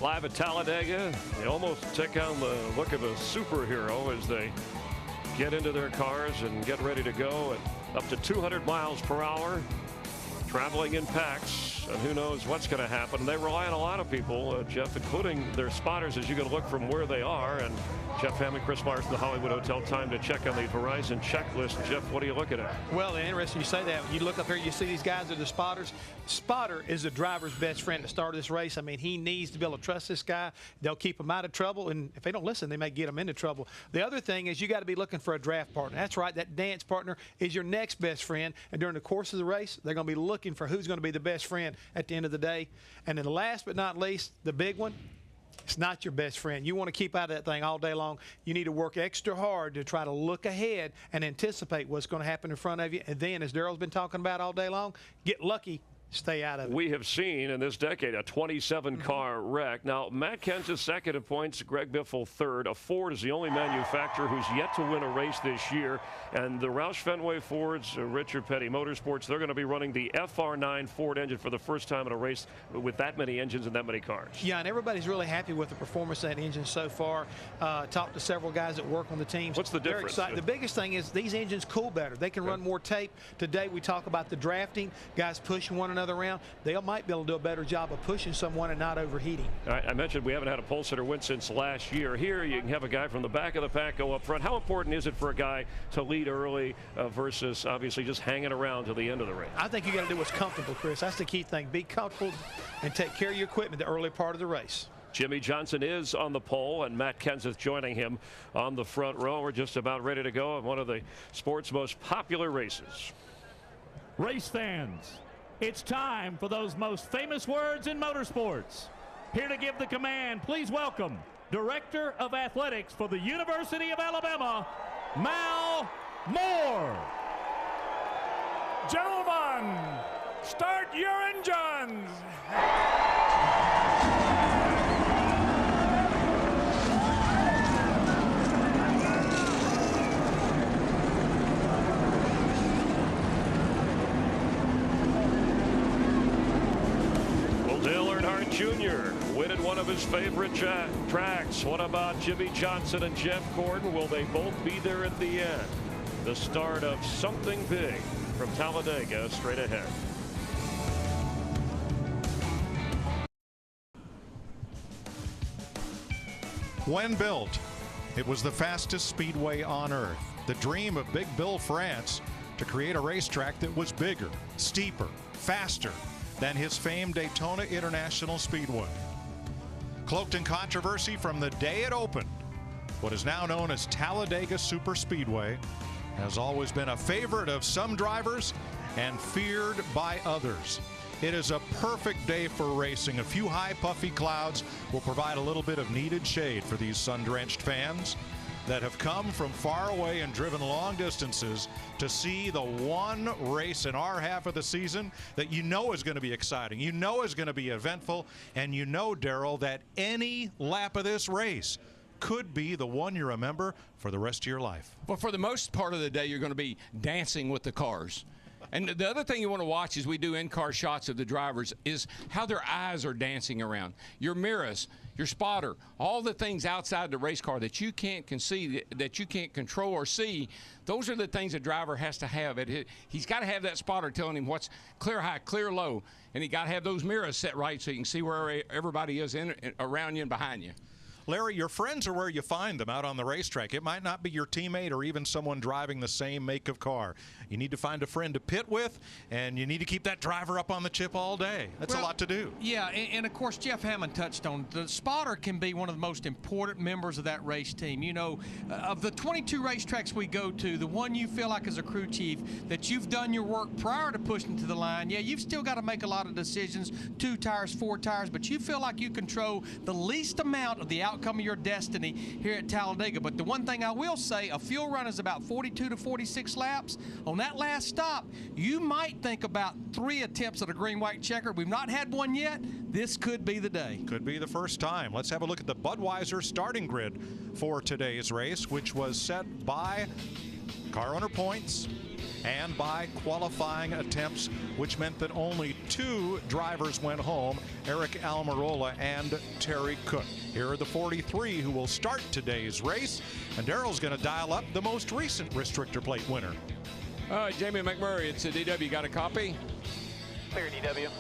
Live at Talladega, they almost take on the look of a superhero as they get into their cars and get ready to go at up to 200 miles per hour, traveling in packs, and who knows what's going to happen. They rely on a lot of people, Jeff, including their spotters, as you can look from where they are. And Jeff Hammond, Chris Marston, the Hollywood Hotel. Time to check on the Verizon checklist. Jeff, what are you looking at? Well, interesting you say that. You look up here, you see these guys are the spotters. Spotter is the driver's best friend at the start of this race. I mean, he needs to be able to trust this guy. They'll keep him out of trouble, and if they don't listen, they may get him into trouble. The other thing is you got to be looking for a draft partner. That's right, that dance partner is your next best friend, and during the course of the race, they're going to be looking for who's going to be the best friend at the end of the day. And then last but not least, the big one, it's not your best friend. You want to keep out of that thing all day long. You need to work extra hard to try to look ahead and anticipate what's going to happen in front of you. And then, as Darrell's been talking about all day long, get lucky. Stay out of it. We have seen in this decade a 27-car wreck. Now, Matt Kenseth second in points, Greg Biffle third. A Ford is the only manufacturer who's yet to win a race this year. And the Roush Fenway Fords, Richard Petty Motorsports, they're going to be running the FR9 Ford engine for the first time in a race with that many engines and that many cars. Yeah, and everybody's really happy with the performance of that engine so far. Talked to several guys that work on the teams. What's the difference? The biggest thing is these engines cool better. They can run more tape. Today we talk about the drafting, guys pushing one another around. They might be able to do a better job of pushing someone and not overheating. I mentioned we haven't had a pole sitter win since last year. Here you can have a guy from the back of the pack go up front. How important is it for a guy to lead early versus obviously just hanging around to the end of the race? I think you got to do what's comfortable, Chris. That's the key thing. Be comfortable and take care of your equipment the early part of the race. Jimmy Johnson is on the pole, and Matt Kenseth joining him on the front row. We're just about ready to go on one of the sport's most popular races. Race fans, it's time for those most famous words in motorsports. Here to give the command, please welcome Director of Athletics for the University of Alabama, Mal Moore. Gentlemen, start your engines. Jr. winning one of his favorite tracks. What about Jimmy Johnson and Jeff Gordon? Will they both be there at the end? The start of something big from Talladega straight ahead. When built, it was the fastest speedway on earth. The dream of Big Bill France to create a racetrack that was bigger, steeper, faster than his famed Daytona International Speedway. Cloaked in controversy from the day it opened, what is now known as Talladega Superspeedway has always been a favorite of some drivers and feared by others. It is a perfect day for racing. A few high puffy clouds will provide a little bit of needed shade for these sun-drenched fans that have come from far away and driven long distances to see the one race in our half of the season that you know is going to be exciting, you know is going to be eventful, and you know, Darrell, that any lap of this race could be the one you remember for the rest of your life. Well, for the most part of the day, you're going to be dancing with the cars. And the other thing you want to watch as we do in-car shots of the drivers is how their eyes are dancing around. Your mirrors, your spotter, all the things outside the race car that you can't see, that you can't control or see, those are the things a driver has to have. He's got to have that spotter telling him what's clear high, clear low, and he got to have those mirrors set right so you can see where everybody is around you and behind you. Larry, your friends are where you find them out on the racetrack. It might not be your teammate or even someone driving the same make of car. You need to find a friend to pit with, and you need to keep that driver up on the chip all day. That's a lot to do. Yeah, and of course, Jeff Hammond touched on the spotter can be one of the most important members of that race team. You know, of the 22 racetracks we go to, the one you feel like as a crew chief that you've done your work prior to pushing to the line. Yeah, you've still got to make a lot of decisions, 2 tires, 4 tires, but you feel like you control the least amount of the outcome of your destiny here at Talladega. But the one thing I will say, a fuel run is about 42 to 46 laps. On that last stop, you might think about 3 attempts at a green-white checker. We've not had one yet. This could be the day. Could be the first time. Let's have a look at the Budweiser starting grid for today's race, which was set by car owner points and by qualifying attempts, which meant that only 2 drivers went home, Eric Almirola and Terry Cook. Here are the 43 who will start today's race, and Darrell's going to dial up the most recent restrictor plate winner. Jamie McMurray, it's a DW. Got a copy? Clear, DW.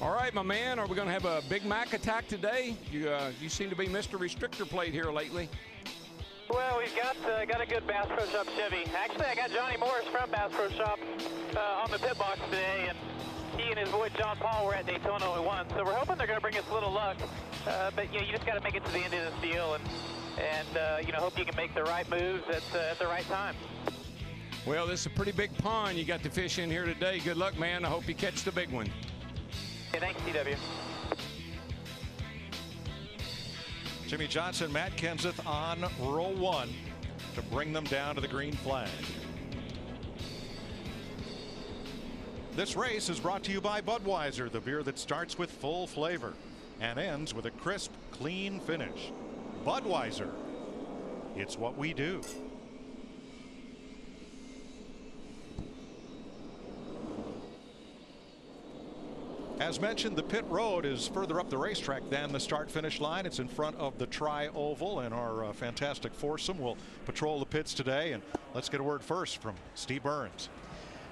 All right, my man, are we going to have a Big Mac attack today? You seem to be Mr. Restrictor Plate here lately. Well, we've got a good Bass Pro Shop Chevy. Actually, I got Johnny Morris from Bass Pro Shop on the pit box today, and he and his boy John Paul were at Daytona when we won. So we're hoping they're going to bring us a little luck. But you just got to make it to the end of this deal, and hope you can make the right moves at the right time. Well, this is a pretty big pond you got to fish in here today. Good luck, man. I hope you catch the big one. Okay, thanks, TW. Jimmy Johnson, Matt Kenseth on row 1 to bring them down to the green flag. This race is brought to you by Budweiser, the beer that starts with full flavor and ends with a crisp, clean finish. Budweiser, it's what we do. As mentioned, the pit road is further up the racetrack than the start-finish line. It's in front of the Tri-Oval, and our fantastic foursome will patrol the pits today. And let's get a word first from Steve Burns.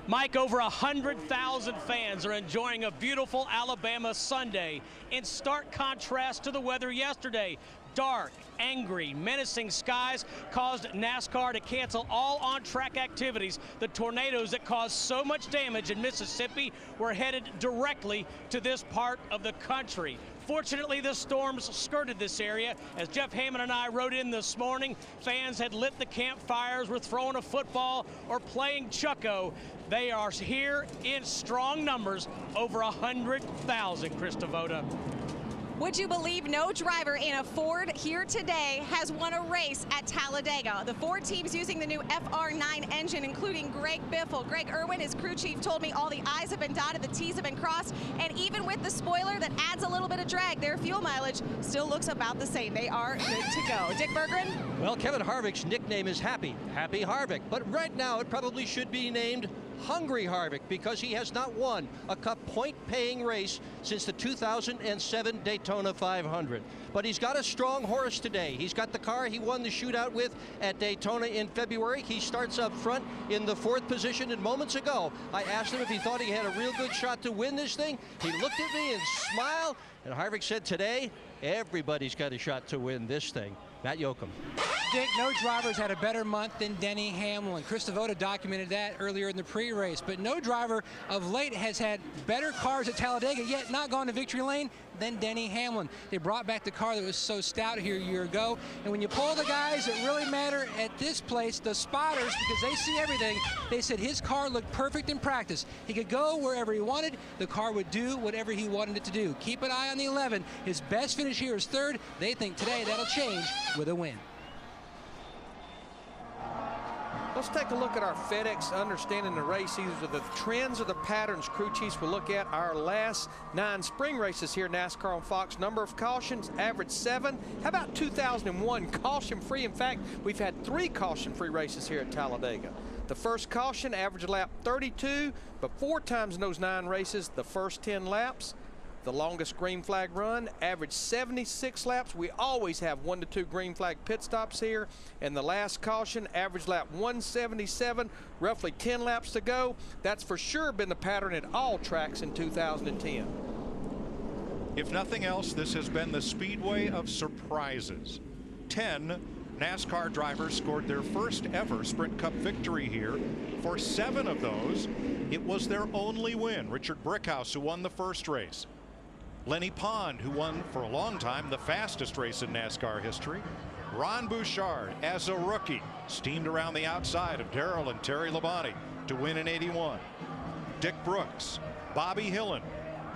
Mike, over 100,000 fans are enjoying a beautiful Alabama Sunday, in stark contrast to the weather yesterday. Dark, angry, menacing skies caused NASCAR to cancel all on-track activities. The tornadoes that caused so much damage in Mississippi were headed directly to this part of the country. Fortunately, the storms skirted this area. As Jeff Hammond and I rode in this morning, fans had lit the campfires, were throwing a football or playing Chucko. They are here in strong numbers, over 100,000, Chris Devoda. Would you believe no driver in a Ford here today has won a race at Talladega? The Ford team's using the new FR9 engine, including Greg Biffle. Greg Irwin, his crew chief, told me all the I's have been dotted, the T's have been crossed, and even with the spoiler that adds a little bit of drag, their fuel mileage still looks about the same. They are good to go. Dick Berggren? Well, Kevin Harvick's nickname is Happy Harvick, but right now it probably should be named Hungry Harvick, because he has not won a Cup point-paying race since the 2007 Daytona 500. But he's got a strong horse today. He's got the car he won the shootout with at Daytona in February. He starts up front in the 4th position, and moments ago I asked him if he thought he had a real good shot to win this thing. He looked at me and smiled, and Harvick said today, everybody's got a shot to win this thing. Matt Yoakum. Dick, no drivers had a better month than Denny Hamlin. Chris Devoda documented that earlier in the pre-race, but no driver of late has had better cars at Talladega, yet not gone to victory lane than Denny Hamlin. They brought back the car that was so stout here a year ago, and when you pull the guys that really matter at this place, the spotters, because they see everything, they said his car looked perfect in practice. He could go wherever he wanted. The car would do whatever he wanted it to do. Keep an eye on the 11. His best finish here is 3rd. They think today that'll change with a win. Let's take a look at our FedEx Understanding the Race. These are the trends or the patterns crew chiefs will look at. Our last 9 spring races here, NASCAR on Fox. Number of cautions, average 7. How about 2001, caution-free? In fact, we've had 3 caution-free races here at Talladega. The first caution, average lap 32, but 4 times in those 9 races, the first 10 laps. The longest green flag run, average 76 laps. We always have 1 to 2 green flag pit stops here. And the last caution, average lap 177, roughly 10 laps to go. That's for sure been the pattern at all tracks in 2010. If nothing else, this has been the Speedway of surprises. 10 NASCAR drivers scored their first ever Sprint Cup victory here. For 7 of those, it was their only win. Richard Brickhouse, who won the first race. Lenny Pond, who won for a long time the fastest race in NASCAR history. Ron Bouchard, as a rookie, steamed around the outside of Darrell and Terry Labonte to win in '81. Dick Brooks, Bobby Hillin,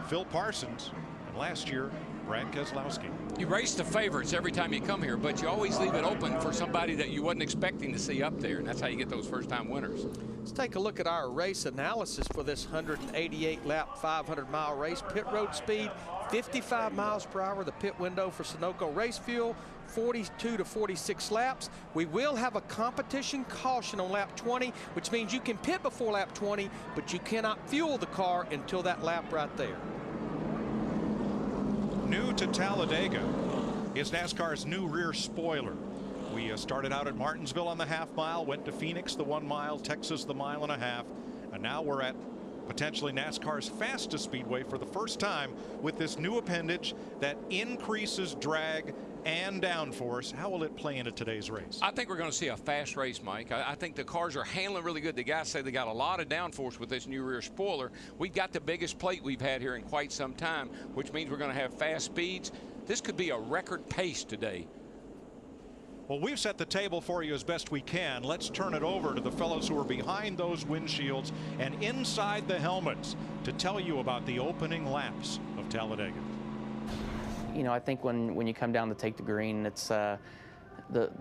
Phil Parsons, and last year Brad Keselowski. You race the favorites every time you come here, but you always leave it open for somebody that you wasn't expecting to see up there, and that's how you get those first-time winners. Let's take a look at our race analysis for this 188-lap, 500-mile race. Pit road speed, 55 miles per hour. The pit window for Sunoco race fuel, 42 to 46 laps. We will have a competition caution on lap 20, which means you can pit before lap 20, but you cannot fuel the car until that lap right there. New to Talladega is NASCAR's new rear spoiler. We started out at Martinsville on the half-mile, went to Phoenix the 1 mile, Texas the 1.5 miles, and now we're at potentially NASCAR's fastest speedway for the first time with this new appendage that increases drag and downforce. How will it play into today's race? I think we're going to see a fast race, Mike. I think the cars are handling really good. The guys say they got a lot of downforce with this new rear spoiler. We've got the biggest plate we've had here in quite some time, which means we're going to have fast speeds. This could be a record pace today. Well, we've set the table for you as best we can. Let's turn it over to the fellows who are behind those windshields and inside the helmets to tell you about the opening laps of Talladega. You know, I think when you come down to take the green, it's the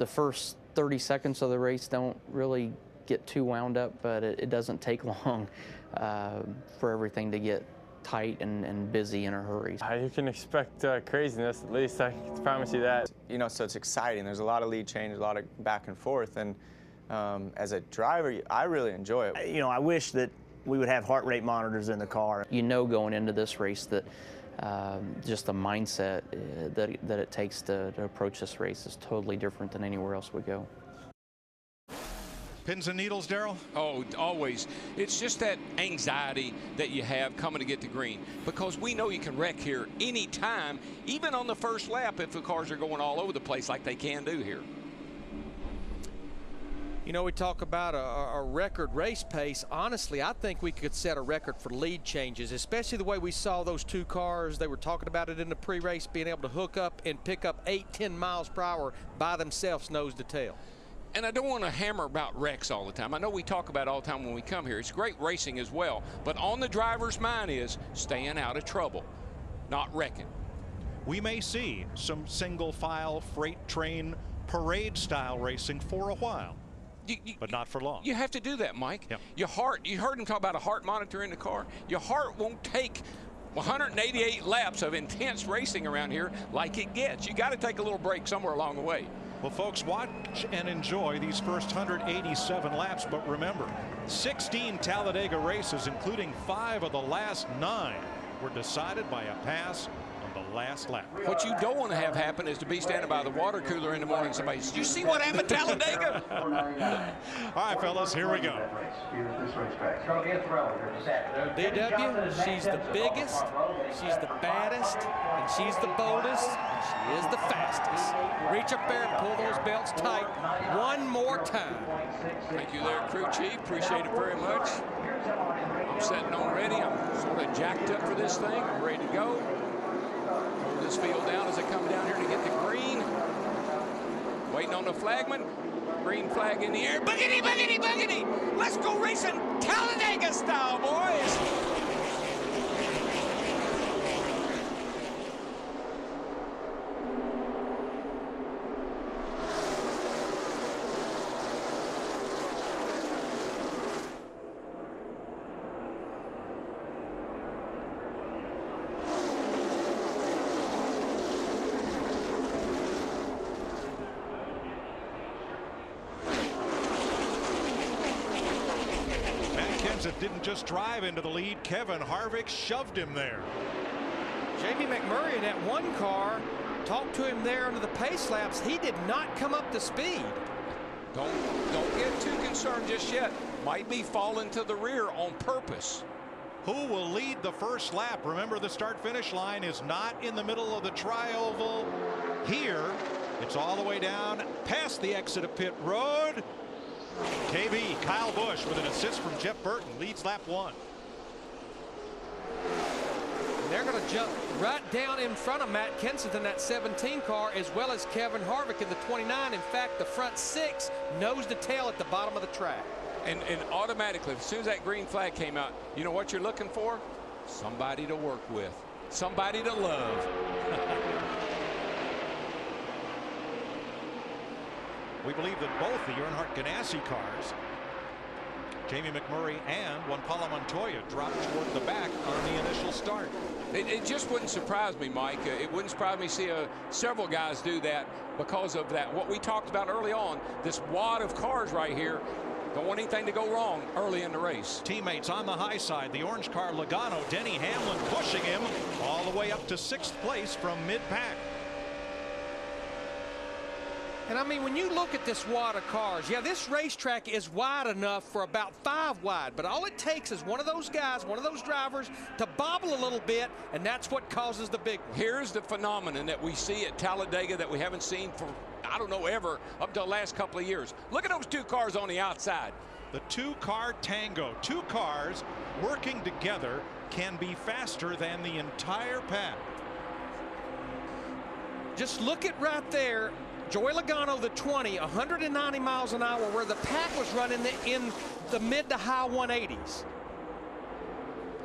first 30 seconds of the race don't really get too wound up, but it doesn't take long for everything to get tight and busy in a hurry. You can expect craziness, at least I can promise you that. You know, so it's exciting. There's a lot of lead change, a lot of back and forth, and as a driver, I really enjoy it. You know, I wish that we would have heart rate monitors in the car. You know, going into this race that just the mindset that it takes to approach this race is totally different than anywhere else we go. Pins and needles, Darrell? Oh, always. It's just that anxiety that you have coming to get to green, because we know you can wreck here anytime, even on the first lap if the cars are going all over the place like they can do here. You know, we talk about a record race pace. Honestly, I think we could set a record for lead changes, especially the way we saw those two cars. They were talking about it in the pre-race, being able to hook up and pick up 8-10 miles per hour by themselves, nose to tail. And I don't want to hammer about wrecks all the time. I know we talk about it all the time when we come here. It's great racing as well. But on the driver's mind is staying out of trouble, not wrecking. We may see some single file freight train parade style racing for a while. But not for long. You have to do that, Mike. Yep. Your heart, you heard him talk about a heart monitor in the car. Your heart won't take 188 laps of intense racing around here like it gets. You got to take a little break somewhere along the way. Well, folks, watch and enjoy these first 187 laps. But remember, 16 Talladega races, including 5 of the last 9, were decided by a pass on the last lap. What you don't want to have happen is to be standing by the water cooler in the morning and somebody says, "You see what happened at Talladega?" All right, fellas, here we go. DW, she's the biggest, she's the baddest, and she's the boldest, and she is the fastest. Reach up there and pull those belts tight one more time. Thank you there, crew chief. Appreciate it very much. I'm setting on ready. I'm sort of jacked up for this thing. I'm ready to go. Hold this field down as I come down here to get the green. Waiting on the flagman. Green flag in the air. Boogity, boogity, boogity. Let's go racing Talladega style, boys. Didn't just drive into the lead. Kevin Harvick shoved him there. Jamie McMurray in that one car talked to him there under the pace laps. He did not come up to speed. Don't get too concerned just yet. Might be falling to the rear on purpose. Who will lead the first lap? Remember, the start-finish line is not in the middle of the tri-oval. Here, it's all the way down past the exit of pit road. KB, Kyle Busch with an assist from Jeff Burton, leads lap 1. And they're going to jump right down in front of Matt Kenseth in that 17 car, as well as Kevin Harvick in the 29. In fact, the front 6 nose to tail at the bottom of the track. And automatically, as soon as that green flag came out, you know what you're looking for? Somebody to work with. somebody to love. We believe that both the Earnhardt Ganassi cars, Jamie McMurray and Juan Pablo Montoya, dropped toward the back on the initial start. It just wouldn't surprise me, Mike. It wouldn't surprise me to see several guys do that because of that. What we talked about early on, this wad of cars right here, don't want anything to go wrong early in the race. Teammates on the high side, the orange car Logano, Denny Hamlin pushing him all the way up to 6th place from mid-pack. And I mean, when you look at this wad of cars, yeah, this racetrack is wide enough for about 5 wide, but all it takes is one of those guys, one of those drivers to bobble a little bit, and that's what causes the big one. Here's the phenomenon that we see at Talladega that we haven't seen for, I don't know, ever up to the last couple of years. Look at those 2 cars on the outside. The 2-car tango, 2 cars working together can be faster than the entire pack. Just look at right there. Joey Logano, the 20, 190 miles an hour, where the pack was running in the mid to high 180s.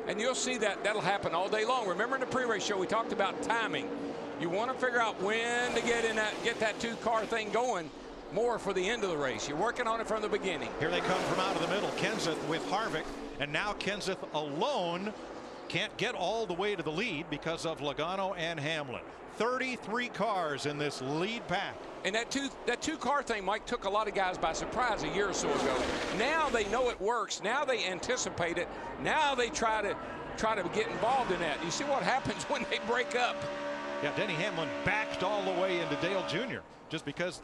And you'll see that'll happen all day long. Remember in the pre-race show we talked about timing. You want to figure out when to get that 2-car thing going more for the end of the race. You're working on it from the beginning. Here they come from out of the middle. Kenseth with Harvick, and now Kenseth alone can't get all the way to the lead because of Logano and Hamlin. 33 cars in this lead pack. And that 2-car thing, Mike, took a lot of guys by surprise a year or so ago. Now they know it works. Now they anticipate it. Now they try to get involved in that. You see what happens when they break up. Yeah, Denny Hamlin backed all the way into Dale Jr. just because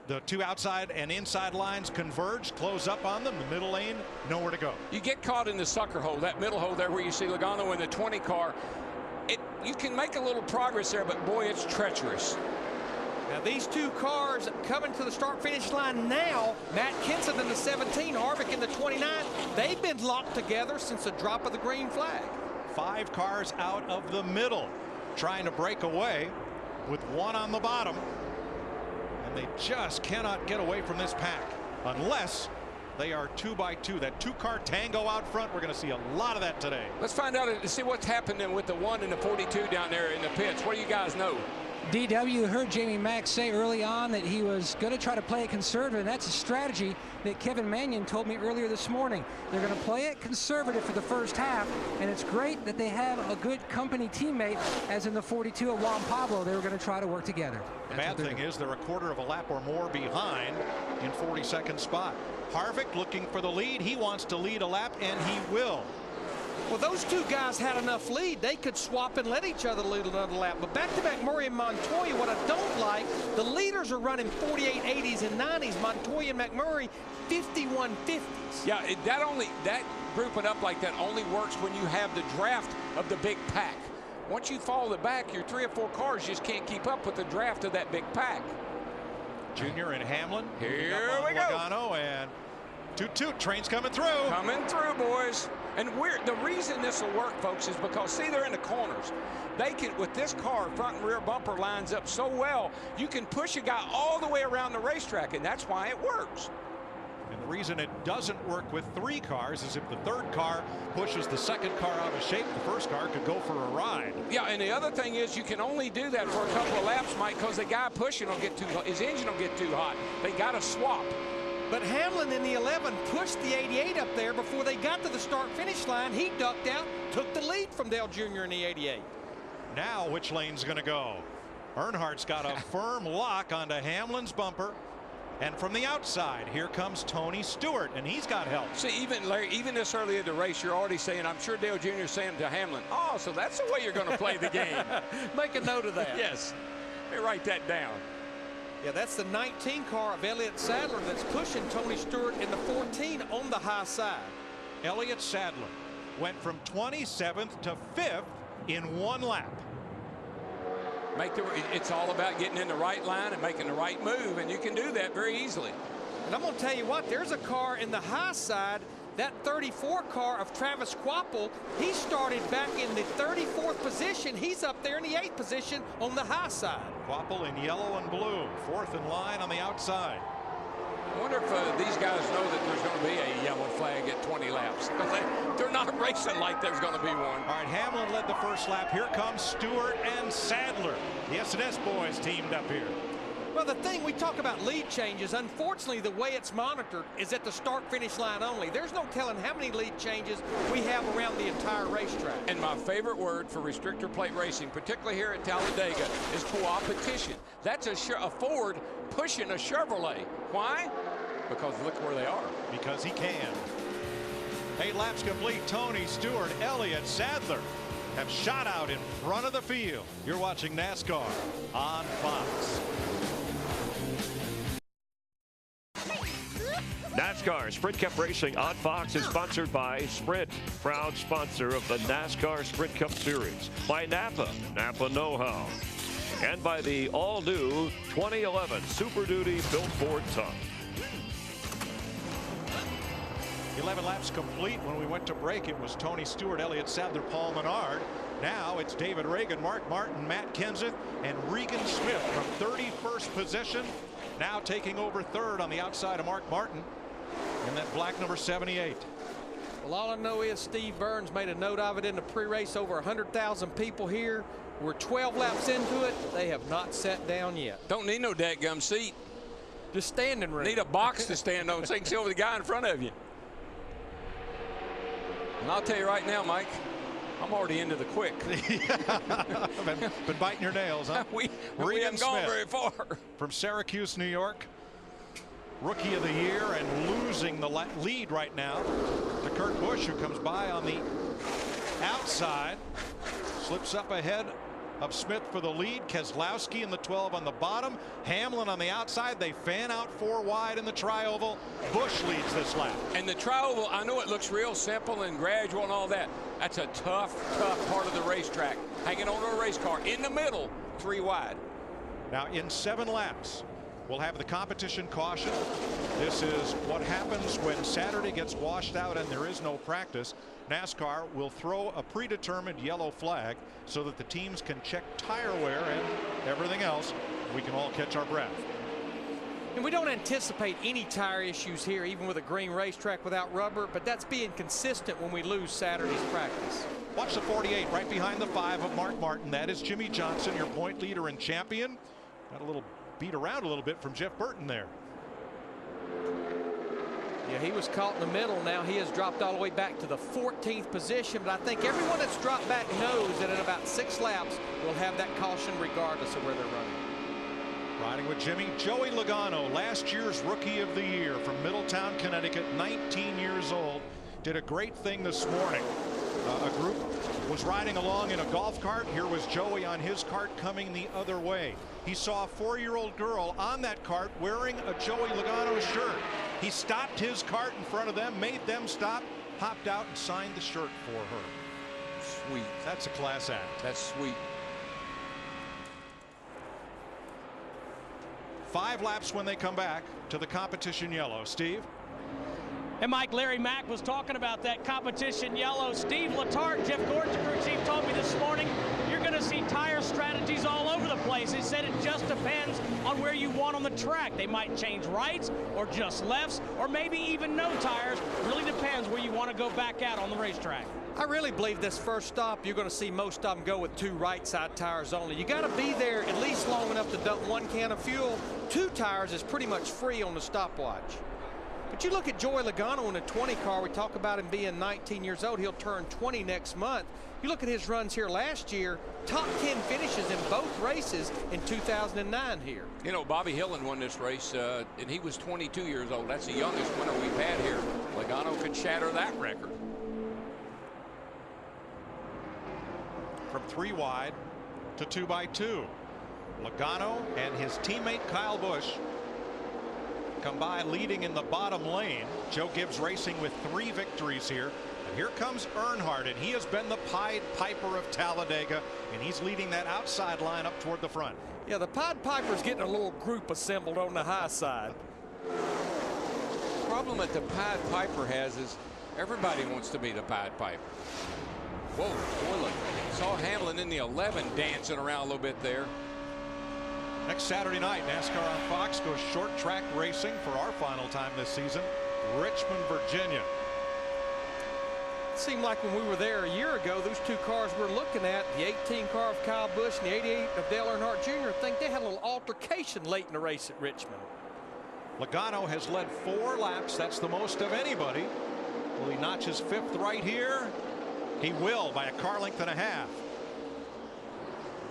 the 2 outside and inside lines converge, close up on them. The middle lane, nowhere to go. You get caught in the sucker hole, that middle hole there where you see Logano in the 20 car. You can make a little progress there, but boy, it's treacherous. Now these 2 cars coming to the start-finish line now. Matt Kenseth in the 17, Harvick in the 29. They've been locked together since the drop of the green flag. 5 cars out of the middle trying to break away with 1 on the bottom. And they just cannot get away from this pack unless they are 2 by 2. That 2-car tango out front, we're going to see a lot of that today. Let's find out and see what's happening with the 1 and the 42 down there in the pits. What do you guys know? DW heard Jamie Max say early on that he was going to try to play it conservative, and that's a strategy that Kevin Mannion told me earlier this morning. They're going to play it conservative for the first half, and it's great that they have a good company teammate, as in the 42 of Juan Pablo. They were going to try to work together. The bad thing is they're a quarter of a lap or more behind in 42nd spot. Harvick looking for the lead. He wants to lead a lap, and he will. Well, those 2 guys had enough lead. They could swap and let each other lead another lap. But back-to-back Murray and Montoya, what I don't like, the leaders are running 48 80s and 90s. Montoya and McMurray 51 50s. Yeah, that grouping up like that only works when you have the draft of the big pack. Once you fall the back, your 3 or 4 cars just can't keep up with the draft of that big pack. Junior and Hamlin. Here we go. Logano and toot train's coming through. Coming through, boys. And the reason this will work, folks, is because, see, they're in the corners. They can, with this car, front and rear bumper lines up so well, you can push a guy all the way around the racetrack, and that's why it works. And the reason it doesn't work with 3 cars is if the 3rd car pushes the 2nd car out of shape, the 1st car could go for a ride. Yeah, and the other thing is you can only do that for a couple of laps, Mike, because the guy pushing will get his engine will get too hot. They got to swap. But Hamlin in the 11 pushed the 88 up there before they got to the start-finish line. He ducked out, took the lead from Dale Jr. in the 88. Now which lane's going to go? Earnhardt's got a firm lock onto Hamlin's bumper. And from the outside, here comes Tony Stewart, and he's got help. See, even Larry, even this early in the race, you're already saying, I'm sure Dale Jr. is saying to Hamlin, oh, so that's the way you're going to play the game. Make a note of that. Yes. Let me write that down. Yeah, that's the 19 car of Elliott Sadler that's pushing Tony Stewart in the 14 on the high side. Elliott Sadler went from 27th to 5th in 1 lap. It's all about getting in the right line and making the right move, and you can do that very easily. And I'm going to tell you what, there's a car in the high side, that 34 car of Travis Quapple. He started back in the 34th position. He's up there in the 8th position on the high side. Quapple in yellow and blue, 4th in line on the outside. wonder if these guys know that there's going to be a yellow flag at 20 laps. They're not racing like there's going to be one. All right, Hamlin led the first lap. Here comes Stewart and Sadler. The S&S boys teamed up here. Well, the thing, we talk about lead changes. Unfortunately, the way it's monitored is at the start-finish line only. There's no telling how many lead changes we have around the entire racetrack. And my favorite word for restrictor plate racing, particularly here at Talladega, is co-opetition. That's a Ford pushing a Chevrolet. Why? Because look where they are. Because he can. 8 laps complete. Tony, Stewart, Elliott, Sadler have shot out in front of the field. You're watching NASCAR on Fox. NASCAR Sprint Cup Racing on Fox is sponsored by Sprint, proud sponsor of the NASCAR Sprint Cup Series, by Napa, Napa Know-How, and by the all-new 2011 Super Duty Built Ford Tough. 11 laps complete. When we went to break, it was Tony Stewart, Elliott Sadler, Paul Menard. Now it's David Reagan, Mark Martin, Matt Kenseth, and Regan Smith from 31st position. Now taking over third on the outside of Mark Martin in that black number 78. Well, all I know is Steve Burns made a note of it in the pre-race. Over 100,000 people here. We're 12 laps into it. They have not sat down yet. Don't need no dadgum seat. Just standing room. Need a box to stand on so you can see over the guy in front of you. And I'll tell you right now, Mike, I'm already into the quick. been biting your nails, huh? we haven't gone very far. From Syracuse, New York. Rookie of the year and losing the lead right now to Kurt Busch, who comes by on the outside. Slips up ahead of Smith for the lead. Keselowski in the 12 on the bottom. Hamlin on the outside. They fan out 4 wide in the tri-oval. Busch leads this lap. And the tri-oval, I know it looks real simple and gradual and all that. That's a tough part of the racetrack. Hanging on to a race car in the middle, 3 wide. Now in 7 laps, we'll have the competition caution. This is what happens when Saturday gets washed out and there is no practice. NASCAR will throw a predetermined yellow flag so that the teams can check tire wear and everything else. We can all catch our breath. And we don't anticipate any tire issues here, even with a green racetrack without rubber, but that's being consistent when we lose Saturday's practice. Watch the 48 right behind the 5 of Mark Martin. That is Jimmy Johnson, your point leader and champion. Got a little beat around a little bit from Jeff Burton there. Yeah, he was caught in the middle. Now he has dropped all the way back to the 14th position. But I think everyone that's dropped back knows that in about 6 laps we'll have that caution regardless of where they're running. Riding with Jimmy, Joey Logano, last year's Rookie of the Year from Middletown, Connecticut, 19 years old. Did a great thing this morning. A group was riding along in a golf cart. Here was Joey on his cart coming the other way. He saw a 4-year-old girl on that cart wearing a Joey Logano shirt. He stopped his cart in front of them, made them stop, hopped out and signed the shirt for her. Sweet. That's a class act. That's sweet. 5 laps when they come back to the competition yellow. Steve? And Mike, Larry Mack was talking about that competition yellow. Steve Letarte, Jeff Gordon's crew chief, told me this morning you're going to see tire strategies all over the place. He said it just depends on where you want on the track. They might change rights or just lefts or maybe even no tires. Really depends where you want to go back out on the racetrack. I really believe this first stop you're going to see most of them go with 2 right side tires only. You got to be there at least long enough to dump 1 can of fuel. 2 tires is pretty much free on the stopwatch. But you look at Joey Logano in a 20 car. We talk about him being 19 years old. He'll turn 20 next month. You look at his runs here last year, top 10 finishes in both races in 2009 here. You know, Bobby Hillin won this race, and he was 22 years old. That's the youngest winner we've had here. Logano could shatter that record. From 3 wide to 2x2. Logano and his teammate Kyle Busch come by leading in the bottom lane. Joe Gibbs Racing with 3 victories here. And here comes Earnhardt, and he has been the Pied Piper of Talladega, and he's leading that outside line up toward the front. Yeah, the Pied Piper's getting a little group assembled on the high side. The problem that the Pied Piper has is everybody wants to be the Pied Piper. Whoa, boy, look. Saw Hamlin in the 11 dancing around a little bit there. Next Saturday night, NASCAR on Fox goes short track racing for our final time this season. Richmond, Virginia. It seemed like when we were there a year ago, those two cars we're looking at, the 18 car of Kyle Busch and the 88 of Dale Earnhardt Jr., I think they had a little altercation late in the race at Richmond. Logano has led 4 laps. That's the most of anybody. Will he notch his 5th right here? He will, by a car length and a half.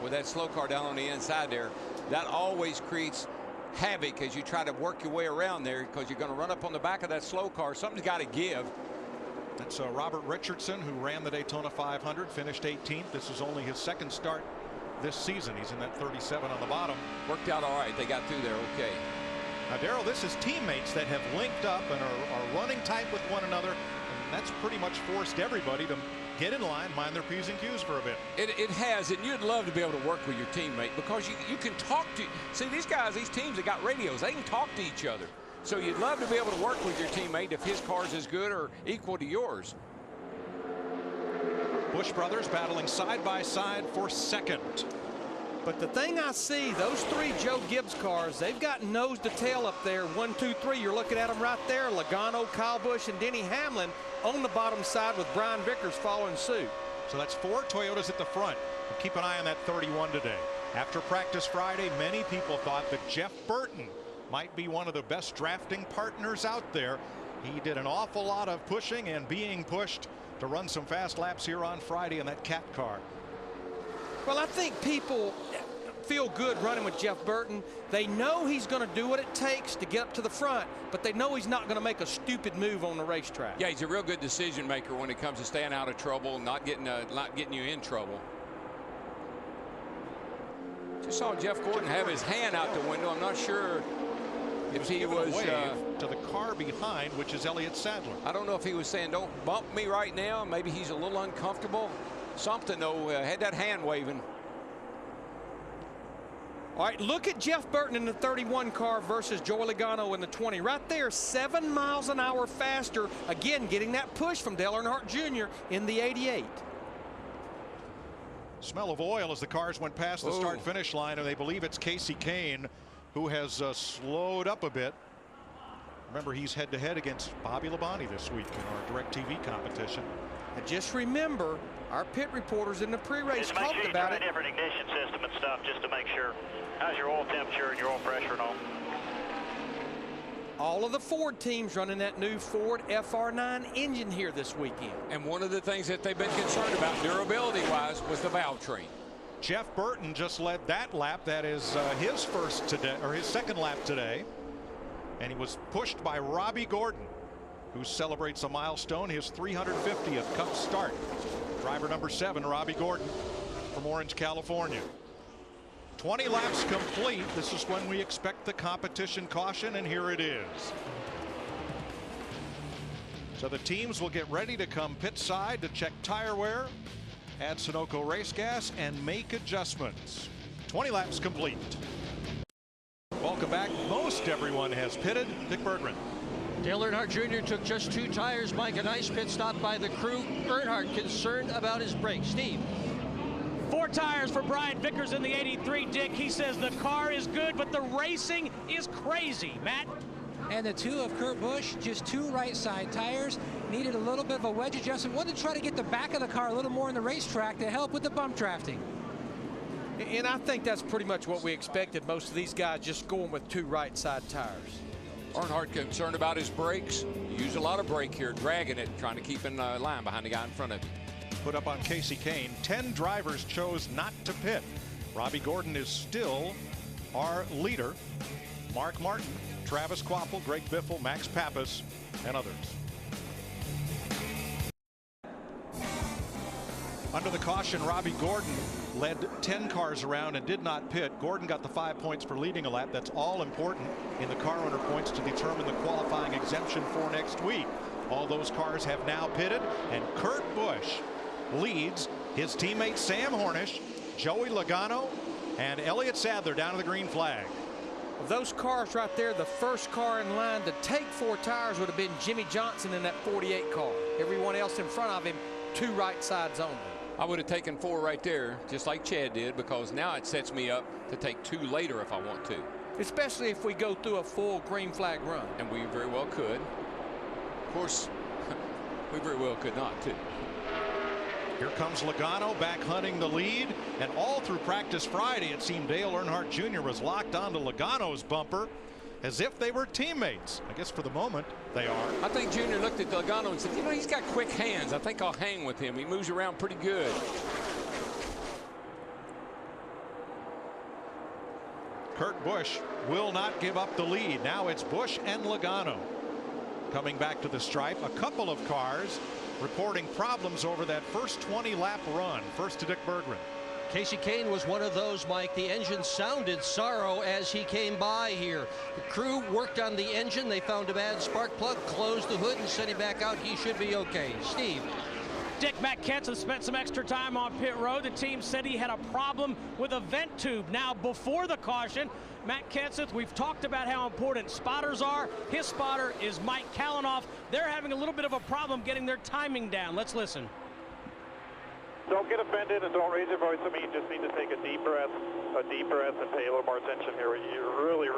With that slow car down on the inside there, that always creates havoc as you try to work your way around there, because you're going to run up on the back of that slow car. Something's got to give. That's Robert Richardson, who ran the Daytona 500, finished 18th. This is only his 2nd start this season. He's in that 37 on the bottom. Worked out all right. They got through there okay. Now, Darrell, this is teammates that have linked up and are running tight with one another, and that's pretty much forced everybody to get in line, mind their P's and Q's for a bit. It has, and you'd love to be able to work with your teammate, because you can talk to, see, these guys, these teams that got radios, they can talk to each other. So you'd love to be able to work with your teammate if his car's as good or equal to yours. Busch brothers battling side by side for 2nd. But the thing I see, those 3 Joe Gibbs cars, they've got nose to tail up there. 1, 2, 3. You're looking at them right there. Logano, Kyle Busch, and Denny Hamlin on the bottom side with Brian Vickers following suit. So that's 4 Toyotas at the front. But keep an eye on that 31 today. After practice Friday, many people thought that Jeff Burton might be one of the best drafting partners out there. He did an awful lot of pushing and being pushed to run some fast laps here on Friday in that cat car. Well, I think people feel good running with Jeff Burton. They know he's going to do what it takes to get up to the front, but they know he's not going to make a stupid move on the racetrack. Yeah, he's a real good decision maker when it comes to staying out of trouble, not getting you in trouble. Just saw Jeff Gordon have his hand out the window. I'm not sure if he was to the car behind, which is Elliott Sadler. I don't know if he was saying don't bump me right now. Maybe he's a little uncomfortable. Something though, had that hand waving. All right, look at Jeff Burton in the 31 car versus Joey Logano in the 20. Right there, 7 miles an hour faster. Again, getting that push from Dale Earnhardt Jr. in the 88. Smell of oil as the cars went past the start-finish line, and they believe it's Casey Kane who has slowed up a bit. Remember, he's head-to-head against Bobby Labonte this week in our DirecTV competition. And just remember, our pit reporters in the pre-race talked about it. Different ignition system and stuff just to make sure. How's your oil temperature and your oil pressure and all? All of the Ford teams running that new Ford FR9 engine here this weekend. And one of the things that they've been concerned about durability-wise was the valve train. Jeff Burton just led that lap. That is his first today, or his 2nd lap today. And he was pushed by Robbie Gordon, who celebrates a milestone, his 350th Cup start. Driver number 7, Robbie Gordon from Orange, California. 20 laps complete. This is when we expect the competition caution, and here it is. So the teams will get ready to come pit side to check tire wear, add Sunoco race gas, and make adjustments. 20 laps complete. Welcome back. Most everyone has pitted. Dick Berggren. Dale Earnhardt Jr. took just 2 tires. Mike, a nice pit stop by the crew. Earnhardt concerned about his brakes. Steve. 4 tires for Brian Vickers in the 83, Dick. He says the car is good, but the racing is crazy. Matt? And the 2 of Kurt Busch, just 2 right side tires. Needed a little bit of a wedge adjustment. Wanted to try to get the back of the car a little more in the racetrack to help with the bump drafting. And I think that's pretty much what we expected. Most of these guys just going with 2 right side tires. Earnhardt concerned about his brakes. He used a lot of brake here, dragging it, trying to keep in line behind the guy in front of him. Put up on Casey Kane. 10 drivers chose not to pit. Robbie Gordon is still our leader. Mark Martin, Travis Kvapil, Greg Biffle, Max Pappas, and others. Under the caution, Robbie Gordon led 10 cars around and did not pit. Gordon got the 5 points for leading a lap. That's all important in the car owner points to determine the qualifying exemption for next week. All those cars have now pitted, and Kurt Busch leads his teammates Sam Hornish, Joey Logano, and Elliott Sadler down to the green flag. Of those cars right there, the first car in line to take 4 tires would have been Jimmy Johnson in that 48 car. Everyone else in front of him, 2 right sides only. I would have taken 4 right there, just like Chad did, because now it sets me up to take 2 later if I want to. Especially if we go through a full green flag run. And we very well could. Of course, we very well could not, too. Here comes Logano back hunting the lead, and all through practice Friday it seemed Dale Earnhardt Jr. was locked onto Logano's bumper as if they were teammates. I guess for the moment they are. I think Junior looked at Logano and said, you know, he's got quick hands. I think I'll hang with him. He moves around pretty good. Kurt Busch will not give up the lead. Now it's Busch and Logano coming back to the stripe. A couple of cars reporting problems over that first 20-lap run. First to Dick Berggren. Casey Kane was one of those, Mike. The engine sounded sorrow as he came by here. The crew worked on the engine. They found a bad spark plug, closed the hood, and sent him back out. He should be okay. Steve. Dick, Matt Kenseth spent some extra time on pit road. The team said he had a problem with a vent tube. Now, before the caution, Matt Kenseth, we've talked about how important spotters are. His spotter is Mike Kalanoff. They're having a little bit of a problem getting their timing down. Let's listen. Don't get offended and don't raise your voice at me. You just need to take a deep breath and pay a little more attention here. You're really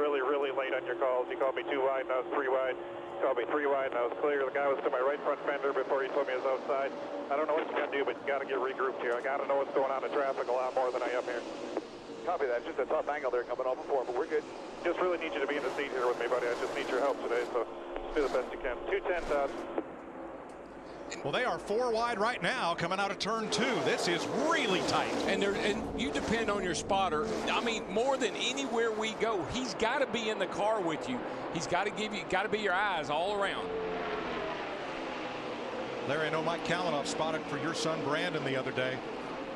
late on your calls. You called me 2 wide, and I was 3 wide. You called me 3 wide, and I was clear. The guy was to my right front fender before he told me I was outside. I don't know what you got to do, but you got to get regrouped here. I got to know what's going on in traffic a lot more than I am here. Copy that. It's just a tough angle there coming off before, but we're good. Just really need you to be in the seat here with me, buddy. I just need your help today, so just do the best you can. 210, Todd. Well, they are 4 wide right now coming out of turn 2. This is really tight. And you depend on your spotter. I mean, more than anywhere we go, he's got to be in the car with you. He's got to got to be your eyes all around. Larry, I know Mike Kalanoff spotted for your son Brandon the other day.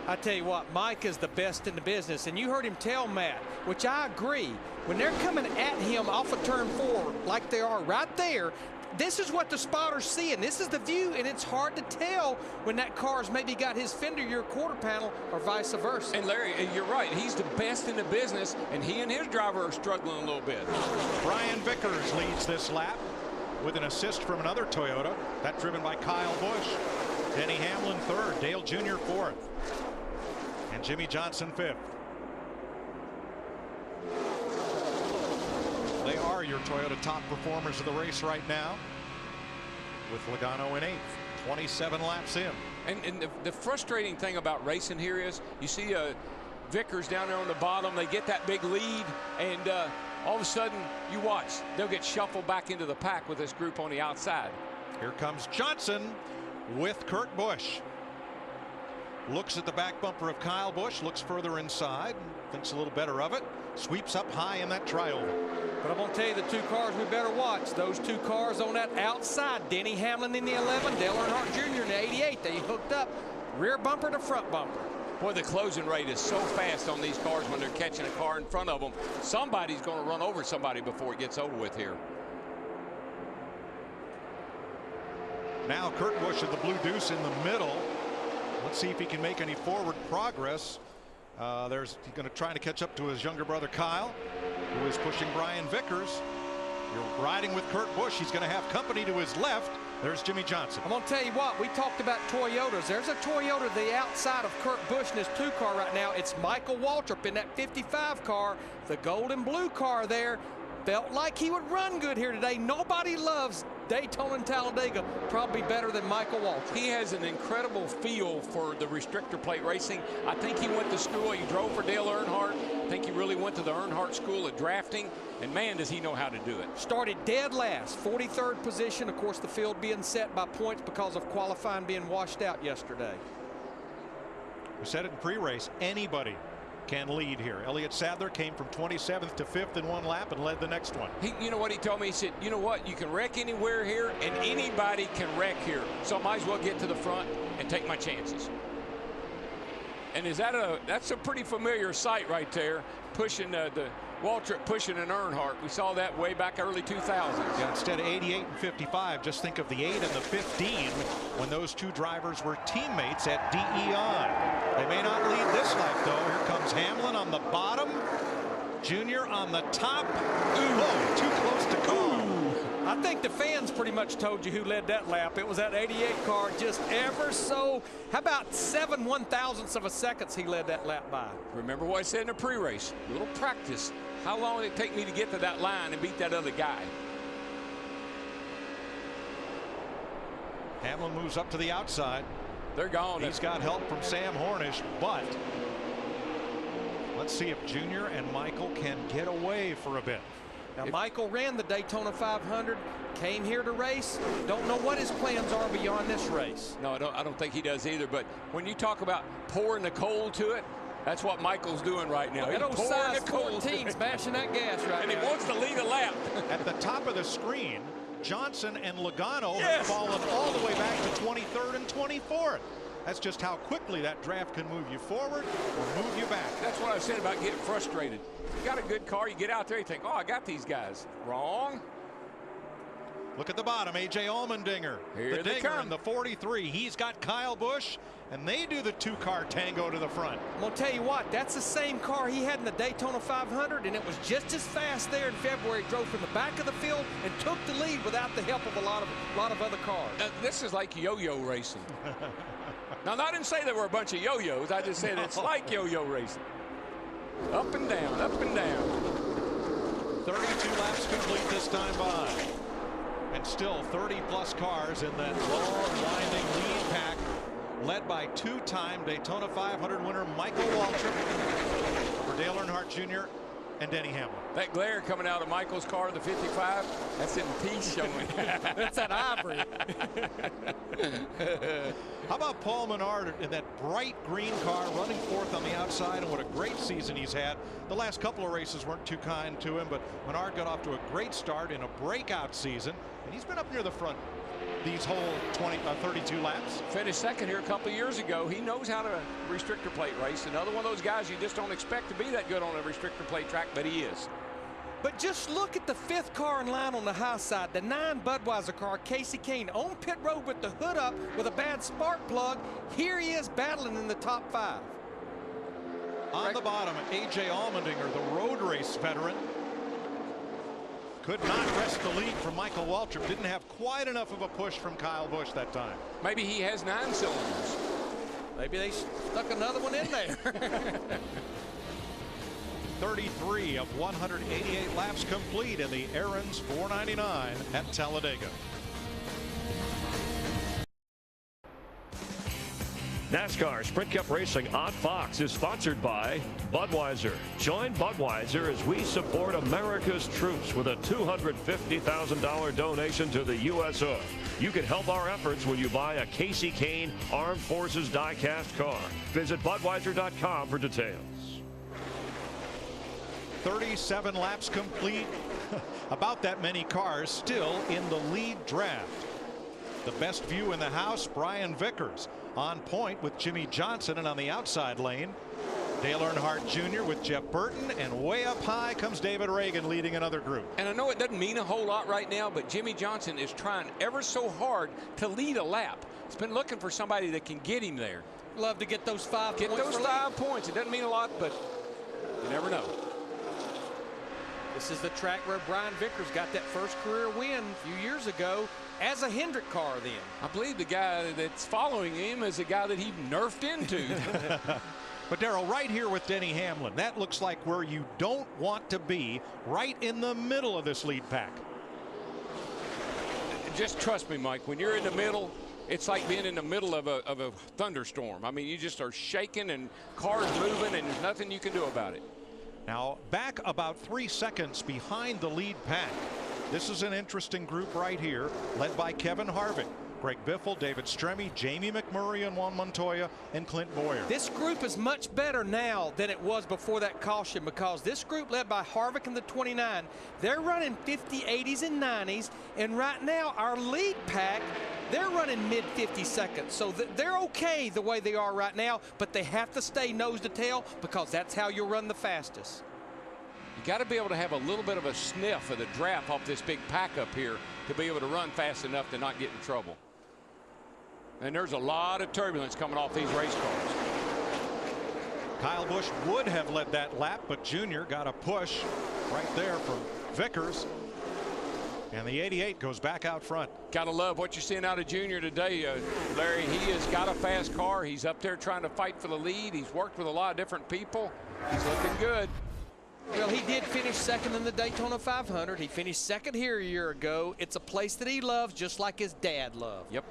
I tell you what, Mike is the best in the business, and you heard him tell Matt, which I agree, when they're coming at him off of turn 4 like they are right there, this is what the spotter's seeing. This is the view, and it's hard to tell when that car's maybe got his fender, your quarter panel, or vice versa. And Larry, you're right. He's the best in the business, and he and his driver are struggling a little bit. Brian Vickers leads this lap with an assist from another Toyota. That driven by Kyle Busch. Denny Hamlin 3rd, Dale Jr. 4th, and Jimmy Johnson 5th. They are your Toyota top performers of the race right now, with Logano in 8th, 27 laps in. And the frustrating thing about racing here is you see Vickers down there on the bottom. They get that big lead, and all of a sudden you watch, they'll get shuffled back into the pack with this group on the outside. Here comes Johnson with Kurt Busch. Looks at the back bumper of Kyle Busch, looks further inside, thinks a little better of it, sweeps up high in that trioval. But I'm going to tell you the 2 cars we better watch. Those 2 cars on that outside. Denny Hamlin in the 11, Dale Earnhardt Jr. in the 88. They hooked up rear bumper to front bumper. Boy, the closing rate is so fast on these cars when they're catching a car in front of them. Somebody's going to run over somebody before it gets over with here. Now Kurt Busch at the blue deuce in the middle. Let's see if he can make any forward progress. He's going to try to catch up to his younger brother Kyle, who is pushing Brian Vickers. You're riding with Kurt Busch. He's going to have company to his left. There's Jimmy Johnson. I'm going to tell you what, we talked about Toyotas. There's a Toyota to the outside of Kurt Busch in his 2 car right now. It's Michael Waltrip in that 55 car, the gold and blue car there. Felt like he would run good here today. Nobody loves Daytona and Talladega probably better than Michael Waltrip. He has an incredible feel for the restrictor plate racing. I think he went to school. He drove for Dale Earnhardt. I think he really went to the Earnhardt School of drafting. And man, does he know how to do it. Started dead last, 43rd position. Of course, the field being set by points because of qualifying being washed out yesterday. We said it in pre-race. Anybody can lead here. Elliott Sadler came from 27th to 5th in 1 lap and led the next one. You know what he told me? He said, you know what? You can wreck anywhere here, and anybody can wreck here. So I might as well get to the front and take my chances. And that's a pretty familiar sight right there, pushing the Waltrip pushing an Earnhardt. We saw that way back early 2000s. Yeah, instead of 88 and 55, just think of the 8 and the 15 when those 2 drivers were teammates at DEI. They may not lead this lap, though. Here comes Hamlin on the bottom, Junior on the top. Ooh, too close to call. I think the fans pretty much told you who led that lap. It was that 88 car, just ever so, how about 7/1000ths of a second he led that lap by. Remember what I said in the pre-race, a little practice. How long did it take me to get to that line and beat that other guy? Hamlin moves up to the outside. They're gone. He's got help from Sam Hornish, but let's see if Junior and Michael can get away for a bit. Now, Michael ran the Daytona 500, came here to race. Don't know what his plans are beyond this race. No, I don't think he does either. But when you talk about pouring the coal to it, that's what Michael's doing right now. That old size 14's bashing that gas right and now. And he wants to lead a lap. At the top of the screen, Johnson and Logano have fallen all the way back to 23rd and 24th. That's just how quickly that draft can move you forward or move you back. That's what I said about getting frustrated. You got a good car, you get out there, you think, oh, I got these guys. Wrong. Look at the bottom, A.J. Allmendinger. Here the they Dinger come. in the 43. He's got Kyle Busch, and they do the two-car tango to the front. I'm going to tell you what, that's the same car he had in the Daytona 500, and it was just as fast there in February. Drove from the back of the field and took the lead without the help of a lot of other cars. This is like yo-yo racing. Now, I didn't say there were a bunch of yo-yos. I just said it's like yo-yo racing. Up and down, up and down. 32 laps complete this time by. And still 30-plus cars in that long, winding lead pack, led by two-time Daytona 500 winner Michael Waltrip for Dale Earnhardt Jr. and Denny Hamlin. That glare coming out of Michael's car, the 55, that's in the teeth showing. That's that ivory. How about Paul Menard in that bright green car running fourth on the outside, and what a great season he's had. The last couple of races weren't too kind to him, but Menard got off to a great start in a breakout season, and he's been up near the front these whole 32 laps. Finished second here a couple of years ago. He knows how to restrictor plate race. Another one of those guys you just don't expect to be that good on a restrictor plate track, but he is. But just look at the fifth car in line on the high side, the 9 Budweiser car, Casey Kane, on pit road with the hood up with a bad spark plug. Here he is battling in the top 5. On the bottom, A.J. Allmendinger, the road race veteran, could not wrest the lead from Michael Waltrip. Didn't have quite enough of a push from Kyle Busch that time. Maybe he has 9 cylinders. Maybe they stuck another one in there. 33 of 188 laps complete in the Aaron's 499 at Talladega. NASCAR Sprint Cup Racing on Fox is sponsored by Budweiser. Join Budweiser as we support America's troops with a $250,000 donation to the USO. You can help our efforts when you buy a Casey Kane Armed Forces die-cast car. Visit Budweiser.com for details. 37 laps complete. About that many cars still in the lead draft. The best view in the house, Brian Vickers on point with Jimmy Johnson, and on the outside lane, Dale Earnhardt Jr. with Jeff Burton, and way up high comes David Reagan leading another group. And I know it doesn't mean a whole lot right now, but Jimmy Johnson is trying ever so hard to lead a lap. He's been looking for somebody that can get him there. Love to get those 5 points. Get those 5 points. It doesn't mean a lot, but you never know. This is the track where Brian Vickers got that first career win a few years ago as a Hendrick car then. I believe the guy that's following him is a guy that he nerfed into. But Darrell, right here with Denny Hamlin, that looks like where you don't want to be, right in the middle of this lead pack. Just trust me, Mike, when you're in the middle, it's like being in the middle of a thunderstorm. I mean, you just are shaking and cars moving, and there's nothing you can do about it. Now back about 3 seconds behind the lead pack. This is an interesting group right here, led by Kevin Harvick, Greg Biffle, David Stremme, Jamie McMurray, and Juan Montoya, and Clint Boyer. This group is much better now than it was before that caution, because this group led by Harvick in the 29, they're running 50, 80s, and 90s, and right now our lead pack, they're running mid 50 seconds. So they're okay the way they are right now, but they have to stay nose to tail, because that's how you'll run the fastest. You got to be able to have a little bit of a sniff of the draft off this big pack up here to be able to run fast enough to not get in trouble. And there's a lot of turbulence coming off these race cars. Kyle Busch would have led that lap, but Junior got a push right there from Vickers. And the 88 goes back out front. Gotta love what you're seeing out of Junior today, Larry. He has got a fast car. He's up there trying to fight for the lead. He's worked with a lot of different people. He's looking good. Well, he did finish second in the Daytona 500. He finished second here a year ago. It's a place that he loves, just like his dad loved. Yep.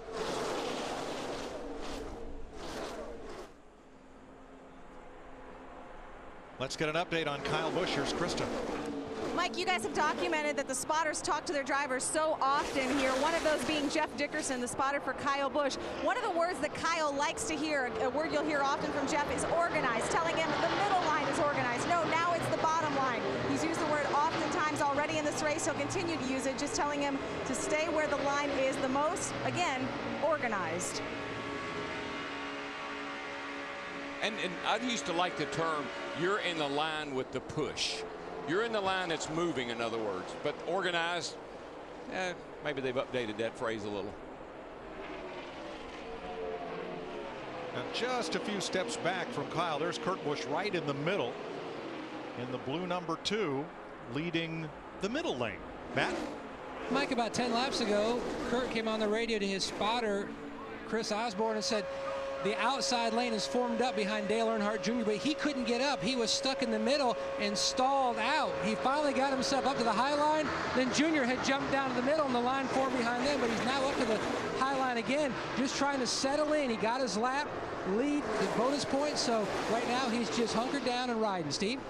Let's get an update on Kyle Busch. Here's Krista. Mike, you guys have documented that the spotters talk to their drivers so often here, one of those being Jeff Dickerson, the spotter for Kyle Busch. One of the words that Kyle likes to hear, a word you'll hear often from Jeff, is organized, telling him the middle line is organized. No, now it's the bottom line. He's used the word oftentimes already in this race. He'll continue to use it, just telling him to stay where the line is the most. Again, organized. And I used to like the term, you're in the line with the push. You're in the line that's moving, in other words. But organized, maybe they've updated that phrase a little. Now just a few steps back from Kyle. There's Kurt Busch right in the middle in the blue number 2, leading the middle lane. Matt? Mike, about 10 laps ago, Kurt came on the radio to his spotter, Chris Osborne, and said, the outside lane is formed up behind Dale Earnhardt Jr., but he couldn't get up. He was stuck in the middle and stalled out. He finally got himself up to the high line. Then Jr. had jumped down to the middle and the line formed behind them, but he's now up to the high line again, just trying to settle in. He got his lap lead, the bonus points, so right now he's just hunkered down and riding. Steve?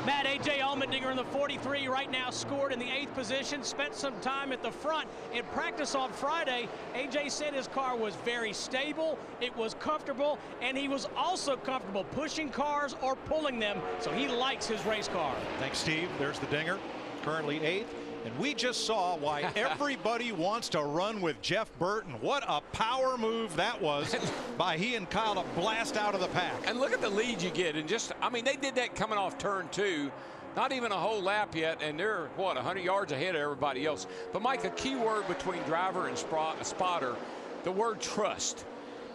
Matt, A.J. Allmendinger in the 43 right now scored in the 8th position, spent some time at the front. In practice on Friday, A.J. said his car was very stable, it was comfortable, and he was also comfortable pushing cars or pulling them, so he likes his race car. Thanks, Steve. There's the dinger, currently 8th. And we just saw why everybody wants to run with Jeff Burton. What a power move that was by he and Kyle to blast out of the pack. And look at the lead you get. And just, I mean, they did that coming off turn 2. Not even a whole lap yet, and they're, what, 100 yards ahead of everybody else. But, Mike, a key word between driver and spotter, the word trust.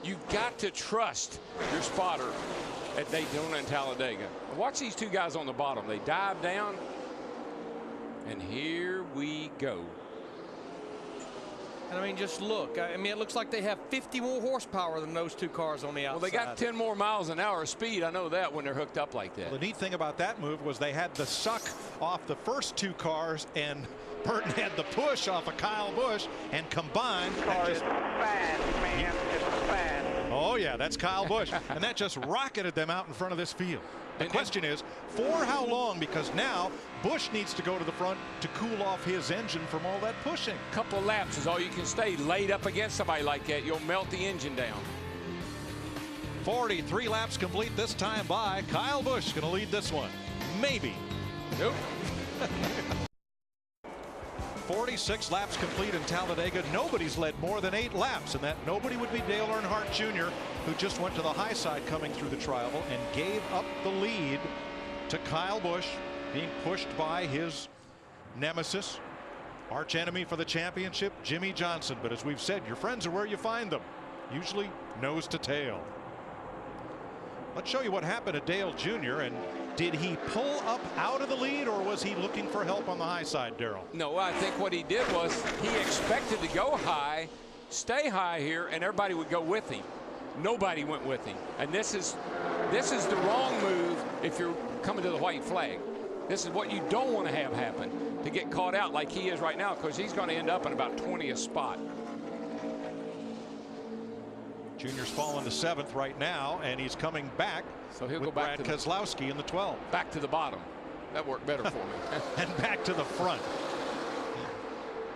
You've got to trust your spotter at Daytona and Talladega. Watch these two guys on the bottom. They dive down. And here we go. And I mean, just look. I mean, it looks like they have 50 more horsepower than those two cars on the outside. Well, they got 10 more miles an hour speed. I know that when they're hooked up like that. Well, the neat thing about that move was they had the suck off the first 2 cars, and Burton had the push off of Kyle Busch, and combined. Car is fast, man. It's fast. Oh, yeah, that's Kyle Busch. And that just rocketed them out in front of this field. The question is, for how long? Because now Busch needs to go to the front to cool off his engine from all that pushing. Couple of laps is all you can stay laid up against somebody like that. You'll melt the engine down. 43 laps complete this time by Kyle Busch. Going to lead this one. Maybe. Nope. 46 laps complete in Talladega. Nobody's led more than 8 laps, and that nobody would be Dale Earnhardt Jr., who just went to the high side coming through the trial and gave up the lead to Kyle Busch, being pushed by his nemesis, arch enemy for the championship, Jimmy Johnson. But as we've said, your friends are where you find them, usually nose to tail. Let's show you what happened to Dale Jr. and did he pull up out of the lead, or was he looking for help on the high side, Darrell? No, I think what he did was he expected to go high, stay high here, and everybody would go with him. Nobody went with him. And this is the wrong move if you're coming to the white flag. This is what you don't want to have happen, to get caught out like he is right now, because he's going to end up in about 20th spot. Junior's fallen to 7th right now, and he's coming back. So he'll with go back Brad to Keselowski in the 12. Back to the bottom. That worked better for me. And back to the front.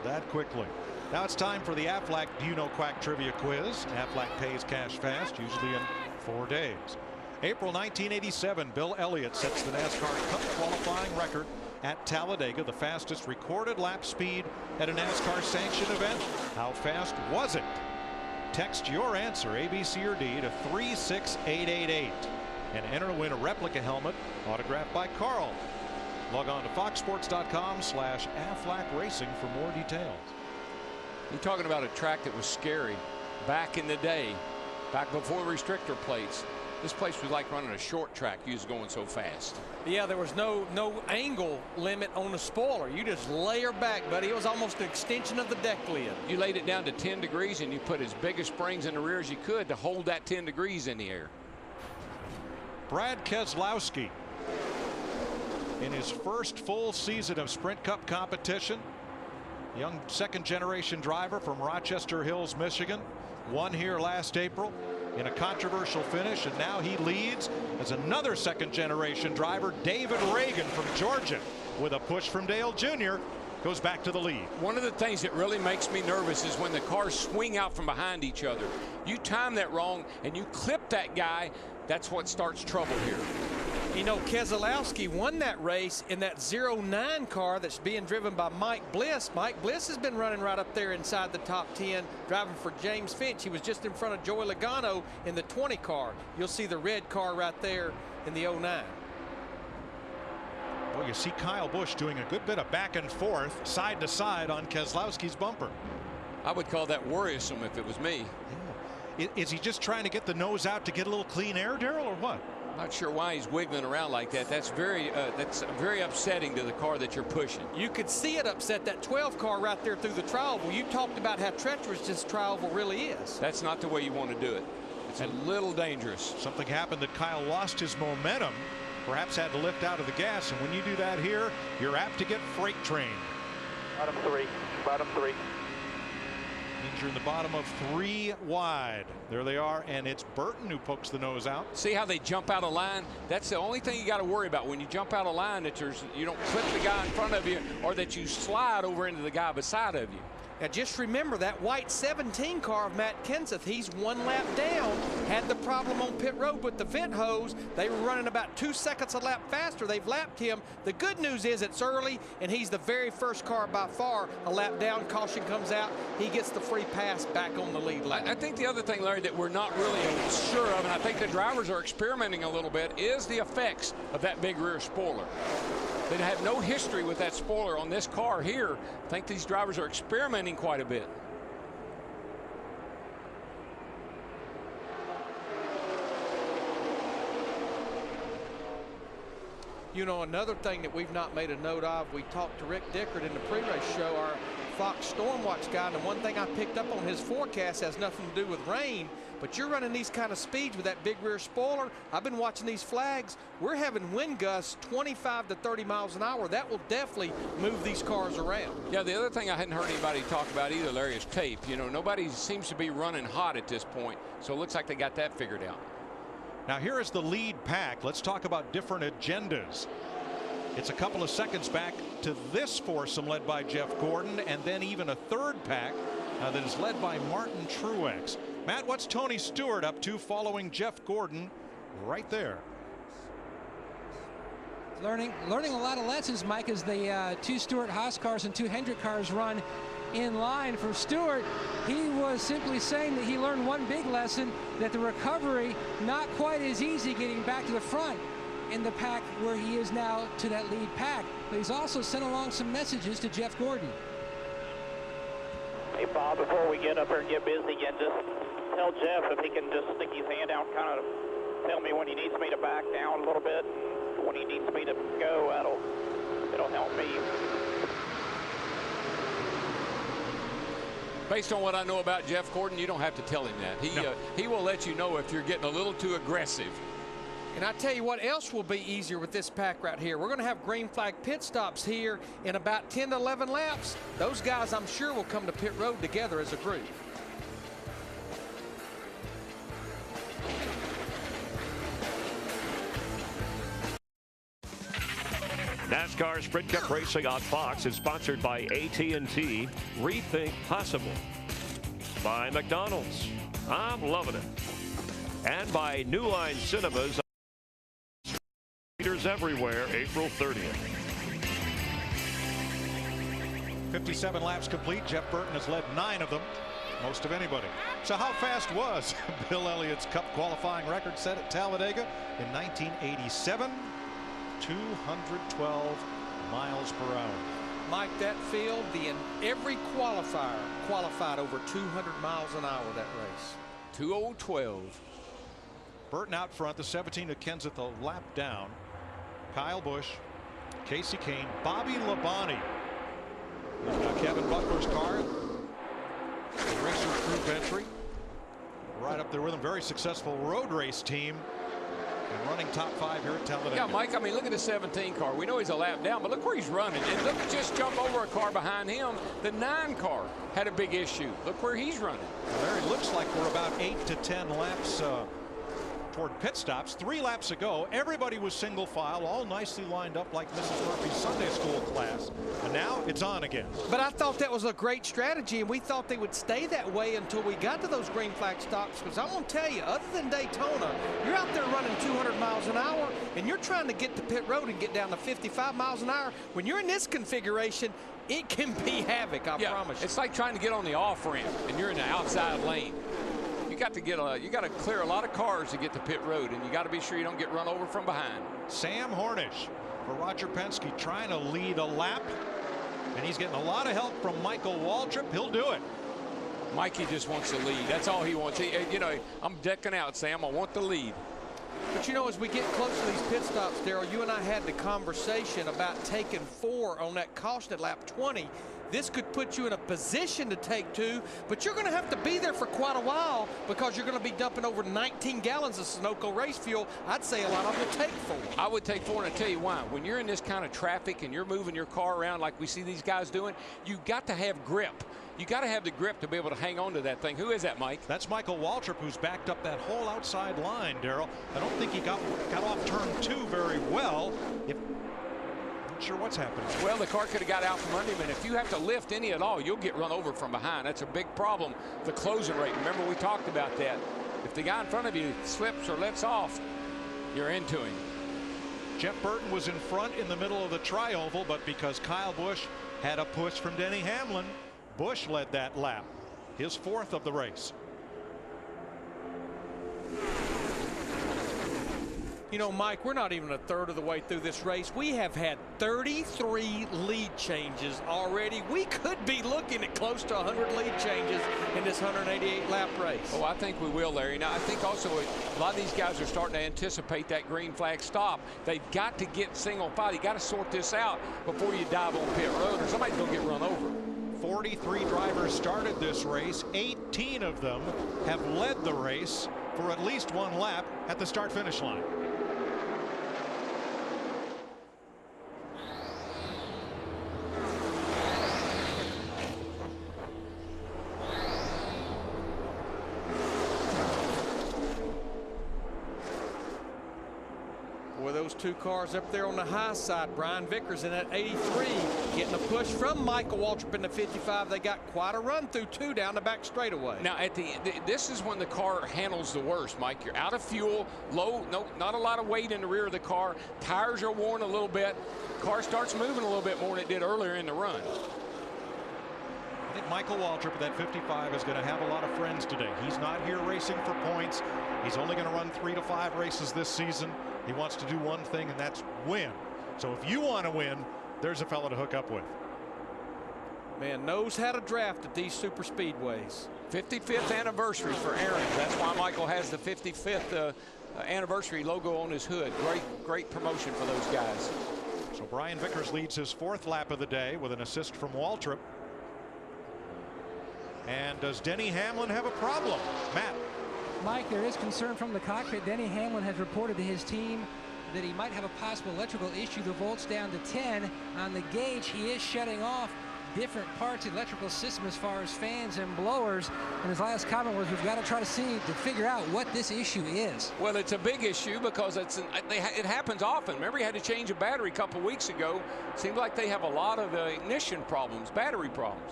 That quickly. Now it's time for the Aflac Do You Know Quack Trivia Quiz. Aflac pays cash fast, usually in 4 days. April 1987, Bill Elliott sets the NASCAR Cup qualifying record at Talladega, the fastest recorded lap speed at a NASCAR sanctioned event. How fast was it? Text your answer, A, B, C, or D, to 36888 and enter to win a replica helmet autographed by Carl. Log on to foxsports.com/Aflac Racing for more details. You're talking about a track that was scary back in the day, back before restrictor plates. This place was like running a short track. You was going so fast. Yeah, there was no angle limit on the spoiler. You just layer back, buddy. It was almost an extension of the deck lid. You laid it down to 10 degrees and you put as big a springs in the rear as you could to hold that 10 degrees in the air. Brad Keselowski, in his first full season of Sprint Cup competition, young second-generation driver from Rochester Hills, Michigan, won here last April in a controversial finish, and now he leads as another second-generation driver, David Reagan from Georgia, with a push from Dale Jr., goes back to the lead. One of the things that really makes me nervous is when the cars swing out from behind each other. You time that wrong and you clip that guy, that's what starts trouble here. You know, Keselowski won that race in that 09 car that's being driven by Mike Bliss. Mike Bliss has been running right up there inside the top 10, driving for James Finch. He was just in front of Joey Logano in the 20 car. You'll see the red car right there in the 09. Well, you see Kyle Busch doing a good bit of back and forth, side to side on Keselowski's bumper. I would call that worrisome if it was me. Yeah. Is he just trying to get the nose out to get a little clean air, Darrell, or what? Not sure why he's wiggling around like that. That's very upsetting to the car that you're pushing. You could see it upset that 12 car right there through the tri-oval. You talked about how treacherous this tri-oval really is. That's not the way you want to do it. It's a little dangerous. Something happened that Kyle lost his momentum, perhaps had to lift out of the gas, and when you do that here, you're apt to get freight trained. Bottom three. Bottom three. Means you're in the bottom of 3 wide. There they are, and it's Burton who pokes the nose out. See how they jump out of line? That's the only thing you got to worry about when you jump out of line, that you don't clip the guy in front of you or that you slide over into the guy beside of you. Now just remember that white 17 car of Matt Kenseth, he's 1 lap down, had the problem on pit road with the vent hose. They were running about 2 seconds a lap faster. They've lapped him. The good news is it's early and he's the very first car by far a lap down. Caution comes out. He gets the free pass back on the lead lap. I think the other thing, Larry, that we're not really sure of, and I think the drivers are experimenting a little bit, is the effects of that big rear spoiler. They have no history with that spoiler on this car here. I think these drivers are experimenting quite a bit. You know, another thing that we've not made a note of, we talked to Rick Dickert in the pre-race show, our Fox Stormwatch guy, and the one thing I picked up on his forecast has nothing to do with rain, but you're running these kind of speeds with that big rear spoiler. I've been watching these flags. We're having wind gusts 25 to 30 miles an hour. That will definitely move these cars around. Yeah, the other thing I hadn't heard anybody talk about either, Larry, is tape. You know, nobody seems to be running hot at this point, so it looks like they got that figured out. Now here is the lead pack. Let's talk about different agendas. It's a couple of seconds back to this foursome led by Jeff Gordon, and then even a third pack that is led by Martin Truex. Matt, what's Tony Stewart up to following Jeff Gordon right there? Learning a lot of lessons, Mike, as the 2 Stewart-Haas cars and 2 Hendrick cars run in line. For Stewart, he was simply saying that he learned one big lesson, that the recovery not quite as easy getting back to the front in the pack where he is now to that lead pack. But he's also sent along some messages to Jeff Gordon. Hey, Bob, before we get up here and get busy again, just tell Jeff if he can just stick his hand out, kind of tell me when he needs me to back down a little bit, when he needs me to go. It'll help me. Based on what I know about Jeff Gordon, you don't have to tell him that. He will let you know if you're getting a little too aggressive. And I tell you what else will be easier with this pack right here. We're going to have green flag pit stops here in about 10 to 11 laps. Those guys, I'm sure, will come to pit road together as a group. NASCAR Sprint Cup Racing on Fox is sponsored by AT&T. Rethink Possible. By McDonald's. I'm loving it. And by New Line Cinemas. Theaters everywhere, April 30th. 57 laps complete. Jeff Burton has led 9 of them, most of anybody. So how fast was Bill Elliott's Cup qualifying record set at Talladega in 1987? 212 miles per hour. Mike, that field, every qualifier qualified over 200 miles an hour that race. 2:12. Burton out front, the 17 of Kenseth a lap down. Kyle Busch, Casey Kane, Bobby Labonte. Now Kevin Butler's car, the Racers Group entry, right up there with him. Very successful road race team and running top 5 here at Talladega. Yeah, Mike, I mean, look at the 17 car. We know he's a lap down, but look where he's running. And look, just jump over a car behind him. The 9 car had a big issue. Look where he's running. Well, there it looks like we're about 8 to 10 laps toward pit stops. 3 laps ago, everybody was single file, all nicely lined up like Mrs. Murphy's Sunday school class. And now it's on again. But I thought that was a great strategy, and we thought they would stay that way until we got to those green flag stops. Because I'm going to tell you, other than Daytona, you're out there running 200 miles an hour, and you're trying to get to pit road and get down to 55 miles an hour. When you're in this configuration, it can be havoc, I promise you. It's like trying to get on the off ramp, and you're in the outside lane. You got to clear a lot of cars to get to pit road, and you got to be sure you don't get run over from behind. Sam Hornish for Roger Penske trying to lead a lap, and he's getting a lot of help from Michael Waltrip. He'll do it. Mikey just wants to lead. That's all he wants. You know, I'm decking out, Sam. I want the lead. But you know, as we get close to these pit stops, Darrell, you and I had the conversation about taking 4 on that caution at lap 20. This could put you in a position to take 2, but you're going to have to be there for quite a while because you're going to be dumping over 19 gallons of Sunoco race fuel. I'd say a lot of them will take 4. I would take 4, and I'll tell you why. When you're in this kind of traffic and you're moving your car around like we see these guys doing, you got to have grip. You got to have the grip to be able to hang on to that thing. Who is that, Mike? That's Michael Waltrip, who's backed up that whole outside line, Darrell. I don't think he got off turn 2 very well. Not sure what's happening. Well, the car could have got out from under him, and if you have to lift any at all, you'll get run over from behind. That's a big problem, the closing rate. Remember, we talked about that. If the guy in front of you slips or lets off, you're into him. Jeff Burton was in front in the middle of the tri-oval, but because Kyle Busch had a push from Denny Hamlin, Busch led that lap, his 4th of the race. You know, Mike, we're not even a third of the way through this race. We have had 33 lead changes already. We could be looking at close to 100 lead changes in this 188-lap race. Oh, I think we will, Larry. Now, I think also a lot of these guys are starting to anticipate that green flag stop. They've got to get single file. You got to sort this out before you dive on pit road, or somebody's going to get run over. 43 drivers started this race. 18 of them have led the race for at least 1 lap at the start-finish line. Boy, those 2 cars up there on the high side. Brian Vickers in that 83 getting a push from Michael Waltrip in the 55. They got quite a run through 2 down the back straightaway. Now, this is when the car handles the worst, Mike. You're out of fuel, not a lot of weight in the rear of the car. Tires are worn a little bit. Car starts moving a little bit more than it did earlier in the run. I think Michael Waltrip at that 55 is going to have a lot of friends today. He's not here racing for points. He's only going to run 3 to 5 races this season. He wants to do one thing, and that's win. So if you want to win, there's a fellow to hook up with. Man knows how to draft at these super speedways. 55th anniversary for Aaron. That's why Michael has the 55th anniversary logo on his hood. Great promotion for those guys. So Brian Vickers leads his 4th lap of the day with an assist from Waltrip. And does Denny Hamlin have a problem? Matt. Mike, there is concern from the cockpit. Denny Hamlin has reported to his team that he might have a possible electrical issue. The volt's down to 10 on the gauge. He is shutting off different parts of the electrical system as far as fans and blowers. And his last comment was, we've got to try to figure out what this issue is. Well, it's a big issue because it happens often. Remember, he had to change a battery a couple weeks ago. Seems like they have a lot of ignition problems, battery problems.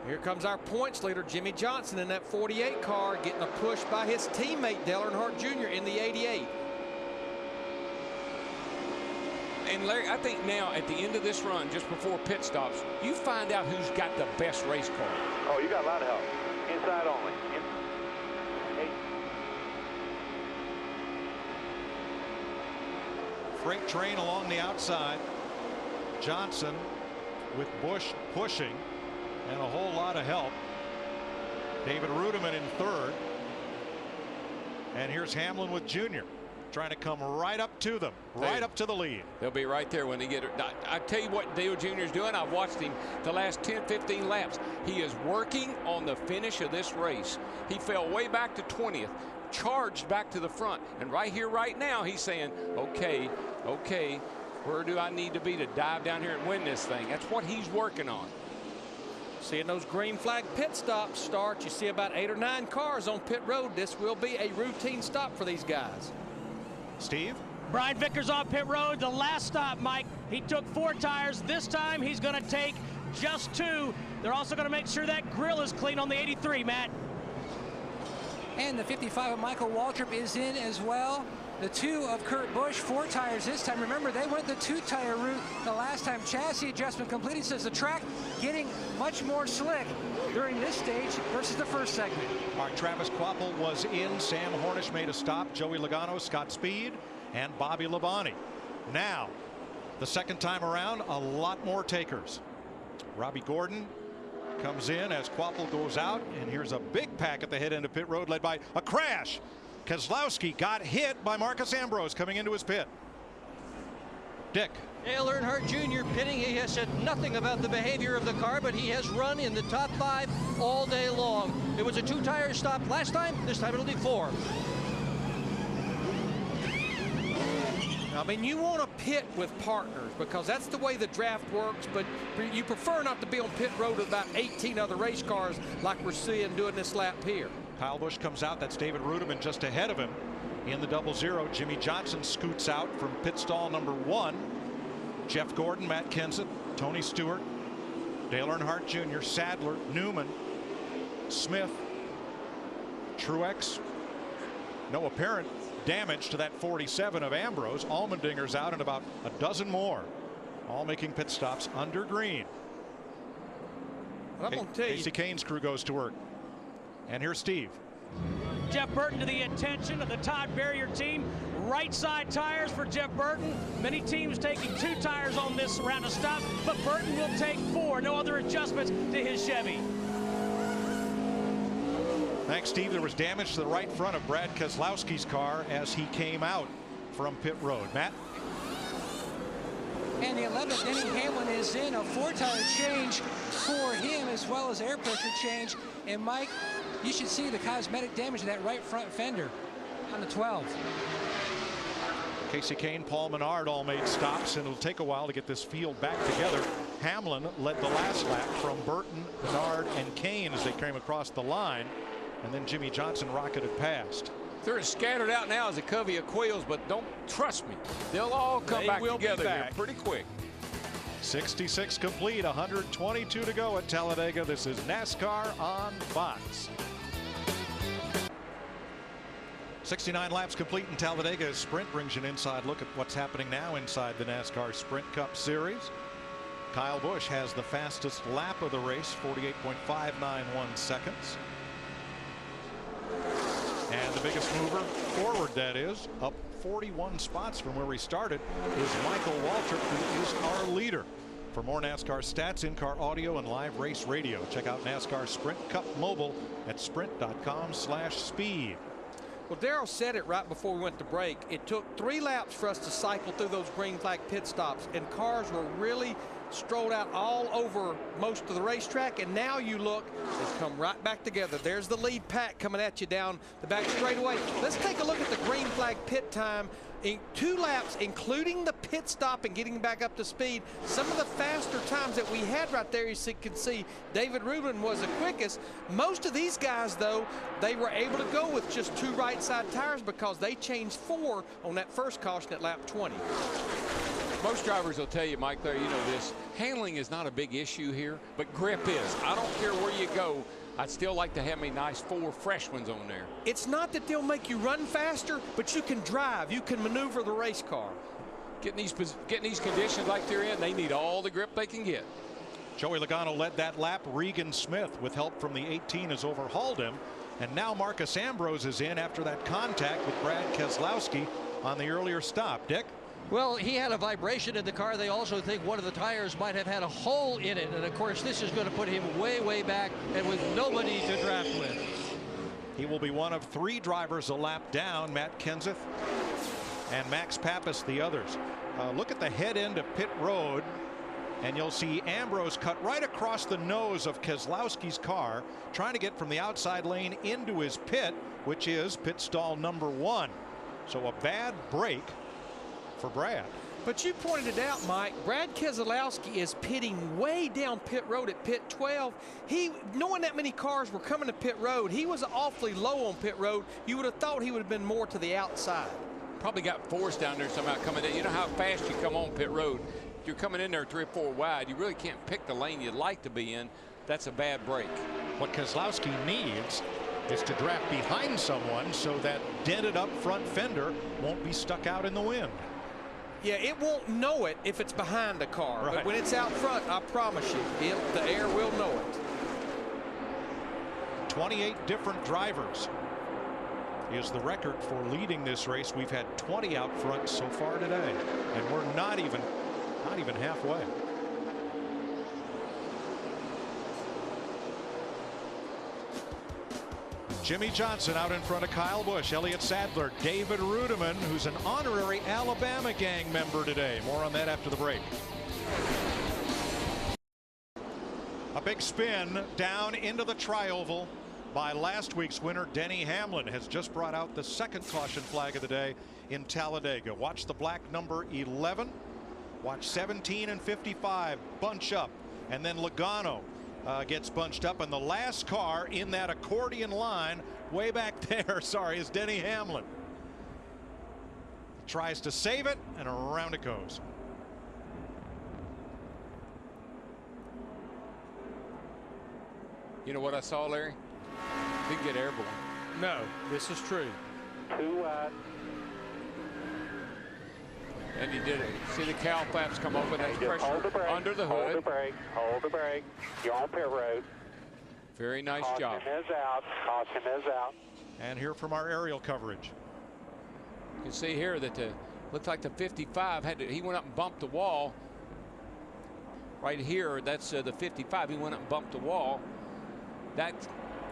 Here comes our points leader, Jimmy Johnson, in that 48 car, getting a push by his teammate, Dale Earnhardt Jr. in the 88. And Larry, I think now at the end of this run, just before pit stops, you find out who's got the best race car. Oh, you got a lot of help. Inside only. Freight train along the outside. Johnson with Busch pushing. And a whole lot of help. David Rudiman in 3rd. And here's Hamlin with Junior, trying to come right up to them, right up to the lead. They'll be right there when they get it. I tell you what Dale Jr. is doing. I've watched him the last 10, 15 laps. He is working on the finish of this race. He fell way back to 20th, charged back to the front. And right here, right now, he's saying, okay, where do I need to be to dive down here and win this thing? That's what he's working on. Seeing those green flag pit stops start, you see about 8 or 9 cars on pit road. This will be a routine stop for these guys. Steve? Brian Vickers on pit road. The last stop, Mike, he took 4 tires. This time he's going to take just 2. They're also going to make sure that grill is clean on the 83, Matt. And the 55 of Michael Waltrip is in as well. The 2 of Kurt Busch, 4 tires this time. Remember, they went the 2-tire route the last time. Chassis adjustment completed. Says the track getting much more slick during this stage versus the first segment. All right, Travis Kvapil was in. Sam Hornish made a stop. Joey Logano, Scott Speed, and Bobby Labonte. Now, the second time around, a lot more takers. Robbie Gordon comes in as Kvapil goes out, and here's a big pack at the head end of pit road led by a crash. Keselowski got hit by Marcus Ambrose coming into his pit. Dick. Dale Earnhardt Jr. pitting. He has said nothing about the behavior of the car, but he has run in the top 5 all day long. It was a 2-tire stop last time. This time it'll be 4. I mean, you want to pit with partners because that's the way the draft works, but you prefer not to be on pit road with about 18 other race cars like we're seeing doing this lap here. Kyle Busch comes out. That's David Rudiman just ahead of him in the 00. Jimmy Johnson scoots out from pit stall number 1. Jeff Gordon, Matt Kenseth, Tony Stewart, Dale Earnhardt Jr., Sadler, Newman, Smith, Truex. No apparent damage to that 47 of Ambrose. Allmendinger's out, and about a dozen more, all making pit stops under green. I'm going to tell you, Casey Kane's crew goes to work. And here's Steve. Jeff Burton to the attention of the Todd Barrier team. Right side tires for Jeff Burton. Many teams taking 2 tires on this round of stops, but Burton will take 4. No other adjustments to his Chevy. Thanks, Steve. There was damage to the right front of Brad Keselowski's car as he came out from pit road. Matt? And the 11th, Denny Hamlin is in. A 4-tire change for him, as well as air pressure change. And Mike, you should see the cosmetic damage to that right front fender on the 12. Casey Kane, Paul Menard all made stops, and it'll take a while to get this field back together. Hamlin led the last lap from Burton, Menard, and Kane as they came across the line, and then Jimmy Johnson rocketed past. They're as scattered out now as a covey of quails, but don't trust me. They'll all come back together here pretty quick. 66 complete, 122 to go at Talladega. This is NASCAR on Fox. 69 laps complete in Talladega. Sprint brings you an inside look at what's happening now inside the NASCAR Sprint Cup Series. Kyle Busch has the fastest lap of the race, 48.591 seconds. And the biggest mover forward, that is, up 41 spots from where we started, is Michael Waltrip, who is our leader. For more NASCAR stats, in-car audio, and live race radio, check out NASCAR Sprint Cup Mobile at sprint.com/speed. Well, Darrell said it right before we went to break. It took 3 laps for us to cycle through those green flag pit stops, and cars were really strolled out all over most of the racetrack, and now you look, they've come right back together. There's the lead pack coming at you down the back straightaway. Let's take a look at the green flag pit time in 2 laps, including the pit stop and getting back up to speed. Some of the faster times that we had right there, you can see David Rubin was the quickest. Most of these guys, though, they were able to go with just 2 right side tires because they changed 4 on that first caution at lap 20. Most drivers will tell you, Mike, there, you know this, handling is not a big issue here, but grip is. I don't care where you go. I'd still like to have me nice 4 fresh ones on there. It's not that they'll make you run faster, but you can drive. You can maneuver the race car. Getting these conditions like they're in, they need all the grip they can get. Joey Logano led that lap. Regan Smith, with help from the 18, has overhauled him. And now Marcus Ambrose is in after that contact with Brad Keselowski on the earlier stop. Dick? Well, he had a vibration in the car. They also think one of the tires might have had a hole in it. And, of course, this is going to put him way, way back and with nobody to draft with. He will be one of 3 drivers a lap down. Matt Kenseth and Max Pappas the others. Look at the head end of pit road, and you'll see Ambrose cut right across the nose of Keselowski's car, trying to get from the outside lane into his pit, which is pit stall number 1. So a bad break for Brad. But you pointed it out, Mike. Brad Keselowski is pitting way down pit road at pit 12. Knowing that many cars were coming to pit road, he was awfully low on pit road. You would have thought he would have been more to the outside. Probably got forced down there somehow coming in. You know how fast you come on pit road. If you're coming in there 3 or 4 wide, you really can't pick the lane you'd like to be in. That's a bad break. What Keselowski needs is to draft behind someone so that dented up front fender won't be stuck out in the wind. Yeah, it won't know it if it's behind a car. Right. But when it's out front, I promise you, the air will know it. 28 different drivers is the record for leading this race. We've had 20 out front so far today, and we're not even halfway. Jimmy Johnson out in front of Kyle Busch, Elliott Sadler, David Rudiman, who's an honorary Alabama gang member today. More on that after the break. A big spin down into the tri-oval by last week's winner. Denny Hamlin has just brought out the second caution flag of the day in Talladega. Watch the black number 11. Watch 17 and 55 bunch up, and then Logano gets bunched up, and the last car in that accordion line way back there, sorry, is Denny Hamlin. Tries to save it, and around it goes. You know what I saw, Larry? Didn't get airborne. No, this is true. 2 wide. And he did it. See the cowl flaps come open. That's pressure Hold the brake, under the hood. Hold the brake. Hold the brake. You're on pit road. Very nice job. Caution is out. Caution is out. And here from our aerial coverage. You can see here that looked like the 55 he went up and bumped the wall. Right here, that's the 55. He went up and bumped the wall. That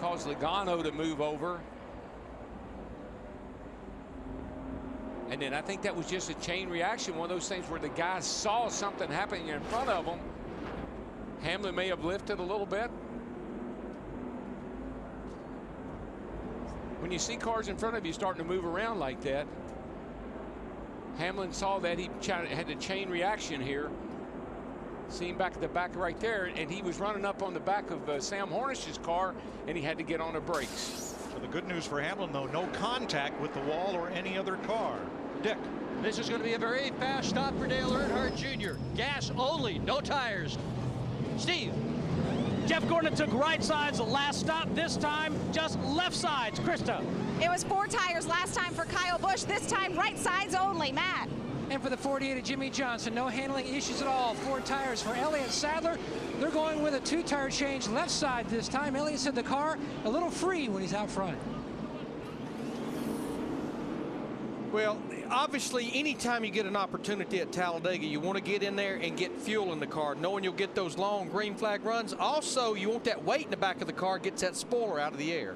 caused Logano to move over. And then I think that was just a chain reaction, one of those things where the guy saw something happening in front of him. Hamlin may have lifted a little bit. When you see cars in front of you starting to move around like that, Hamlin saw that. He had a chain reaction here. See him back at the back right there, and he was running up on the back of Sam Hornish's car, and he had to get on the brakes. So the good news for Hamlin, though, no contact with the wall or any other car. Dick. This is going to be a very fast stop for Dale Earnhardt Jr. Gas only, no tires. Steve. Jeff Gordon took right sides the last stop. This time, just left sides. Krista. It was 4 tires last time for Kyle Busch. This time, right sides only. Matt. And for the 48 of Jimmy Johnson, no handling issues at all. 4 tires for Elliott Sadler. They're going with a 2-tire change left side this time. Elliott said the car a little free when he's out front. Well, obviously, anytime you get an opportunity at Talladega, you want to get in there and get fuel in the car, knowing you'll get those long green flag runs. Also, you want that weight in the back of the car, gets that spoiler out of the air.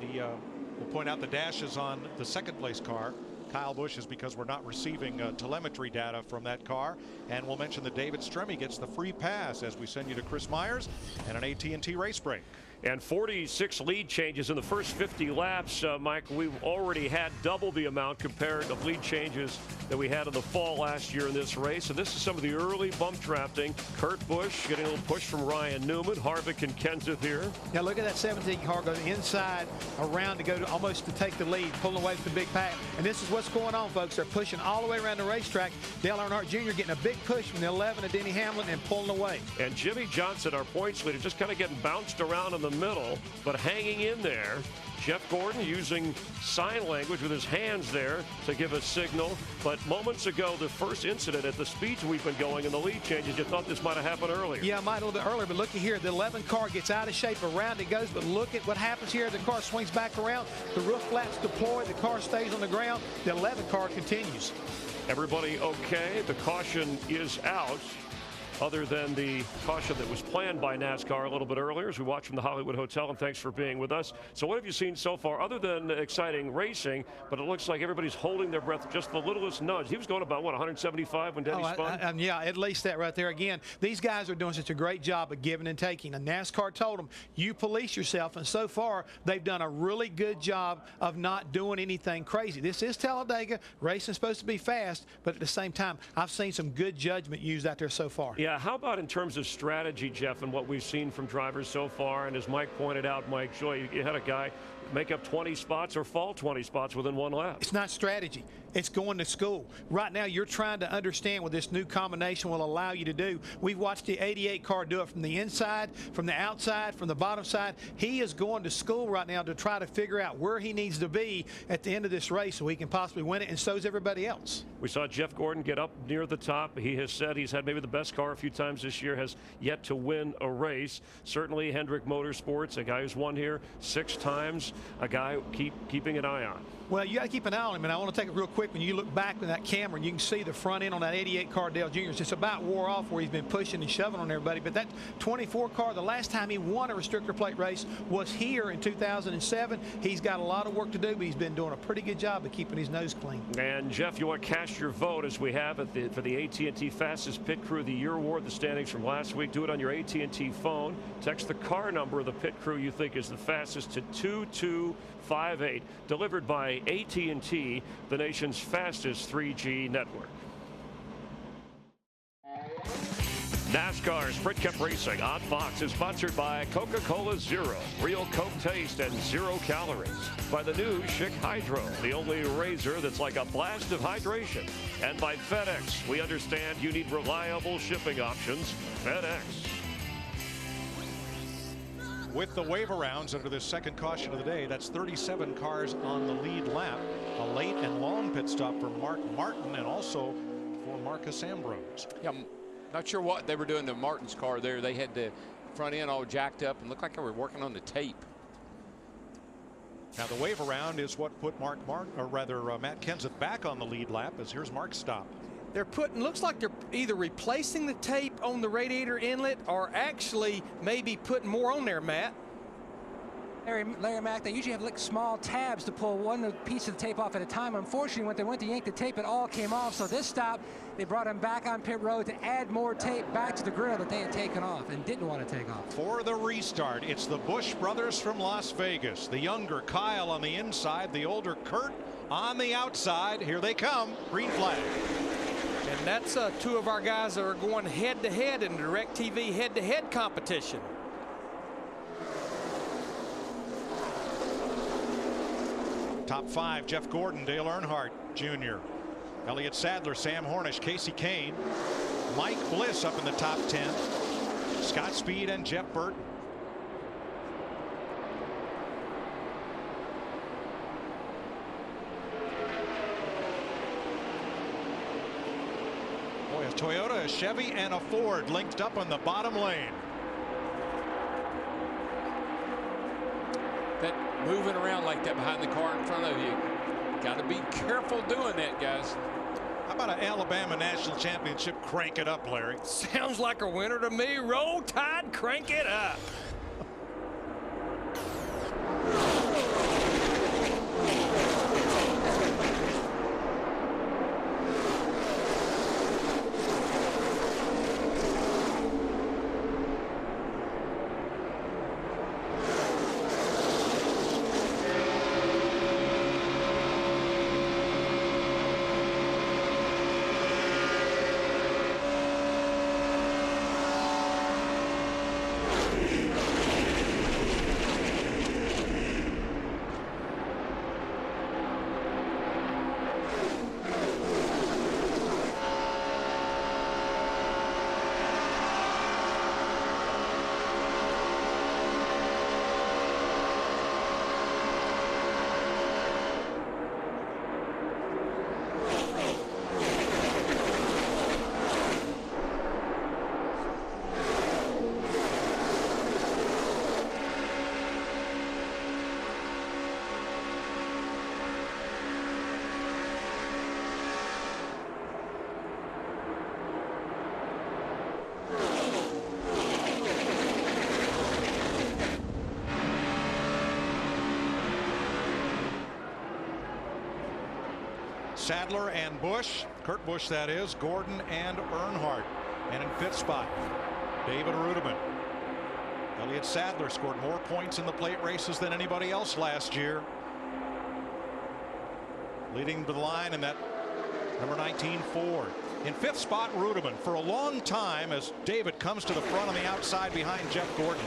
We'll point out the dashes on the second place car. Kyle Busch is because we're not receiving telemetry data from that car. And we'll mention that David Stremme gets the free pass as we send you to Chris Myers and an AT&T race break. And 46 lead changes in the first 50 laps. Mike, we've already had double the amount compared to lead changes that we had in the fall last year in this race. And this is some of the early bump drafting. Kurt Busch getting a little push from Ryan Newman. Harvick and Kenseth here. Now look at that 17 car going inside around to go to almost to take the lead, pulling away from the big pack. And this is what's going on, folks. They're pushing all the way around the racetrack. Dale Earnhardt Jr. getting a big push from the 11 of Denny Hamlin and pulling away. And Jimmy Johnson, our points leader, just kind of getting bounced around in the middle, but hanging in there. Jeff Gordon using sign language with his hands there to give a signal. But moments ago, the first incident at the speeds we've been going in the lead changes, you thought this might have happened earlier. Yeah, might a little bit earlier, but looky here. The 11 car gets out of shape, around it goes, but look at what happens here. The car swings back around. The roof flaps deploy. The car stays on the ground. The 11 car continues. Everybody okay? The caution is out. other than the caution that was planned by NASCAR a little bit earlier as we watch from the Hollywood Hotel, and thanks for being with us. So what have you seen so far other than exciting racing, but it looks like everybody's holding their breath, just the littlest nudge. He was going about, what, 175 when Denny spun? Yeah, at least that right there. Again, these guys are doing such a great job of giving and taking, and NASCAR told them, you police yourself, and so far they've done a really good job of not doing anything crazy. This is Talladega. Racing's supposed to be fast, but at the same time, I've seen some good judgment used out there so far. Yeah, how about in terms of strategy, Jeff, and what we've seen from drivers so far? And as Mike pointed out, Mike Joy, you had a guy make up 20 spots or fall 20 spots within one lap. It's not strategy. It's going to school. Right now, you're trying to understand what this new combination will allow you to do. We've watched the 88 car do it from the inside, from the outside, from the bottom side. He is going to school right now to try to figure out where he needs to be at the end of this race so he can possibly win it, and so is everybody else. We saw Jeff Gordon get up near the top. He has said he's had maybe the best car a few times this year, has yet to win a race. Certainly Hendrick Motorsports, a guy who's won here 6 times, a guy keeping an eye on. Well, you got to keep an eye on him, and I want to take it real quick. When you look back in that camera, and you can see the front end on that 88 car, Dale Jr. It's just about wore off where he's been pushing and shoving on everybody. But that 24 car, the last time he won a restrictor plate race was here in 2007. He's got a lot of work to do, but he's been doing a pretty good job of keeping his nose clean. And Jeff, you want to cast your vote as we have for the AT&T Fastest Pit Crew of the Year award, the standings from last week. Do it on your AT&T phone. Text the car number of the pit crew you think is the fastest to 2258. Delivered by AT&T, the nation's fastest 3G network. NASCAR Sprint Cup Racing on Fox is sponsored by Coca-Cola Zero, real Coke taste and 0 calories. By the new Schick Hydro, the only razor that's like a blast of hydration. And by FedEx, we understand you need reliable shipping options. FedEx. With the wave arounds under this second caution of the day, that's 37 cars on the lead lap. A late and long pit stop for Mark Martin and also for Marcus Ambrose. Yeah, not sure what they were doing to Martin's car there. They had the front end all jacked up and looked like they were working on the tape. Now the wave around is what put Matt Kenseth back on the lead lap, as here's Mark's stop. They're looks like they're either replacing the tape on the radiator inlet or actually maybe putting more on there, Matt. Larry Mack, they usually have like small tabs to pull one piece of the tape off at a time. Unfortunately, when they went to yank the tape, it all came off. So this stop, they brought him back on pit road to add more tape back to the grill that they had taken off and didn't want to take off. For the restart, it's the Busch brothers from Las Vegas. The younger Kyle on the inside, the older Kurt on the outside. Here they come. Green flag. And that's 2 of our guys that are going head-to-head in the DirecTV head-to-head competition. Top 5, Jeff Gordon, Dale Earnhardt Jr., Elliott Sadler, Sam Hornish, Casey Kane, Mike Bliss up in the top 10, Scott Speed and Jeff Burton. Boy, a Toyota, a Chevy, and a Ford linked up on the bottom lane. That moving around like that behind the car in front of you, got to be careful doing that, guys. How about an Alabama National Championship? Crank it up, Larry. Sounds like a winner to me. Roll Tide, crank it up. Sadler and Busch, Kurt Busch that is, Gordon and Earnhardt. And in fifth spot, David Rudiman. Elliott Sadler scored more points in the plate races than anybody else last year. Leading the line in that number 19 Ford. In fifth spot, Rudiman for a long time as David comes to the front on the outside behind Jeff Gordon.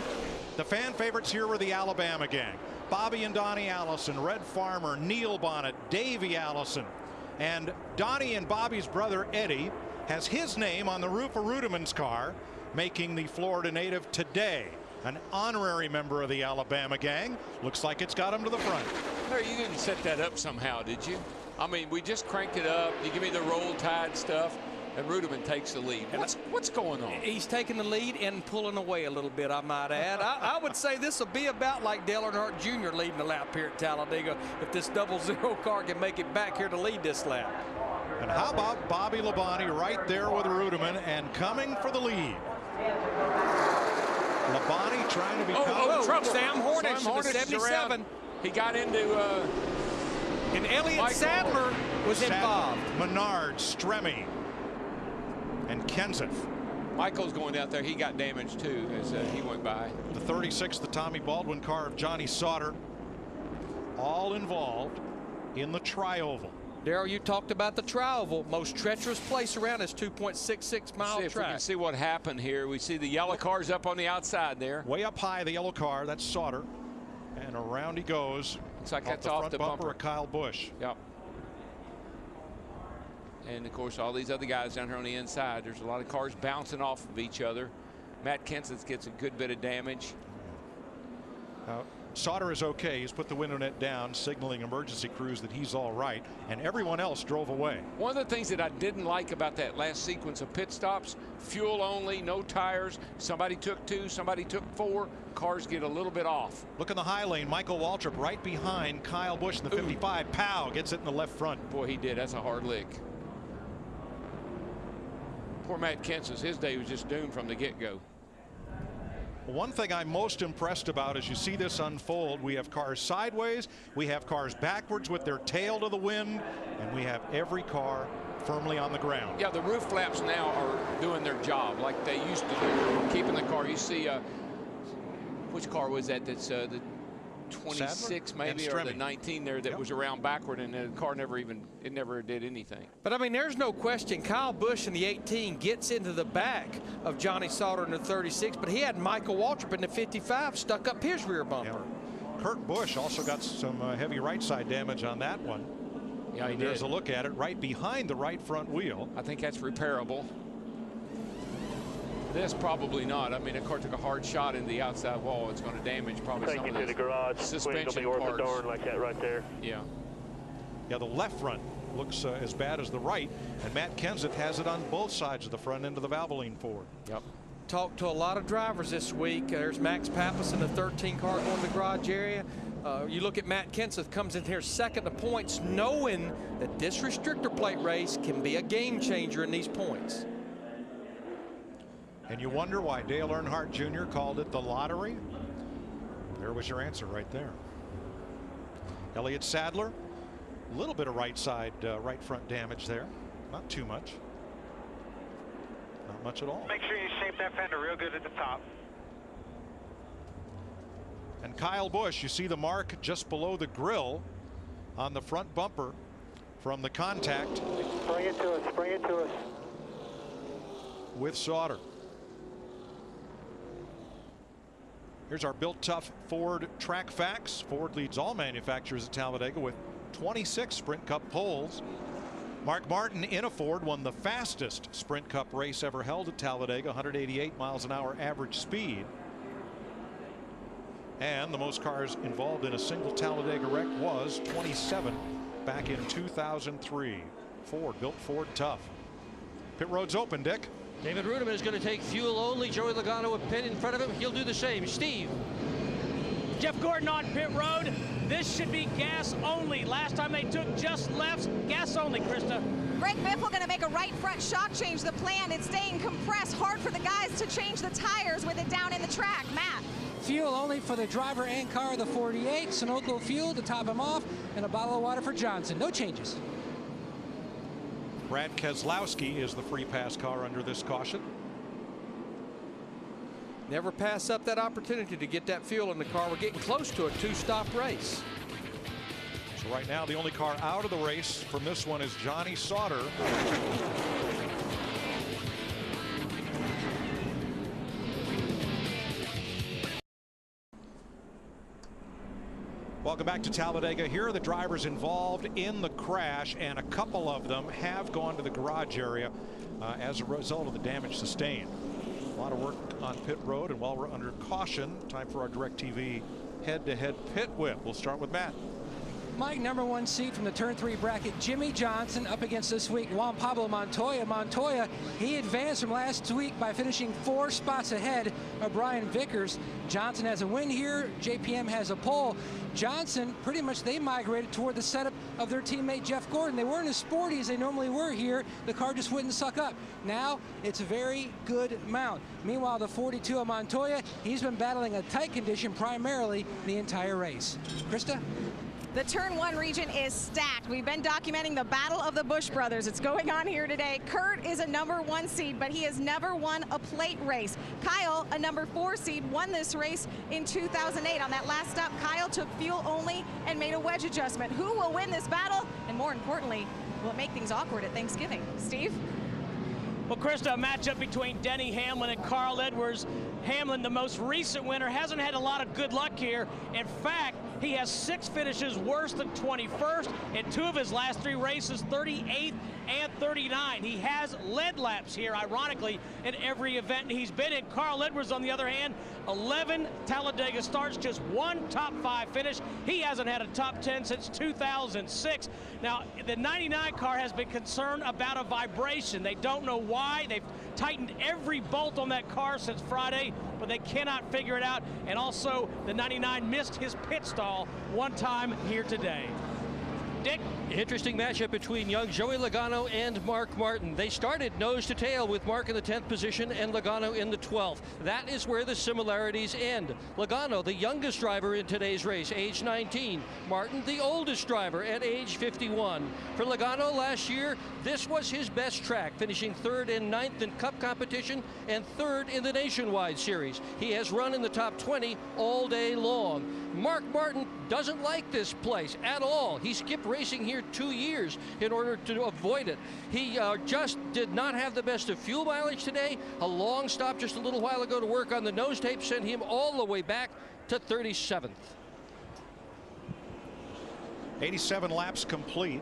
The fan favorites here were the Alabama gang. Bobby and Donnie Allison, Red Farmer, Neil Bonnet, Davey Allison. And Donnie and Bobby's brother Eddie has his name on the roof of Rudiman's car, making the Florida native today an honorary member of the Alabama gang. Looks like it's got him to the front. Larry, you didn't set that up somehow, did you? I mean, we just cranked it up. You give me the roll tide stuff, and Rudiman takes the lead. What's going on? He's taking the lead and pulling away a little bit, I might add. I would say this will be about like Dale Earnhardt Jr. leading the lap here at Talladega if this 00 car can make it back here to lead this lap. And how about Bobby Labonte right there with Rudiman and coming for the lead? Labonte trying to become trouble. Sam Hornish in the 77. He got into and Elliott Sadler was involved. Menard, Stremme, and Kenseth. Michael's going out there. He got damaged too as he went by. The 36, the Tommy Baldwin car of Johnny Sauter, all involved in the tri-oval. Darrell, you talked about the tri-oval. Most treacherous place around is 2.66 mile see if track. we can see what happened here. We see the yellow cars up on the outside there. Way up high, the yellow car. That's Sauter. And around he goes. Looks like that's the off front the bumper of Kyle Busch. Yep. And of course, all these other guys down here on the inside. There's a lot of cars bouncing off of each other. Matt Kenseth gets a good bit of damage. Sauter is okay. He's put the window net down, signaling emergency crews that he's all right, and everyone else drove away. One of the things that I didn't like about that last sequence of pit stops, fuel only, no tires. Somebody took 2, somebody took 4. Cars get a little bit off. Look in the high lane. Michael Waltrip right behind Kyle Busch in the 55. Pow gets it in the left front. Boy, he did. That's a hard lick. Poor Matt Kenseth. His day was just doomed from the get-go. One thing I'm most impressed about as you see this unfold, we have cars sideways, we have cars backwards with their tail to the wind, and we have every car firmly on the ground. Yeah, the roof flaps now are doing their job like they used to do, keeping the car. You see, which car was that? That's the 26 maybe, or the 19 there that was around backward, and the car never did anything. But I mean, there's no question Kyle Busch in the 18 gets into the back of Johnny Sauter in the 36, but he had Michael Waltrip in the 55 stuck up his rear bumper. Yeah. Kurt Busch also got some heavy right side damage on that one. Yeah, he did. There's a look at it right behind the right front wheel. I think that's repairable. This probably not. I mean, the car took a hard shot into the outside wall. It's going to damage probably some of the the garage. suspension Be parts. the darn like that right there. Yeah. Yeah, the left front looks as bad as the right, and Matt Kenseth has it on both sides of the front end of the Valvoline Ford. Yep. Talked to a lot of drivers this week. There's Max Pappas in the 13 car going to the garage area. You look at Matt Kenseth, comes in here second to points, knowing that this restrictor plate race can be a game changer in these points. And you wonder why Dale Earnhardt Jr. called it the lottery? There was your answer right there. Elliott Sadler, a little bit of right side, right front damage there. Not too much. Not much at all. Make sure you shape that fender real good at the top. And Kyle Busch, you see the mark just below the grill on the front bumper from the contact. Bring it to us, bring it to us. With Sauter. Here's our Built Tough Ford track facts. Ford leads all manufacturers at Talladega with 26 Sprint Cup poles. Mark Martin in a Ford won the fastest Sprint Cup race ever held at Talladega, 188 miles an hour average speed. And the most cars involved in a single Talladega wreck was 27 back in 2003. Ford, built Ford tough. Pit road's open, Dick. David Rudiman is going to take fuel only. Joey Logano with pit in front of him. He'll do the same. Steve. Jeff Gordon on pit road. This should be gas only. Last time they took just lefts, gas only, Krista. Greg Biffle going to make a right front shock change. The plan, it's staying compressed. Hard for the guys to change the tires with it down in the track. Matt. Fuel only for the driver and car of the 48. Sunoco fuel to top him off, and a bottle of water for Johnson. No changes. Brad Keselowski is the free pass car under this caution. Never pass up that opportunity to get that fuel in the car. We're getting close to a 2-stop race. So right now, the only car out of the race from this one is Johnny Sauter. Welcome back to Talladega. Here are the drivers involved in the crash, and a couple of them have gone to the garage area as a result of the damage sustained. A lot of work on pit road, and while we're under caution, time for our DirecTV head-to-head pit whip. We'll start with Matt. Mike, number 1 seed from the turn 3 bracket, Jimmy Johnson up against this week Juan Pablo Montoya. Montoya, he advanced from last week by finishing 4 spots ahead of Brian Vickers. Johnson has a win here. JPM has a pole. Johnson, pretty much they migrated toward the setup of their teammate Jeff Gordon. They weren't as sporty as they normally were here. The car just wouldn't suck up. Now it's a very good mount. Meanwhile, the 42 of Montoya, he's been battling a tight condition primarily the entire race. Krista? The Turn 1 region is stacked. We've been documenting the Battle of the Busch Brothers. It's going on here today. Kurt is a number 1 seed, but he has never won a plate race. Kyle, a number 4 seed, won this race in 2008. On that last stop, Kyle took fuel only and made a wedge adjustment. Who will win this battle? And more importantly, will it make things awkward at Thanksgiving? Steve? Well, Krista, a matchup between Denny Hamlin and Carl Edwards. Hamlin, the most recent winner, hasn't had a lot of good luck here. In fact, he has 6 finishes worse than 21st in 2 of his last 3 races, 38th and 39. He has led laps here, ironically, in every event he's been in. Carl Edwards, on the other hand, 11 Talladega starts, just 1 top 5 finish. He hasn't had a top 10 since 2006. Now, the 99 car has been concerned about a vibration. They don't know why. They've tightened every bolt on that car since Friday, but they cannot figure it out. And also, the 99 missed his pit stall 1 time here today. Dick? Interesting matchup between young Joey Logano and Mark Martin. They started nose to tail with Mark in the 10th position and Logano in the 12th. That is where the similarities end. Logano, the youngest driver in today's race, age 19. Martin, the oldest driver at age 51. For Logano last year, this was his best track, finishing 3rd and 9th in Cup competition and 3rd in the Nationwide Series. He has run in the top 20 all day long. Mark Martin doesn't like this place at all. He skipped racing here 2 years in order to avoid it. He just did not have the best of fuel mileage today. A long stop just a little while ago to work on the nose tape sent him all the way back to 37th. 87 laps complete.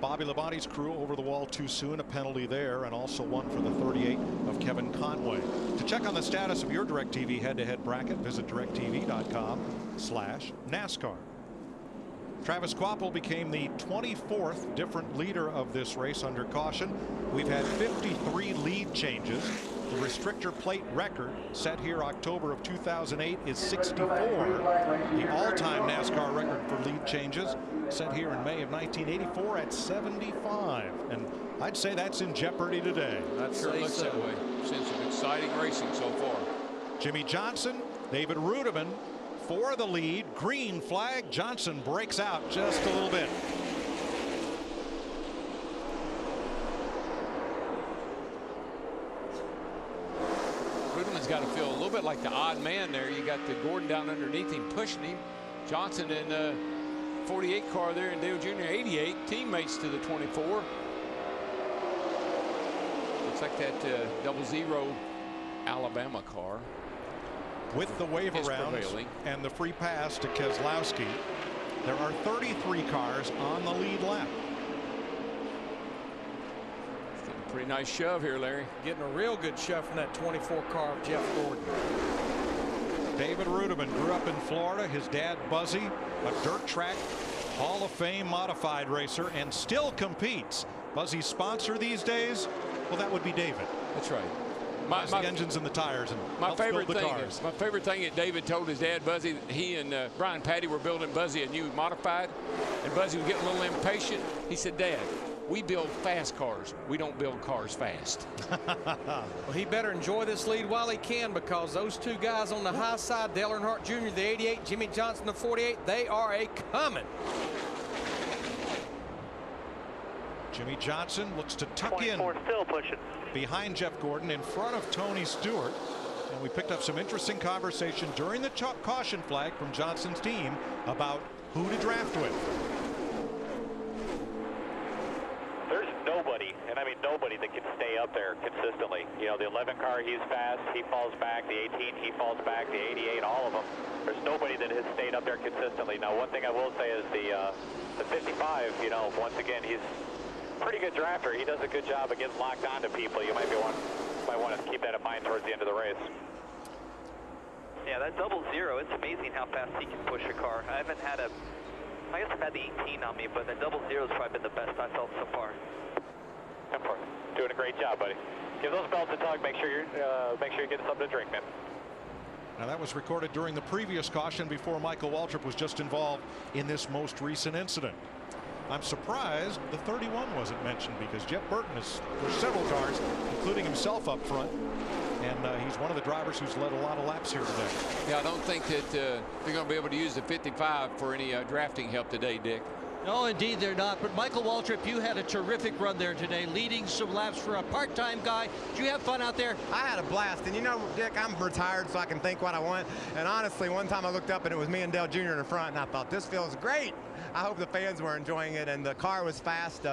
Bobby Labonte's crew over the wall too soon, a penalty there, and also one for the 38 of Kevin Conway. To check on the status of your DirecTV head-to-head bracket, visit directv.com/NASCAR. Travis Kvapil became the 24th different leader of this race under caution. We've had 53 lead changes. The restrictor plate record set here October of 2008 is 64. The all-time NASCAR record for lead changes set here in May of 1984 at 75. And I'd say that's in jeopardy today. That sure looks that way. Seen some exciting racing so far. Jimmy Johnson, David Rudiman for the lead. Green flag. Johnson breaks out just a little bit. Rudiman's got to feel a little bit like the odd man there. You got the Gordon down underneath him, pushing him. Johnson in the 48 car there, and Dale Jr. 88, teammates to the 24. Looks like that 00 Alabama car. With the wave around and the free pass to Keselowski, there are 33 cars on the lead lap. Pretty nice shove here, Larry. Getting a real good shove from that 24 car of Jeff Gordon. David Rudiman grew up in Florida. His dad, Buzzy, a dirt track Hall of Fame modified racer, and still competes. Buzzy's sponsor these days, well, that would be David. That's right. The engines and the tires and my favorite thing that David told his dad, Buzzy, he and Brian Patty were building Buzzy a new modified, and Buzzy was getting a little impatient. He said, Dad, we build fast cars. We don't build cars fast. Well, he better enjoy this lead while he can, because those 2 guys on the high side, Dale Earnhardt Jr., the 88, Jimmy Johnson, the 48, they are a coming. Jimmy Johnson looks to tuck in still pushing behind Jeff Gordon in front of Tony Stewart. And we picked up some interesting conversation during the caution flag from Johnson's team about who to draft with. There's nobody, and I mean nobody, that can stay up there consistently. You know, the 11 car, he's fast, he falls back. The 18, he falls back. The 88, all of them. There's nobody that has stayed up there consistently. Now, one thing I will say is the 55, you know, once again, he's a pretty good drafter. He does a good job of getting locked onto people. You might want to keep that in mind towards the end of the race. Yeah, that 00, it's amazing how fast he can push a car. I guess I've had the 18 on me, but the 00 has probably been the best I felt so far. Doing a great job, buddy. Give those belts a tug. Make sure you're getting something to drink, man. Now that was recorded during the previous caution before Michael Waltrip was just involved in this most recent incident. I'm surprised the 31 wasn't mentioned because Jeff Burton has pushed several cars, including himself up front. And he's one of the drivers who's led a lot of laps here today. Yeah, I don't think that they're going to be able to use the 55 for any drafting help today, Dick. No, indeed they're not. But Michael Waltrip, you had a terrific run there today, leading some laps for a part-time guy. Did you have fun out there? I had a blast. And you know, Dick, I'm retired, so I can think what I want. And honestly, one time I looked up and it was me and Dale Jr. in the front, and I thought, this feels great. I hope the fans were enjoying it, and the car was fast.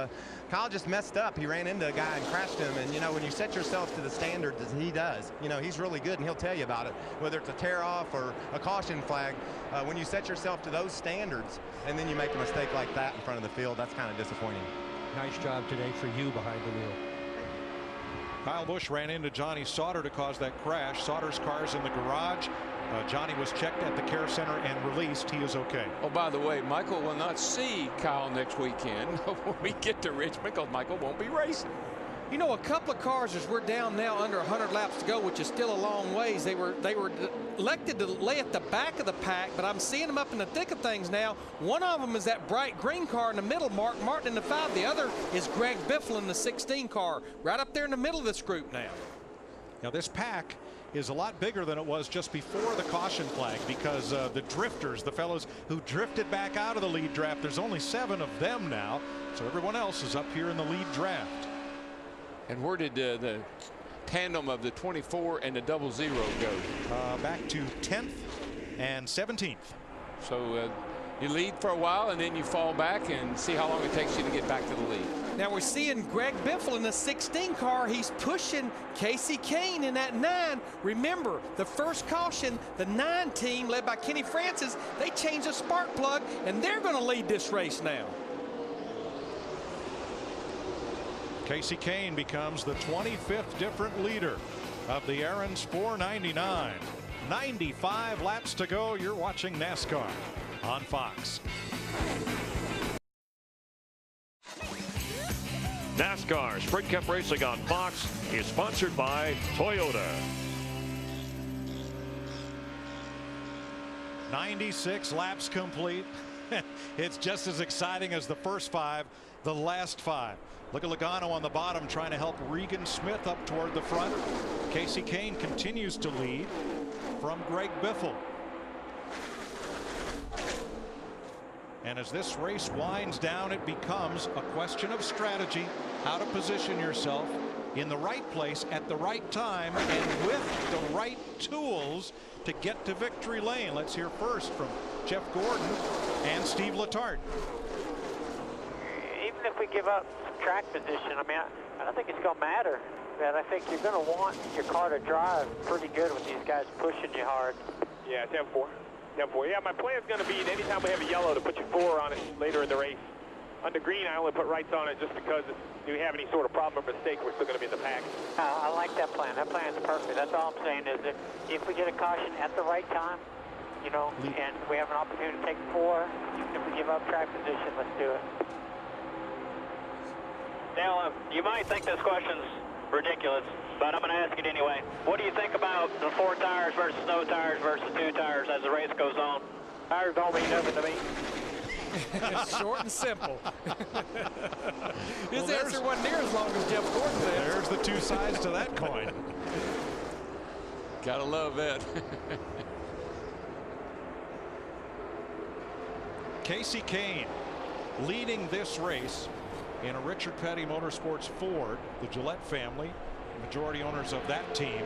Kyle just messed up. He ran into a guy and crashed him. And, you know, when you set yourself to the standards as he does, you know, he's really good, and he'll tell you about it, whether it's a tear-off or a caution flag. When you set yourself to those standards and then you make a mistake like that in front of the field, that's kind of disappointing. Nice job today for you behind the wheel. Kyle Busch ran into Johnny Sauter to cause that crash. Sauter's car's in the garage. Johnny was checked at the care center and released. He is okay. Oh, by the way, Michael will not see Kyle next weekend when we get to Richmond because Michael won't be racing. You know, a couple of cars, as we're down now under 100 laps to go, which is still a long ways, they were elected to lay at the back of the pack, but I'm seeing them up in the thick of things now. One of them is that bright green car in the middle, Mark Martin in the 5. The other is Greg Biffle in the 16 car, right up there in the middle of this group now. Now, this pack is a lot bigger than it was just before the caution flag because the drifters, the fellows who drifted back out of the lead draft, there's only 7 of them now, so everyone else is up here in the lead draft. And where did the tandem of the 24 and the 00 go? Back to 10th and 17th. So you lead for a while and then you fall back and see how long it takes you to get back to the lead. Now we're seeing Greg Biffle in the 16 car. He's pushing Casey Kane in that 9. Remember, the first caution, the 9 team led by Kenny Francis, they changed the spark plug and they're going to lead this race now. Casey Kane becomes the 25th different leader of the Aaron's 499. 95 laps to go. You're watching NASCAR on Fox. NASCAR Sprint Cup Racing on Fox is sponsored by Toyota. 96 laps complete. It's just as exciting as the first 5, the last 5. Look at Logano on the bottom trying to help Regan Smith up toward the front. Casey Kane continues to lead from Greg Biffle. And as this race winds down, it becomes a question of strategy, how to position yourself in the right place at the right time and with the right tools to get to victory lane. Let's hear first from Jeff Gordon and Steve Letarte. Even if we give up track position, I mean, I don't think it's going to matter. But I think you're going to want your car to drive pretty good with these guys pushing you hard. Yeah, it's M4. M4. Yeah, my plan is going to be anytime we have a yellow to put your 4 on it later in the race. On the green, I only put rights on it just because if we have any sort of problem or mistake, we're still going to be in the pack. I like that plan. That plan is perfect. That's all I'm saying is that if we get a caution at the right time, you know, and we have an opportunity to take 4, even if we give up track position, let's do it. Now, you might think this question's ridiculous, but I'm going to ask it anyway. What do you think about the 4 tires versus no tires versus 2 tires as the race goes on? Tires don't mean nothing to me. Short and simple. His answer wasn't near as long as Jeff Gordon's answer. There's the 2 sides to that coin. Gotta love that. Casey Kane leading this race in a Richard Petty Motorsports Ford, the Gillette family, majority owners of that team.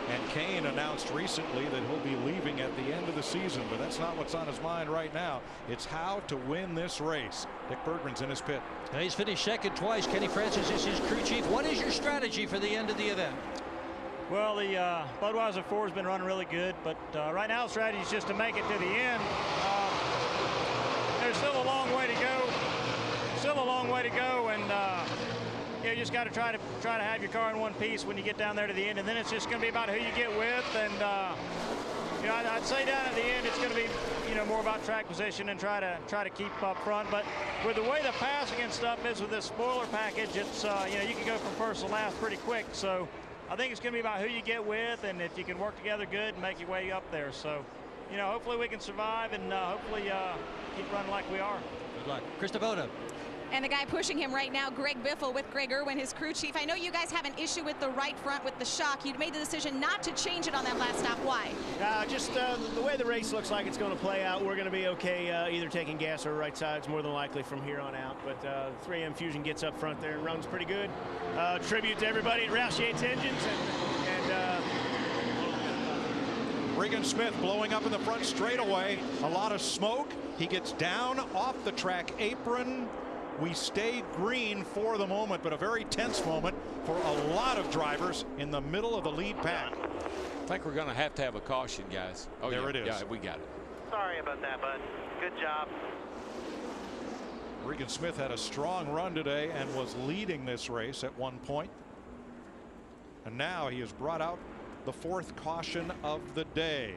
And Kane announced recently that he'll be leaving at the end of the season, but that's not what's on his mind right now. It's how to win this race. Dick Berggren's in his pit. Now he's finished second twice. Kenny Francis is his crew chief. What is your strategy for the end of the event? Well, the Budweiser 4 has been running really good, but right now the strategy is just to make it to the end. There's still a long way to go. And you just got to try to have your car in one piece when you get down there to the end, and then it's just going to be about who you get with. And you know, I'd say down at the end it's going to be, you know, more about track position and try to keep up front. But with the way the passing and stuff is with this spoiler package, it's you know, you can go from first to last pretty quick. So I think it's going to be about who you get with, and if you can work together good and make your way up there. So, you know, hopefully we can survive, and hopefully keep running like we are. Good luck. Krista Voda. And the guy pushing him right now, Greg Biffle with Greg Irwin, his crew chief. I know you guys have an issue with the right front with the shock. You made the decision not to change it on that last stop. Why? Just the way the race looks like it's going to play out, we're going to be okay either taking gas or right sides more than likely from here on out. But 3M Fusion gets up front there and runs pretty good. Tribute to everybody at Roush Yates Engines. Regan Smith blowing up in the front straightaway. A lot of smoke. He gets down off the track apron. We stay green for the moment, but a very tense moment for a lot of drivers in the middle of the lead pack. I think we're going to have a caution, guys. Oh, there yeah, it is. Yeah, we got it. Sorry about that, bud. Good job. Regan Smith had a strong run today and was leading this race at one point. And now he has brought out the fourth caution of the day.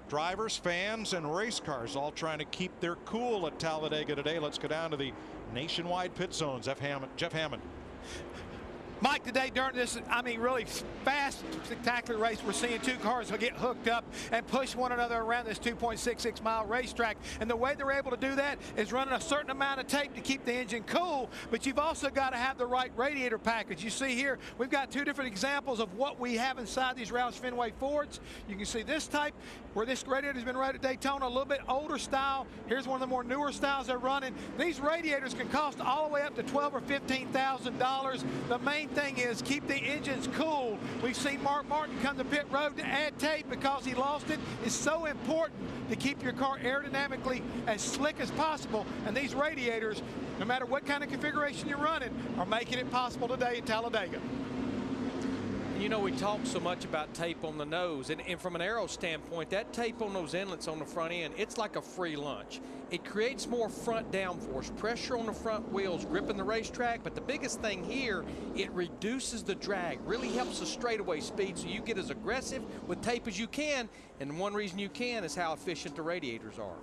Drivers, fans, and race cars all trying to keep their cool at Talladega today. Let's go down to the nationwide pit zones. Jeff Hammond. Mike, today during this, I mean, really fast, spectacular race, we're seeing two cars will get hooked up and push one another around this 2.66 mile racetrack. And the way they're able to do that is running a certain amount of tape to keep the engine cool, but you've also got to have the right radiator package. You see here, we've got two different examples of what we have inside these Roush Fenway Fords. You can see this type, where this radiator has been right at Daytona, a little bit older style. Here's one of the more newer styles they're running. These radiators can cost all the way up to $12,000 or $15,000. The main thing is keep the engines cool. We've seen Mark Martin come to pit road to add tape because he lost it. It's so important to keep your car aerodynamically as slick as possible, and these radiators, no matter what kind of configuration you're running, are making it possible today at Talladega. You know, we talk so much about tape on the nose, and from an aero standpoint, that tape on those inlets on the front end, it's like a free lunch. It creates more front downforce, pressure on the front wheels, gripping the racetrack, but the biggest thing here, it reduces the drag, really helps the straightaway speed, so you get as aggressive with tape as you can, and one reason you can is how efficient the radiators are.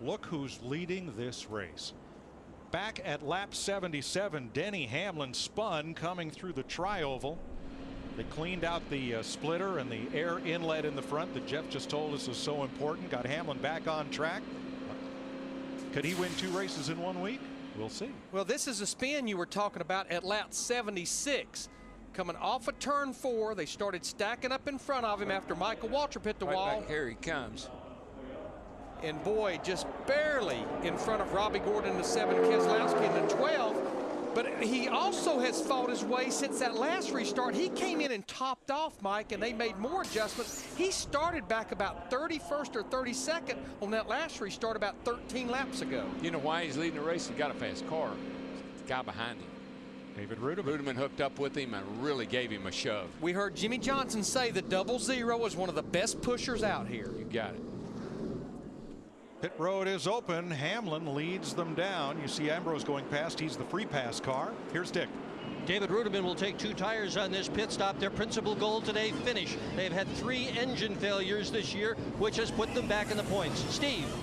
Look who's leading this race. Back at lap 77, Denny Hamlin spun coming through the tri-oval. They cleaned out the splitter and the air inlet in the front that Jeff just told us is so important. Got Hamlin back on track. Could he win 2 races in 1 week? We'll see. Well, this is a spin you were talking about at lap 76. Coming off of turn 4, they started stacking up in front of him after Michael Waltrip hit the wall. Back here he comes. And boy, just barely in front of Robbie Gordon, the 7, Keselowski in the 12. But he also has fought his way since that last restart. He came in and topped off, Mike, and they made more adjustments. He started back about 31st or 32nd on that last restart about 13 laps ago. You know why he's leading the race? He got a fast car. The guy behind him. David Rudiman. Rudiman hooked up with him and really gave him a shove. We heard Jimmy Johnson say the 00 is one of the best pushers out here. You got it. Pit road is open. Hamlin leads them down. You see Ambrose going past. He's the free pass car. Here's Dick. David Rudiman will take 2 tires on this pit stop. Their principal goal today, finish. They've had 3 engine failures this year, which has put them back in the points. Steve.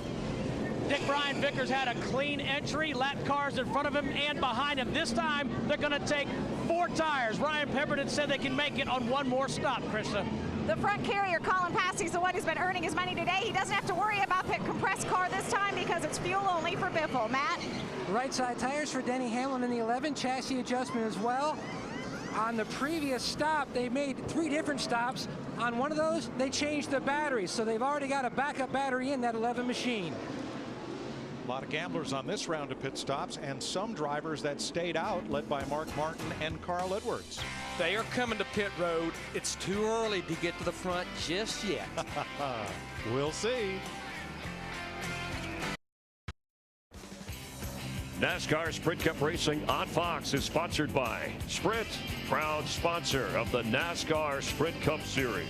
Dick Brian Vickers had a clean entry, lap cars in front of him and behind him. This time they're going to take 4 tires. Ryan Pemberton said they can make it on 1 more stop, Krista. The front carrier, Colin Passey's the one who's been earning his money today. He doesn't have to worry about the compressed car this time because it's fuel only for Biffle. Matt? Right side tires for Denny Hamlin in the 11, chassis adjustment as well. On the previous stop, they made 3 different stops. On one of those, they changed the batteries, so they've already got a backup battery in that 11 machine. A lot of gamblers on this round of pit stops, and some drivers that stayed out, led by Mark Martin and Carl Edwards. They are coming to pit road. It's too early to get to the front just yet. We'll see. NASCAR Sprint Cup Racing on Fox is sponsored by Sprint, proud sponsor of the NASCAR Sprint Cup Series.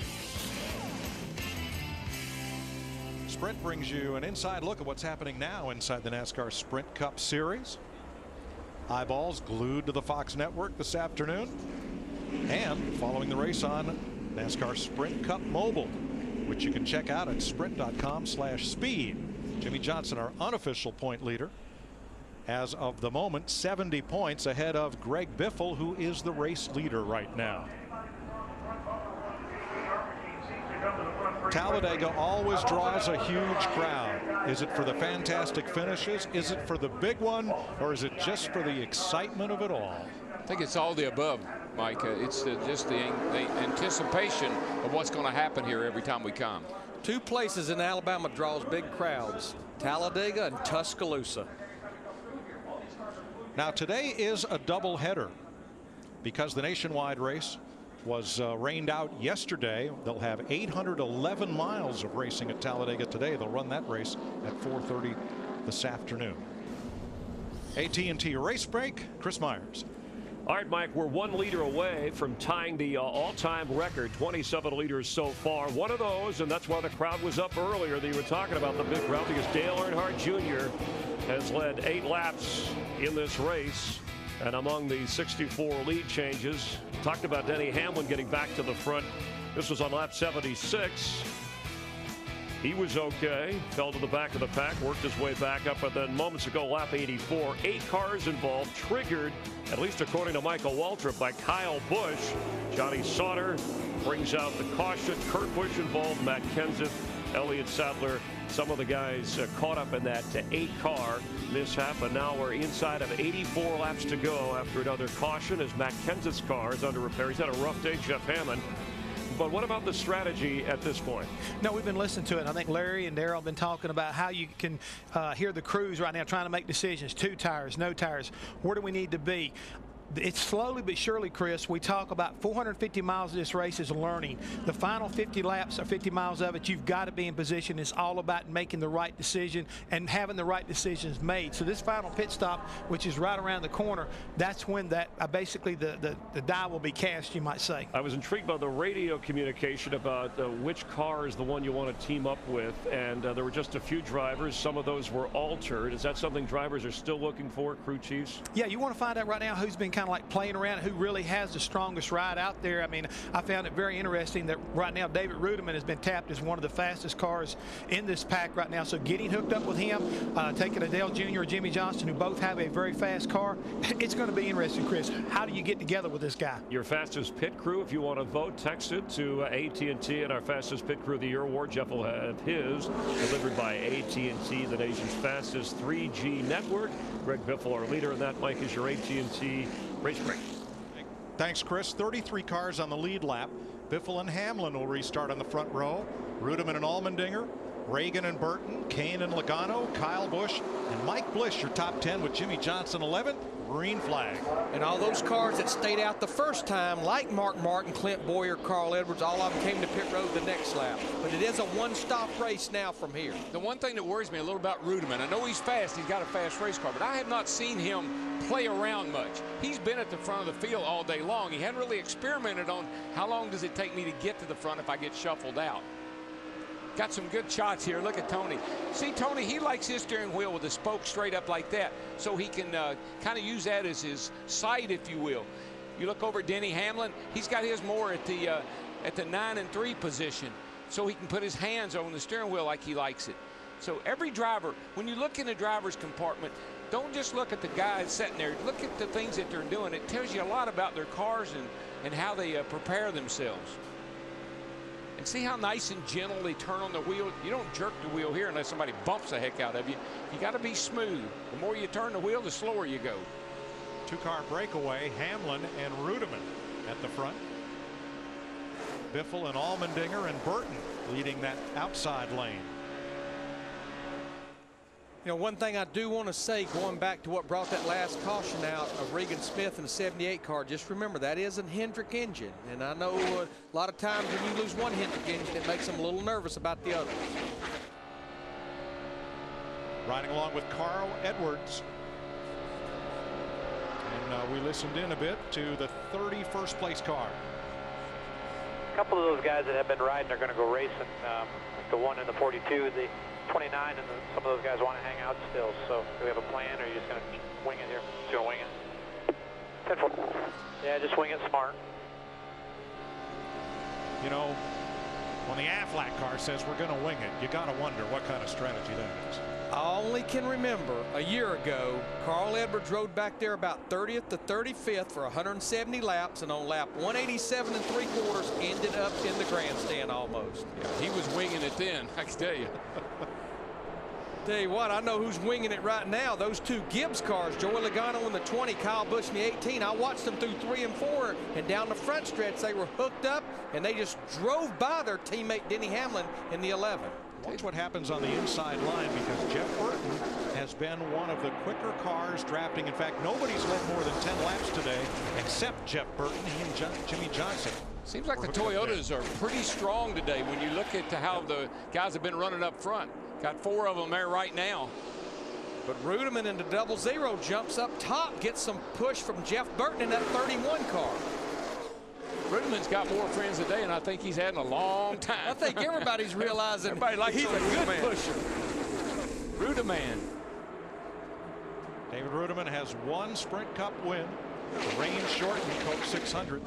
Sprint brings you an inside look at what's happening now inside the NASCAR Sprint Cup Series. Eyeballs glued to the Fox network this afternoon, and following the race on NASCAR Sprint Cup Mobile, which you can check out at sprint.com/speed. Jimmy Johnson, our unofficial point leader, as of the moment, 70 points ahead of Greg Biffle, who is the race leader right now. Talladega always draws a huge crowd. Is it for the fantastic finishes? Is it for the big one? Or is it just for the excitement of it all? I think it's all the above, Mike. It's just the anticipation of what's going to happen here every time we come. Two places in Alabama draws big crowds, Talladega and Tuscaloosa. Now today is a doubleheader because the nationwide race was rained out yesterday. They'll have 811 miles of racing at Talladega today. They'll run that race at 4:30 this afternoon. AT&T race break. Chris Myers. All right, Mike, we're 1 leader away from tying the all-time record, 27 leaders so far. One of those, and that's why the crowd was up earlier that you were talking about, the big crowd, because Dale Earnhardt Jr. has led 8 laps in this race. And among the 64 lead changes, talked about Denny Hamlin getting back to the front. This was on lap 76. He was okay, fell to the back of the pack, worked his way back up, and then moments ago, lap 84, 8 cars involved, triggered, at least according to Michael Waltrip, by Kyle Busch. Johnny Sauter brings out the caution. Kurt Busch involved, Matt Kenseth, Elliott Sadler, some of the guys caught up in that 8-car mishap, and now we're inside of 84 laps to go after another caution as Matt Kenseth's car is under repair. He's had a rough day, Jeff Hammond. But what about the strategy at this point? No, we've been listening to it. I think Larry and Darrell have been talking about how you can hear the crews right now trying to make decisions. 2 tires, no tires. Where do we need to be? It's slowly but surely, Chris. We talk about 450 miles of this race is learning. The final 50 laps or 50 miles of it, you've got to be in position. It's all about making the right decision and having the right decisions made. So this final pit stop, which is right around the corner, that's when that basically the die will be cast, you might say. I was intrigued by the radio communication about which car is the one you want to team up with, and there were just a few drivers. Some of those were altered. Is that something drivers are still looking for, crew chiefs? Yeah, you want to find out right now who's been kind of like playing around, who really has the strongest ride out there. I mean, I found it very interesting that right now David Rudiman has been tapped as one of the fastest cars in this pack right now. So getting hooked up with him, taking a Dale Jr. or Jimmy Johnson, who both have a very fast car, it's going to be interesting, Chris. How do you get together with this guy? Your fastest pit crew, if you want to vote, text it to AT&T, and our fastest pit crew of the year award. Jeff will have his delivered by AT&T, the nation's fastest 3G network. Greg Biffle, our leader in that. Mike, is your AT&T race break. Thanks, Chris. 33 cars on the lead lap. Biffle and Hamlin will restart on the front row. Rudiman and Allmendinger, Reagan and Burton, Kane and Logano, Kyle Busch, and Mike Blish, your top 10 with Jimmy Johnson 11th. Green flag. And all those cars that stayed out the first time, like Mark Martin, Clint Boyer, Carl Edwards, all of them came to pit road the next lap. But it is a one-stop race now from here. The one thing that worries me a little about Rudiman, I know he's fast, he's got a fast race car, but I have not seen him play around much. He's been at the front of the field all day long. He hadn't really experimented on how long does it take me to get to the front if I get shuffled out. Got some good shots here. Look at Tony. See, Tony, he likes his steering wheel with the spoke straight up like that, so he can kind of use that as his sight, if you will. You look over at Denny Hamlin, he's got his more at the 9 and 3 position, so he can put his hands on the steering wheel like he likes it. So every driver, when you look in the driver's compartment, don't just look at the guys sitting there. Look at the things that they're doing. It tells you a lot about their cars and how they prepare themselves. And see how nice and gentle they turn on the wheel. You don't jerk the wheel here unless somebody bumps the heck out of you. You got to be smooth. The more you turn the wheel, the slower you go. 2-car breakaway, Hamlin and Rudiman at the front. Biffle and Allmendinger and Burton leading that outside lane. You know, one thing I do want to say, going back to what brought that last caution out of Regan Smith in the 78 car, just remember that is a Hendrick engine. And I know a lot of times when you lose one Hendrick engine, it makes them a little nervous about the others. Riding along with Carl Edwards. And we listened in a bit to the 31st place car. A couple of those guys that have been riding are going to go racing. The one in the 42, the 29, and some of those guys want to hang out still. So do we have a plan, or are you just going to wing it here? Just going to wing it. 10-4. Yeah, just wing it smart. You know, when the Aflac car says we're going to wing it, you got to wonder what kind of strategy that is. I only can remember a year ago, Carl Edwards rode back there about 30th to 35th for 170 laps, and on lap 187 3/4 ended up in the grandstand almost. Yeah, he was winging it then, I can tell you. Tell you what, I know who's winging it right now. Those two Gibbs cars, Joey Logano in the 20, Kyle Busch in the 18. I watched them through 3 and 4, and down the front stretch, they were hooked up, and they just drove by their teammate Denny Hamlin in the 11. Watch what happens on the inside line, because Jeff Burton has been one of the quicker cars drafting. In fact, nobody's led more than 10 laps today except Jeff Burton, he and Jimmy Johnson. Seems like the Toyotas are pretty strong today when you look at how the guys have been running up front. Got 4 of them there right now. But Ruderman in the 00 jumps up top, gets some push from Jeff Burton in that 31 car. Ruderman's got more friends today, and I think he's had in a long time. I think everybody's realizing everybody likes he's a good pusher. Ruderman. David Ruderman has 1 Sprint Cup win. The rain shortened Coke 600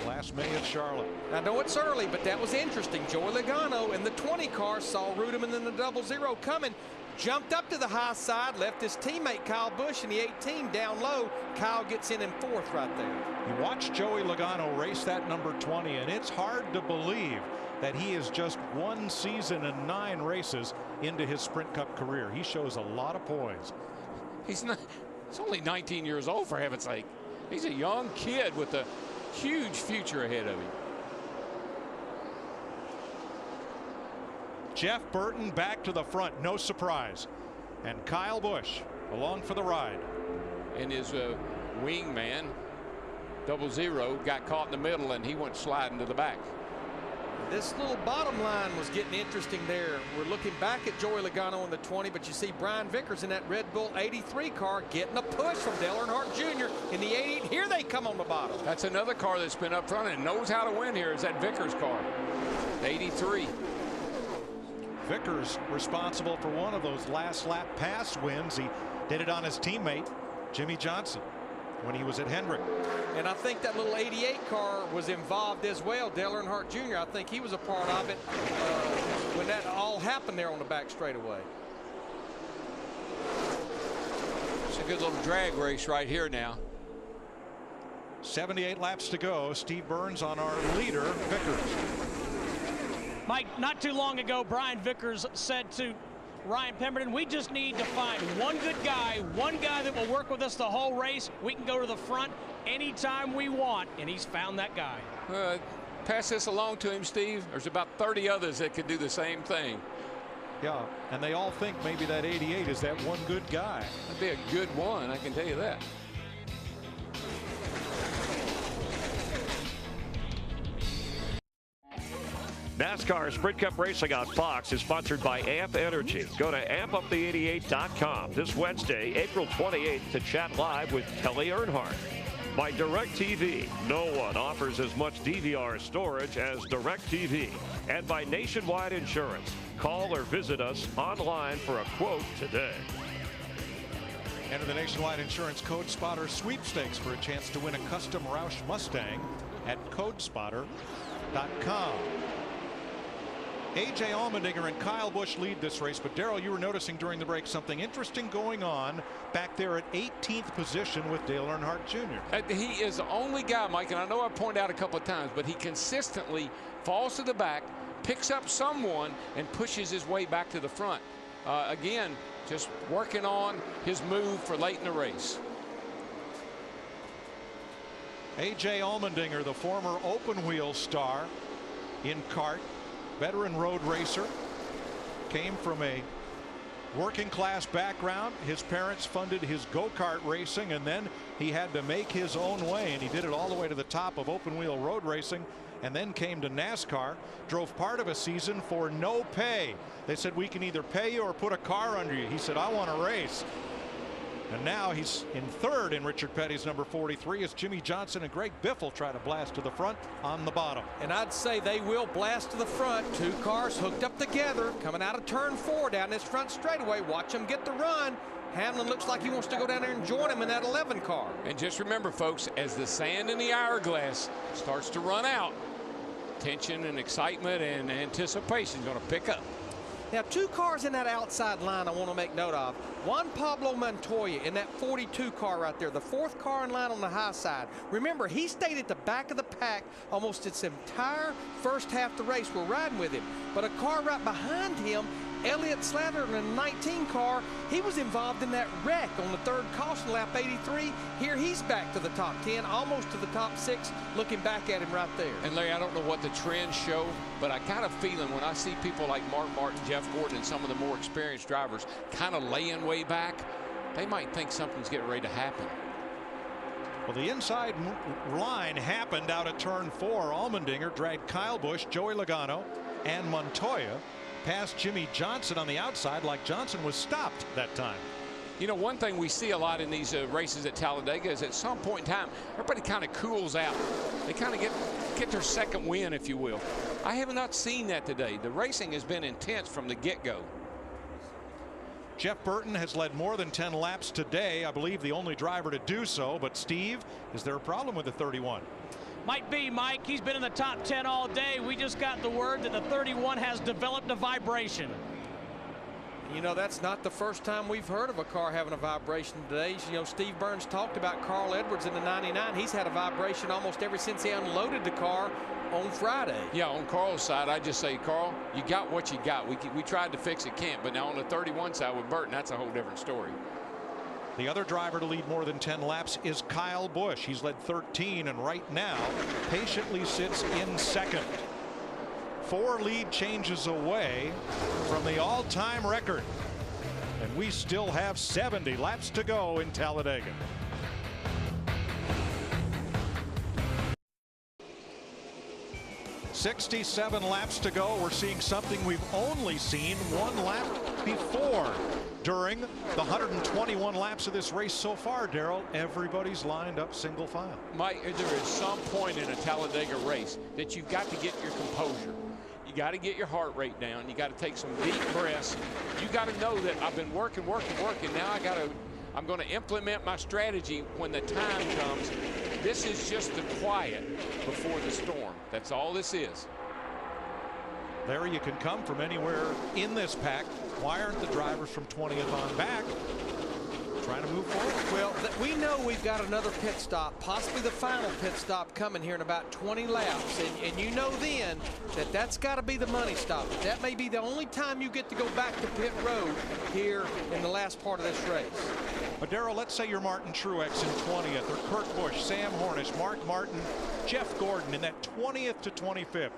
last May at Charlotte. I know it's early, but that was interesting. Joey Logano in the 20 car saw Ruderman in the 00 coming, jumped up to the high side, left his teammate Kyle Busch in the 18 down low. Kyle gets in 4th right there. You watch Joey Logano race that number 20, and it's hard to believe that he is just 1 season and 9 races into his Sprint Cup career. He shows a lot of poise. He's only 19 years old, for heaven's sake. He's a young kid with a huge future ahead of him. Jeff Burton back to the front, no surprise. And Kyle Busch along for the ride. And his wingman, 00, got caught in the middle, and he went sliding to the back. This little bottom line was getting interesting there. We're looking back at Joey Logano in the 20, but you see Brian Vickers in that Red Bull 83 car getting a push from Dale Earnhardt Jr. in the 88. Here they come on the bottom. That's another car that's been up front and knows how to win here, is that Vickers car, the 83. Vickers responsible for one of those last lap pass wins. He did it on his teammate Jimmy Johnson when he was at Hendrick. And I think that little 88 car was involved as well. Dale Earnhardt Jr., I think he was a part of it when that all happened there on the back straightaway. It's a good little drag race right here now. 78 laps to go. Steve Burns on our leader, Vickers. Mike, not too long ago, Brian Vickers said to Ryan Pemberton, we just need to find one good guy, one guy that will work with us the whole race. We can go to the front anytime we want, and he's found that guy. Pass this along to him, Steve. There's about 30 others that could do the same thing. Yeah, and they all think maybe that 88 is that one good guy. That'd be a good one, I can tell you that. NASCAR Sprint Cup Racing on Fox is sponsored by AMP Energy. Go to ampupthe88.com this Wednesday, April 28th, to chat live with Kelly Earnhardt. By DirecTV, no one offers as much DVR storage as DirecTV. And by Nationwide Insurance. Call or visit us online for a quote today. Enter the Nationwide Insurance Code Spotter sweepstakes for a chance to win a custom Roush Mustang at codespotter.com. A.J. Allmendinger and Kyle Busch lead this race, but Darrell, you were noticing during the break something interesting going on back there at 18th position with Dale Earnhardt Jr. He is the only guy, Mike, and I know I've pointed out a couple of times, but he consistently falls to the back, picks up someone, and pushes his way back to the front. Again, just working on his move for late in the race. A.J. Allmendinger, the former open wheel star in kart, veteran road racer, came from a working class background. His parents funded his go-kart racing, and then he had to make his own way, and he did it all the way to the top of open wheel road racing, and then came to NASCAR. Drove part of a season for no pay. They said, we can either pay you or put a car under you. He said, I want to race. And now he's in third in Richard Petty's number 43 as Jimmy Johnson and Greg Biffle try to blast to the front on the bottom. And I'd say they will blast to the front. Two cars hooked up together coming out of turn 4 down this front straightaway. Watch them get the run. Hamlin looks like he wants to go down there and join him in that 11 car. And just remember, folks, as the sand in the hourglass starts to run out, tension and excitement and anticipation is going to pick up. Now, two cars in that outside line I want to make note of. Juan Pablo Montoya in that 42 car right there, the 4th car in line on the high side. Remember, he stayed at the back of the pack almost its entire first half of the race. We're riding with him. But a car right behind him, Elliott Slater in a 19 car, he was involved in that wreck on the 3rd caution lap, 83. Here he's back to the top 10, almost to the top 6, looking back at him right there. And Larry, I don't know what the trends show, but I kind of feeling when I see people like Mark Martin, Jeff Gordon, and some of the more experienced drivers kind of laying way back, they might think something's getting ready to happen. Well, the inside line happened out of turn 4. Allmendinger dragged Kyle Busch, Joey Logano, and Montoya past Jimmy Johnson on the outside, like Johnson was stopped that time. You know, one thing we see a lot in these races at Talladega is at some point in time, everybody kind of cools out. They kind of get their second win, if you will. I have not seen that today. The racing has been intense from the get-go. Jeff Burton has led more than 10 laps today. I believe the only driver to do so. But Steve, is there a problem with the 31? Might be, Mike. He's been in the top 10 all day. We just got the word that the 31 has developed a vibration. You know, that's not the first time we've heard of a car having a vibration today. You know, Steve Burns talked about Carl Edwards in the 99. He's had a vibration almost ever since he unloaded the car on Friday. Yeah, on Carl's side, I just say, Carl, you got what you got. We tried to fix it, can't. But now on the 31 side with Burton, that's a whole different story. The other driver to lead more than 10 laps is Kyle Busch. He's led 13 and right now patiently sits in second. 4 lead changes away from the all-time record. And we still have 70 laps to go in Talladega. '67 laps to go. We're seeing something we've only seen one lap before. During the 121 laps of this race so far, Darrell, everybody's lined up single file. Mike, there is some point in a Talladega race that you've got to get your composure. You got to get your heart rate down. You got to take some deep breaths. You got to know that I've been working. Now I'm going to implement my strategy when the time comes. This is just the quiet before the storm. That's all this is. Larry, you can come from anywhere in this pack. Why aren't the drivers from 20th on back trying to move forward? Well, we know we've got another pit stop, possibly the final pit stop coming here in about 20 laps. And you know then that that's got to be the money stop. That may be the only time you get to go back to pit road here in the last part of this race. But Darrell, let's say you're Martin Truex in 20th, or Kurt Busch, Sam Hornish, Mark Martin, Jeff Gordon in that 20th to 25th.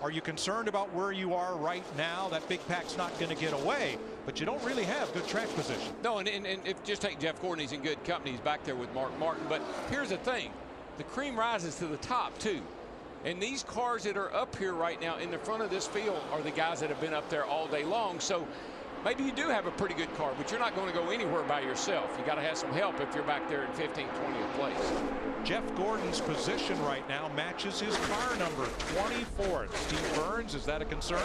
Are you concerned about where you are right now? That big pack's not going to get away, but you don't really have good track position. No, and if just take Jeff Gordon, he's in good company. He's back there with Mark Martin. But here's the thing. The cream rises to the top, too. And these cars that are up here right now in the front of this field are the guys that have been up there all day long. So maybe you do have a pretty good car, but you're not going to go anywhere by yourself. You got to have some help if you're back there in 15th, 20th place. Jeff Gordon's position right now matches his car number, 24th. Steve Burns, is that a concern?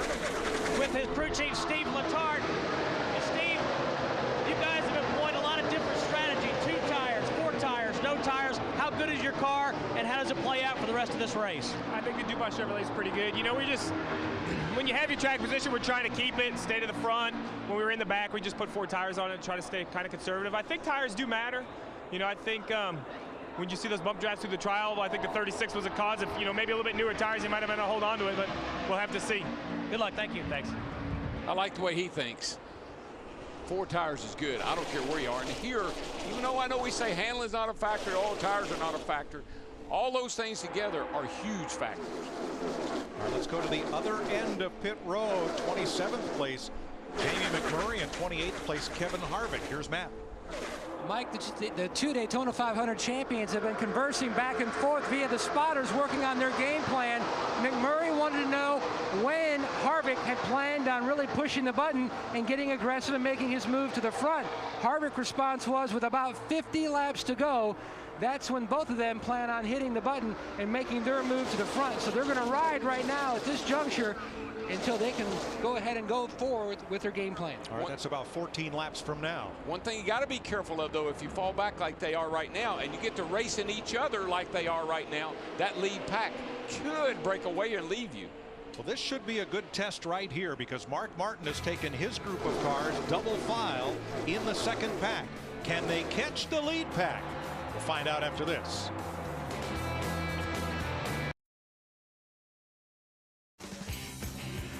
With his crew chief, Steve Letarte. And Steve, you guys have employed a lot of different strategy. 2 tires, 4 tires, no tires. How good is your car, and how does it play out for the rest of this race? I think the DuPont Chevrolet is pretty good. You know, when you have your track position, we're trying to keep it, stay to the front. When we were in the back, we just put 4 tires on it and try to stay kind of conservative. I think tires do matter. You know, I think when you see those bump drafts through the trial, I think the 36 was a cause. If, you know, maybe a little bit newer tires, you might have been able to hold on to it, but we'll have to see. Good luck. Thank you. Thanks. I like the way he thinks. 4 tires is good. I don't care where you are. And here, even though I know we say handling's not a factor, all tires are not a factor, all those things together are huge factors. All right, let's go to the other end of pit road, 27th place. Jamie McMurray in 28th place, Kevin Harvick. Here's Matt. Mike, the two Daytona 500 champions have been conversing back and forth via the spotters working on their game plan. McMurray wanted to know when Harvick had planned on really pushing the button and getting aggressive and making his move to the front. Harvick's response was, with about 50 laps to go, that's when both of them plan on hitting the button and making their move to the front. So they're going to ride right now at this juncture until they can go ahead and go forward with their game plan. All right, that's about 14 laps from now. One thing you got to be careful of, though, if you fall back like they are right now and you get to racing each other like they are right now, that lead pack could break away and leave you. Well, this should be a good test right here because Mark Martin has taken his group of cars double file in the second pack. Can they catch the lead pack? We'll find out after this.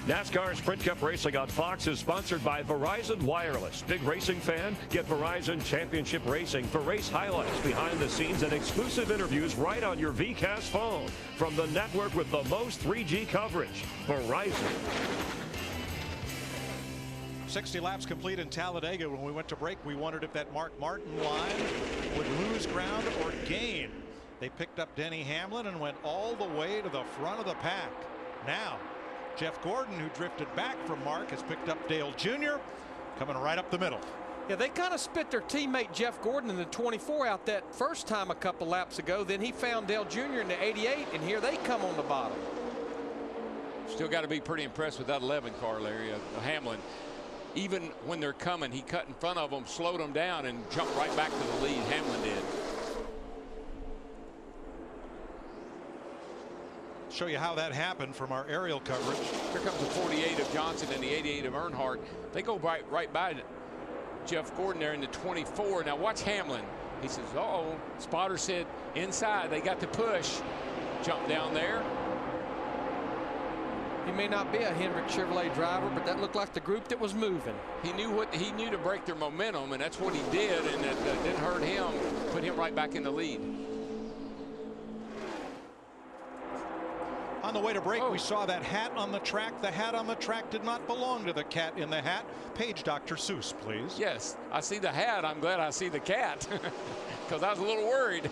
NASCAR Sprint Cup Racing on Fox is sponsored by Verizon Wireless. Big racing fan? Get Verizon Championship Racing for race highlights, behind the scenes, and exclusive interviews right on your VCast phone. From the network with the most 3G coverage, Verizon. 60 laps complete in Talladega. When we went to break, we wondered if that Mark Martin line would lose ground or gain. They picked up Denny Hamlin and went all the way to the front of the pack. Now, Jeff Gordon, who drifted back from Mark, has picked up Dale Jr., coming right up the middle. Yeah, they kind of spit their teammate Jeff Gordon in the 24 out that first time a couple laps ago. Then he found Dale Jr. in the 88, and here they come on the bottom. Still got to be pretty impressed with that 11 car, Larry, Hamlin. Even when they're coming, he cut in front of them, slowed them down, and jumped right back to the lead. Hamlin did. Show you how that happened from our aerial coverage. Here comes the 48 of Johnson and the 88 of Earnhardt. They go right by Jeff Gordon there in the 24. Now watch Hamlin. He says, uh-oh. Spotter said inside. They got to push. Jump down there. He may not be a Hendrick Chevrolet driver, but that looked like the group that was moving. He knew to break their momentum, and that's what he did, and it didn't hurt him. Put him right back in the lead. On the way to break, we saw that hat on the track. The hat on the track did not belong to the cat in the hat. Page Dr. Seuss, please. Yes, I see the hat. I'm glad I see the cat because I was a little worried.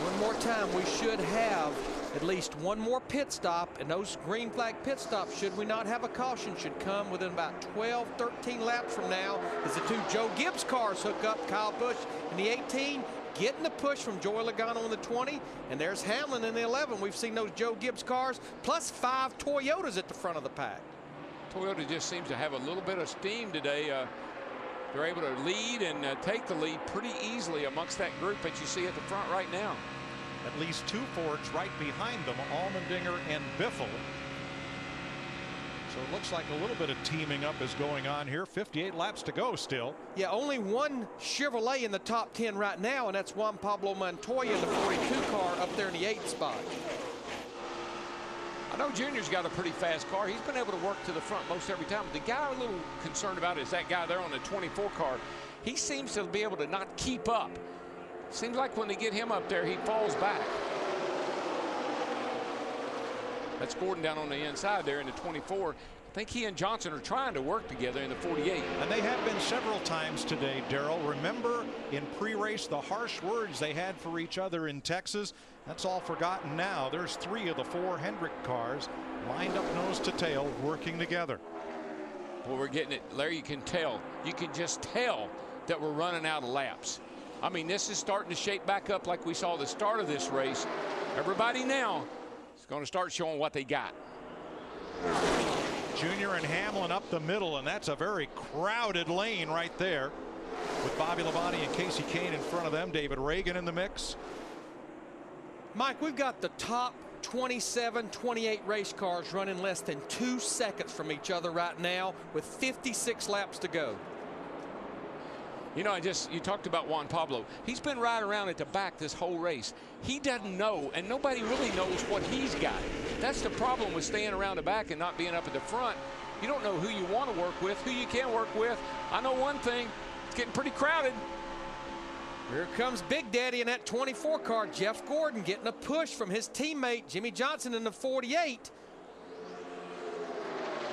One more time, we should have at least one more pit stop, and those green flag pit stops, should we not have a caution, should come within about 12, 13 laps from now as the two Joe Gibbs cars hook up. Kyle Busch in the 18. Getting the push from Joey Logano in the 20, and there's Hamlin in the 11. We've seen those Joe Gibbs cars, plus 5 Toyotas at the front of the pack. Toyota just seems to have a little bit of steam today. They're able to lead and take the lead pretty easily amongst that group that you see at the front right now. At least 2 Fords right behind them, Allmendinger and Biffle. So it looks like a little bit of teaming up is going on here. 58 laps to go still. Yeah, only one Chevrolet in the top 10 right now, and that's Juan Pablo Montoya in the 42 car up there in the 8th spot. I know Junior's got a pretty fast car. He's been able to work to the front most every time. The guy I'm a little concerned about is that guy there on the 24 car. He seems to be able to not keep up. Seems like when they get him up there, he falls back. That's Gordon down on the inside there in the 24. I think he and Johnson are trying to work together in the 48. And they have been several times today, Darrell. Remember in pre-race the harsh words they had for each other in Texas? That's all forgotten now. There's 3 of the 4 Hendrick cars lined up nose to tail working together. Well, we're getting it, Larry. You can tell. You can just tell that we're running out of laps. I mean, this is starting to shape back up like we saw the start of this race. Everybody now is going to start showing what they got. Junior and Hamlin up the middle, and that's a very crowded lane right there with Bobby Labonte and Casey Kane in front of them. David Reagan in the mix. Mike, we've got the top 27, 28 race cars running less than 2 seconds from each other right now with 56 laps to go. You know, you talked about Juan Pablo. He's been right around at the back this whole race. He doesn't know, and nobody really knows what he's got. That's the problem with staying around the back and not being up at the front. You don't know who you want to work with, who you can work with. I know one thing, it's getting pretty crowded. Here comes Big Daddy in that 24 car, Jeff Gordon, getting a push from his teammate Jimmy Johnson in the 48.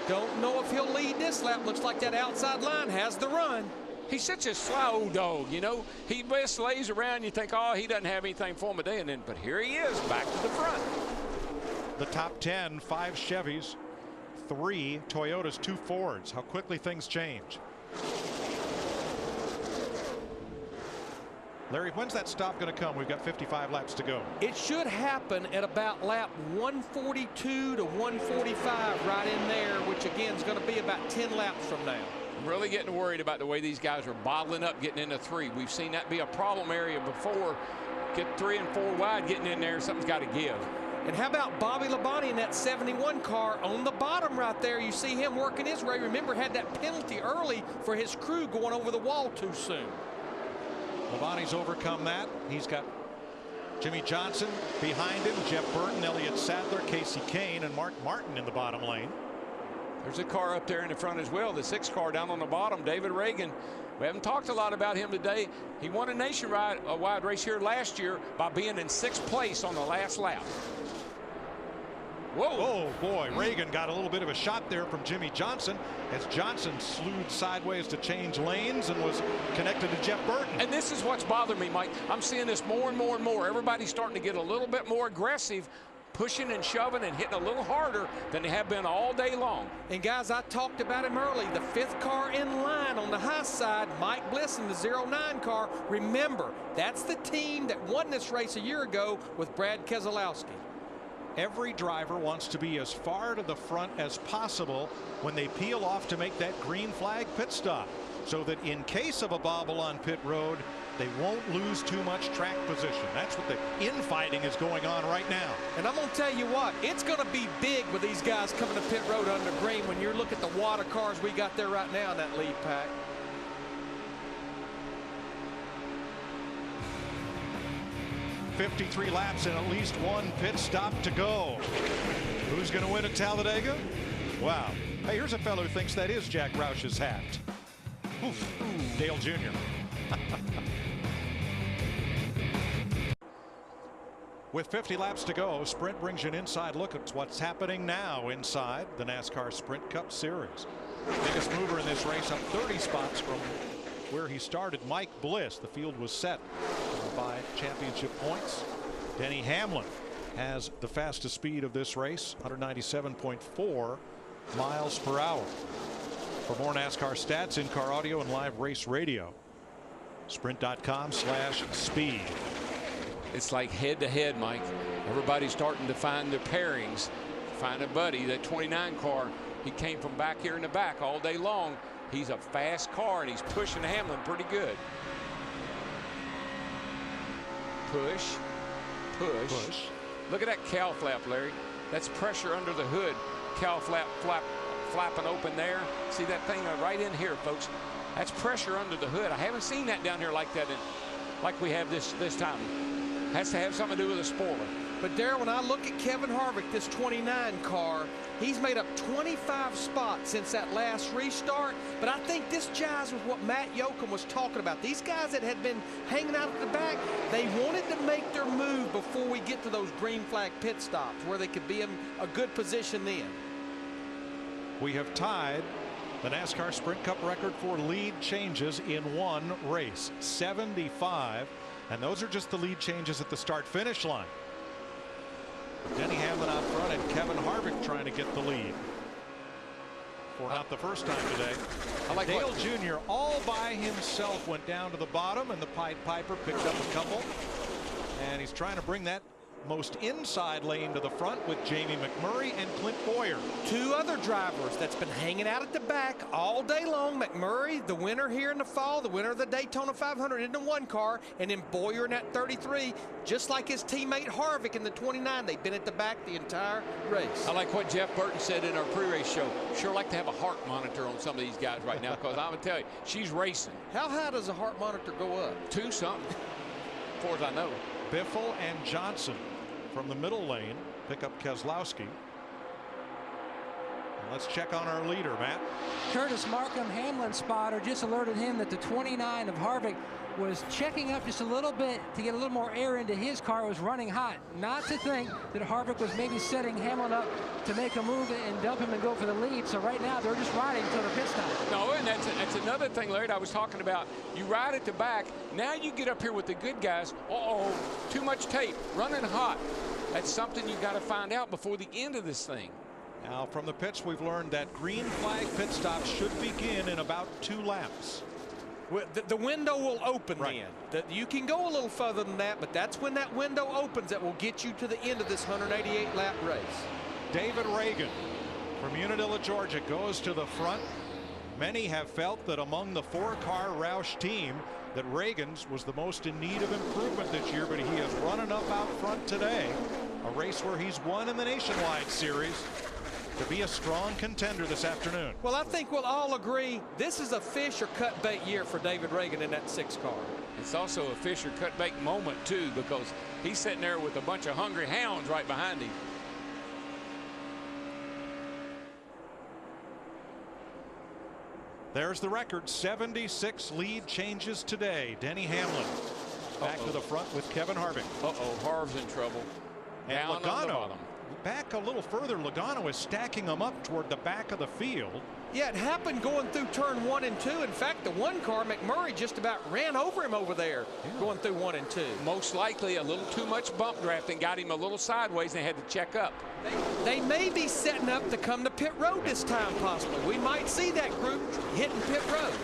Don't know if he'll lead this lap. Looks like that outside line has the run. He's such a slow dog, you know. He just lays around. You think, oh, he doesn't have anything for him today. And then, but here he is, back to the front. The top 10, 5 Chevys, 3 Toyotas, 2 Fords. How quickly things change. Larry, when's that stop going to come? We've got 55 laps to go. It should happen at about lap 142 to 145, right in there, which again is going to be about 10 laps from now. I'm really getting worried about the way these guys are bottling up, getting into 3. We've seen that be a problem area before. Get 3 and 4 wide, getting in there, something's got to give. And how about Bobby Labonte in that 71 car on the bottom right there? You see him working his way. Remember, had that penalty early for his crew going over the wall too soon. Labonte's overcome that. He's got Jimmy Johnson behind him, Jeff Burton, Elliott Sadler, Casey Kane, and Mark Martin in the bottom lane. There's a car up there in the front as well, the 6 car down on the bottom, David Reagan. We haven't talked a lot about him today. He won a nationwide race here last year by being in 6th place on the last lap. Whoa. Oh, boy. Reagan got a little bit of a shot there from Jimmy Johnson as Johnson slewed sideways to change lanes and was connected to Jeff Burton. And this is what's bothering me, Mike. I'm seeing this more and more and more. Everybody's starting to get a little bit more aggressive, pushing and shoving and hitting a little harder than they have been all day long. And guys, I talked about him early. The 5th car in line on the high side, Mike Bliss in the 09 car. Remember, that's the team that won this race a year ago with Brad Keselowski. Every driver wants to be as far to the front as possible when they peel off to make that green flag pit stop, so that in case of a bobble on pit road, they won't lose too much track position. That's what the infighting is going on right now. And I'm going to tell you what, it's going to be big with these guys coming to pit road under green when you look at the wad of cars we got there right now in that lead pack. .53 laps and at least 1 pit stop to go. Who's going to win at Talladega? Wow. Hey, here's a fellow who thinks that is Jack Roush's hat. Oof. Dale Jr. With 50 laps to go, Sprint brings you an inside look at what's happening now inside the NASCAR Sprint Cup Series. Biggest mover in this race, up 30 spots from where he started, Mike Bliss. The field was set by championship points. Denny Hamlin has the fastest speed of this race, 197.4 miles per hour. For more NASCAR stats, in-car audio, and live race radio, sprint.com/speed. It's like head to head, Mike. Everybody's starting to find their pairings, find a buddy. That 29 car, he came from back here in the back all day long. He's a fast car and he's pushing Hamlin pretty good. Push, push, push. Look at that cowl flap, Larry. That's pressure under the hood. Cowl flapping open there. See that thing right in here, folks. That's pressure under the hood. I haven't seen that down here like that, like we have this time. Has to have something to do with a spoiler. But Darrell, when I look at Kevin Harvick, this 29 car, he's made up 25 spots since that last restart. But I think this jives with what Matt Yoakum was talking about. These guys that had been hanging out at the back, they wanted to make their move before we get to those green flag pit stops where they could be in a good position then. We have tied the NASCAR Sprint Cup record for lead changes in one race, 75. And those are just the lead changes at the start-finish line. Denny Hamlin out front and Kevin Harvick trying to get the lead. For not the first time today. Dale Jr. all by himself went down to the bottom, and the Pied Piper picked up a couple. And he's trying to bring that most inside lane to the front with Jamie McMurray and Clint Bowyer. 2 other drivers that's been hanging out at the back all day long. McMurray, the winner here in the fall, the winner of the Daytona 500 in the 1 car, and then Bowyer in that 33, just like his teammate Harvick in the 29. They've been at the back the entire race. I like what Jeff Burton said in our pre-race show. Sure like to have a heart monitor on some of these guys right now, because I'm going to tell you, she's racing. How high does a heart monitor go up? 2 something, as far as I know. Biffle and Johnson from the middle lane pick up Keselowski. And let's check on our leader, Matt. Curtis Markham, Hamlin spotter, just alerted him that the 29 of Harvick was checking up just a little bit to get a little more air into his car. It was running hot. Not to think that Harvick was maybe setting Hamlin up to make a move and dump him and go for the lead. So right now they're just riding until the pit stop. No, and that's another thing, Larry, I was talking about. You ride at the back. Now you get up here with the good guys. Uh-oh, too much tape, running hot. That's something you got to find out before the end of this thing. Now from the pits, we've learned that green flag pit stops should begin in about 2 laps. Well, the window will open then. You can go a little further than that, but that's when that window opens that will get you to the end of this 188-lap race. David Reagan from Unadilla, Georgia, goes to the front. Many have felt that among the 4-car Roush team that Reagan's was the most in need of improvement this year, but he has run enough out front today, a race where he's won in the Nationwide Series, to be a strong contender this afternoon. Well, I think we'll all agree this is a fish or cut bait year for David Reagan in that 6-car. It's also a fish or cut bait moment too, because he's sitting there with a bunch of hungry hounds right behind him. There's the record, 76 lead changes today. Denny Hamlin back to the front with Kevin Harvick. Harv's in trouble. And Down on the Logano bottom. back a little further. Logano is stacking them up toward the back of the field. Yeah, it happened going through turn 1 and 2. In fact, the 1 car, McMurray, just about ran over him over there going through 1 and 2. Most likely a little too much bump drafting got him a little sideways and they had to check up. They may be setting up to come to pit road this time, possibly. We might see that group hitting pit road.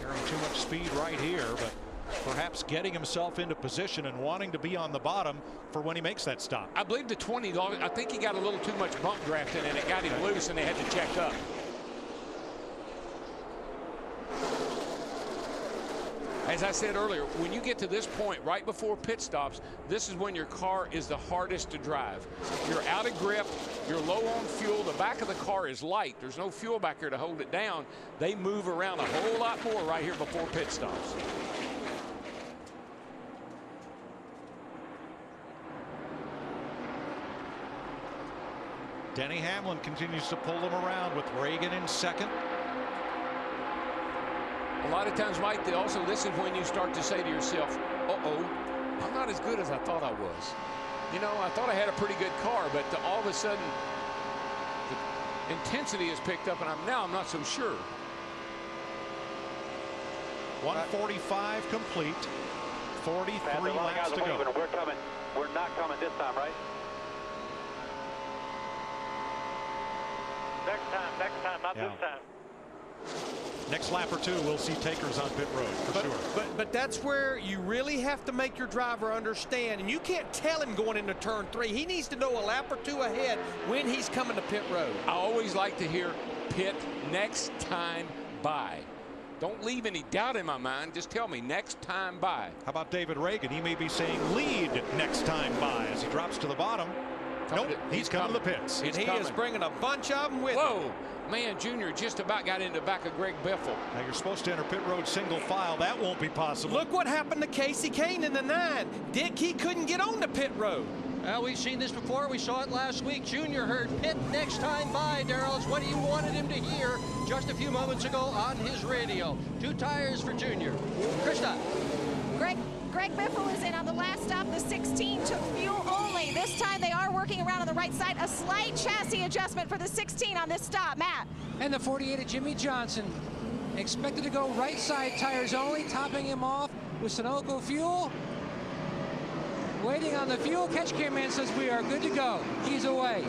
Carrying too much speed right here, but perhaps getting himself into position and wanting to be on the bottom for when he makes that stop. I believe the 20, I think he got a little too much bump drafting and it got him loose and they had to check up. As I said earlier, when you get to this point right before pit stops, this is when your car is the hardest to drive. You're out of grip, you're low on fuel, the back of the car is light, there's no fuel back here to hold it down. They move around a whole lot more right here before pit stops. Denny Hamlin continues to pull them around with Reagan in second. A lot of times, Mike, this is when you start to say to yourself, uh-oh, I'm not as good as I thought I was. You know, I thought I had a pretty good car, but all of a sudden, the intensity has picked up, and now I'm not so sure. 145 complete, 43 laps to go. We're coming. We're not coming this time, right? Next time, not this time. Next lap or two, we'll see takers on pit road for sure. But that's where you really have to make your driver understand, and you can't tell him going into turn 3. He needs to know a lap or 2 ahead when he's coming to pit road. I always like to hear pit next time by. Don't leave any doubt in my mind. Just tell me next time by. How about David Reagan? He may be saying lead next time by as he drops to the bottom. Nope, he's coming to the pits. And he is bringing a bunch of them with him. Whoa, man, Junior just about got into the back of Greg Biffle. Now you're supposed to enter pit road single file. That won't be possible. Look what happened to Casey Kane in the 9. Dick, he couldn't get on the pit road. Well, we've seen this before. We saw it last week. Junior heard pit next time by, Darrell. It's what he wanted him to hear just a few moments ago on his radio. 2 tires for Junior. Krista. Greg Biffle is in on the last stop. The 16 took fuel only. This time they are working around on the right side. A slight chassis adjustment for the 16 on this stop. Matt. And the 48 of Jimmy Johnson expected to go right side tires only, topping him off with Sunoco fuel. Waiting on the fuel. Catch cameraman says we are good to go. He's away.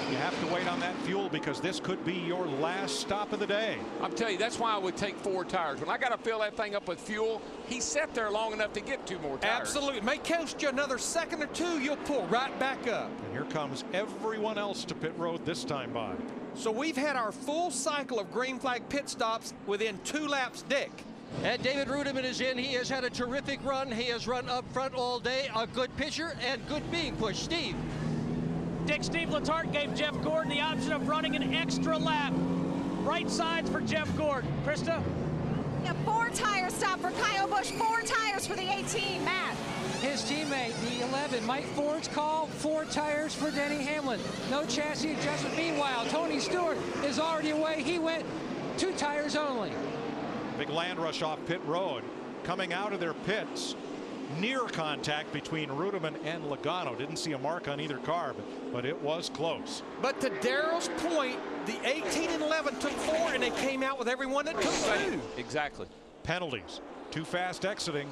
You have to wait on that fuel because this could be your last stop of the day. I'm telling you, that's why I would take 4 tires. When I got to fill that thing up with fuel, he sat there long enough to get 2 more tires. Absolutely. It may cost you another second or 2. You'll pull right back up. And here comes everyone else to pit road this time by. So we've had our full cycle of green flag pit stops within 2 laps, Dick. And David Rudiman is in. He has had a terrific run. He has run up front all day. A good pitcher and good being pushed. Steve. Dick, Steve Letarte gave Jeff Gordon the option of running an extra lap. Right sides for Jeff Gordon. Krista? A 4 tire stop for Kyle Busch. 4 tires for the 18. Matt. His teammate, the 11, Mike Ford's call, 4 tires for Denny Hamlin. No chassis adjustment. Meanwhile, Tony Stewart is already away. He went 2 tires only. Big land rush off pit road. coming out of their pits. Near contact between Rudeman and Logano. Didn't see a mark on either car, but it was close. But to Darrell's point, the 18 and 11 took 4, and they came out with everyone that took 2. Exactly. Penalties. Too fast exiting.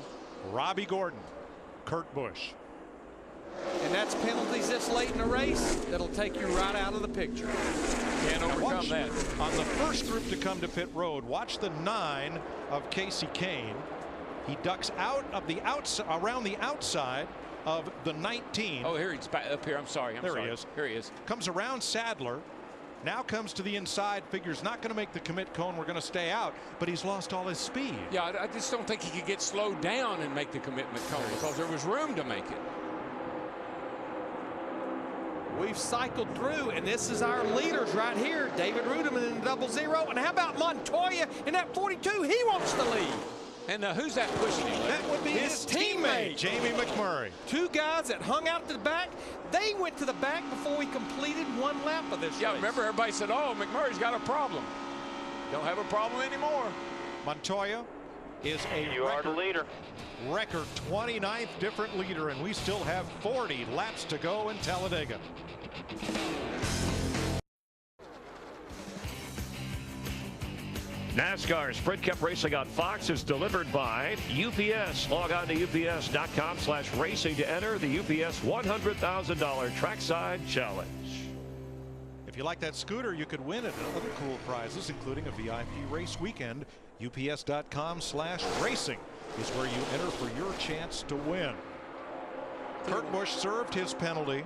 Robbie Gordon, Kurt Busch. And that's penalties this late in the race that'll take you right out of the picture. Can't overcome that. On the first group to come to pit road, watch the 9 of Casey Kane. He ducks out of the around the outside of the 19. Oh, here he's back up here. I'm sorry. There he is. Here he is. Comes around Sadler. Now comes to the inside. Figures not going to make the commit cone. We're going to stay out. But he's lost all his speed. Yeah, I just don't think he could get slowed down and make the commitment cone because there was room to make it. We've cycled through, and this is our leaders right here. David Rudeman in the 00. And how about Montoya in that 42? He wants the lead. And who's that pushing him? That would be his teammate, Jamie McMurray. 2 guys that hung out to the back. They went to the back before we completed 1 lap of this race. Remember everybody said, oh, McMurray's got a problem. Don't have a problem anymore. Montoya is the leader. Record 29th different leader, and we still have 40 laps to go in Talladega. NASCAR Sprint Cup Racing on Fox is delivered by UPS. Log on to ups.com/racing to enter the UPS $100,000 Trackside Challenge. If you like that scooter, you could win it and other cool prizes, including a VIP race weekend. ups.com/racing is where you enter for your chance to win. Kurt Busch served his penalty,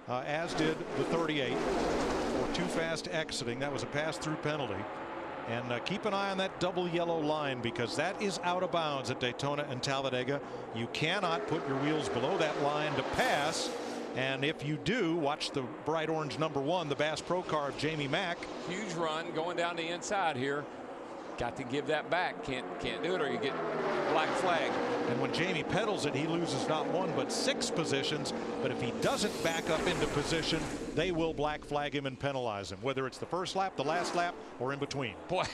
as did the 38 for too fast exiting. That was a pass-through penalty. And keep an eye on that double yellow line, because that is out of bounds at Daytona and Talladega. You cannot put your wheels below that line to pass. And if you do, watch the bright orange #1, the Bass Pro car of Jamie Mack. Huge run going down the inside here. Got to give that back. Can't do it or you get black flag. And when Jamie pedals it, he loses not 1 but 6 positions. But if he doesn't back up into position, they will black flag him and penalize him, whether it's the first lap, the last lap, or in between. Boy,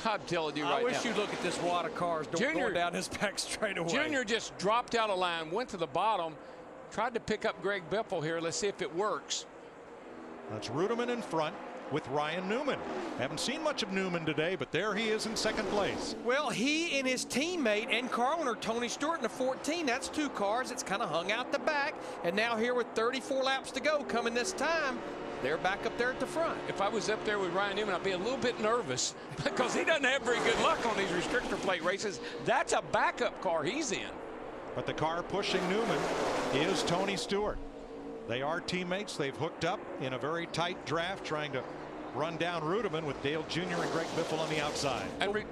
I'm telling you right now. I wish you'd look at this wad of cars going down his back straightaway. Junior just dropped out of line, went to the bottom, tried to pick up Greg Biffle here. Let's see if it works. That's Rudeman in front with Ryan Newman. Haven't seen much of Newman today, but there he is in second place. Well, he and his teammate and car owner Tony Stewart in the 14. That's 2 cars. It's kind of hung out the back. And now here with 34 laps to go coming this time, they're back up there at the front. If I was up there with Ryan Newman, I'd be a little bit nervous because he doesn't have very good luck on these restrictor plate races. That's a backup car he's in. But the car pushing Newman is Tony Stewart. They are teammates. They've hooked up in a very tight draft, trying to run down Rudeman with Dale Jr. and Greg Biffle on the outside. And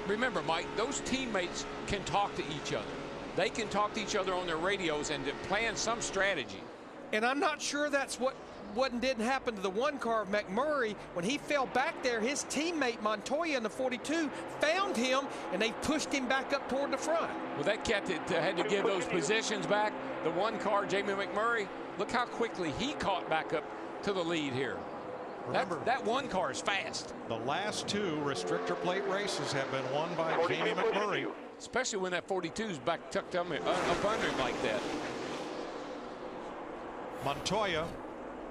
remember, Mike, those teammates can talk to each other. They can talk to each other on their radios and plan some strategy. And I'm not sure that's what didn't happen to the 1 car of McMurray. When he fell back there, his teammate Montoya in the 42 found him, and they pushed him back up toward the front. Well, that cat that had to give those positions back, the 1 car, Jamie McMurray, look how quickly he caught back up to the lead here. Remember, that 1 car is fast. The last 2 restrictor plate races have been won by Jamie McMurray. Especially when that 42's back tucked up under him like that. Montoya,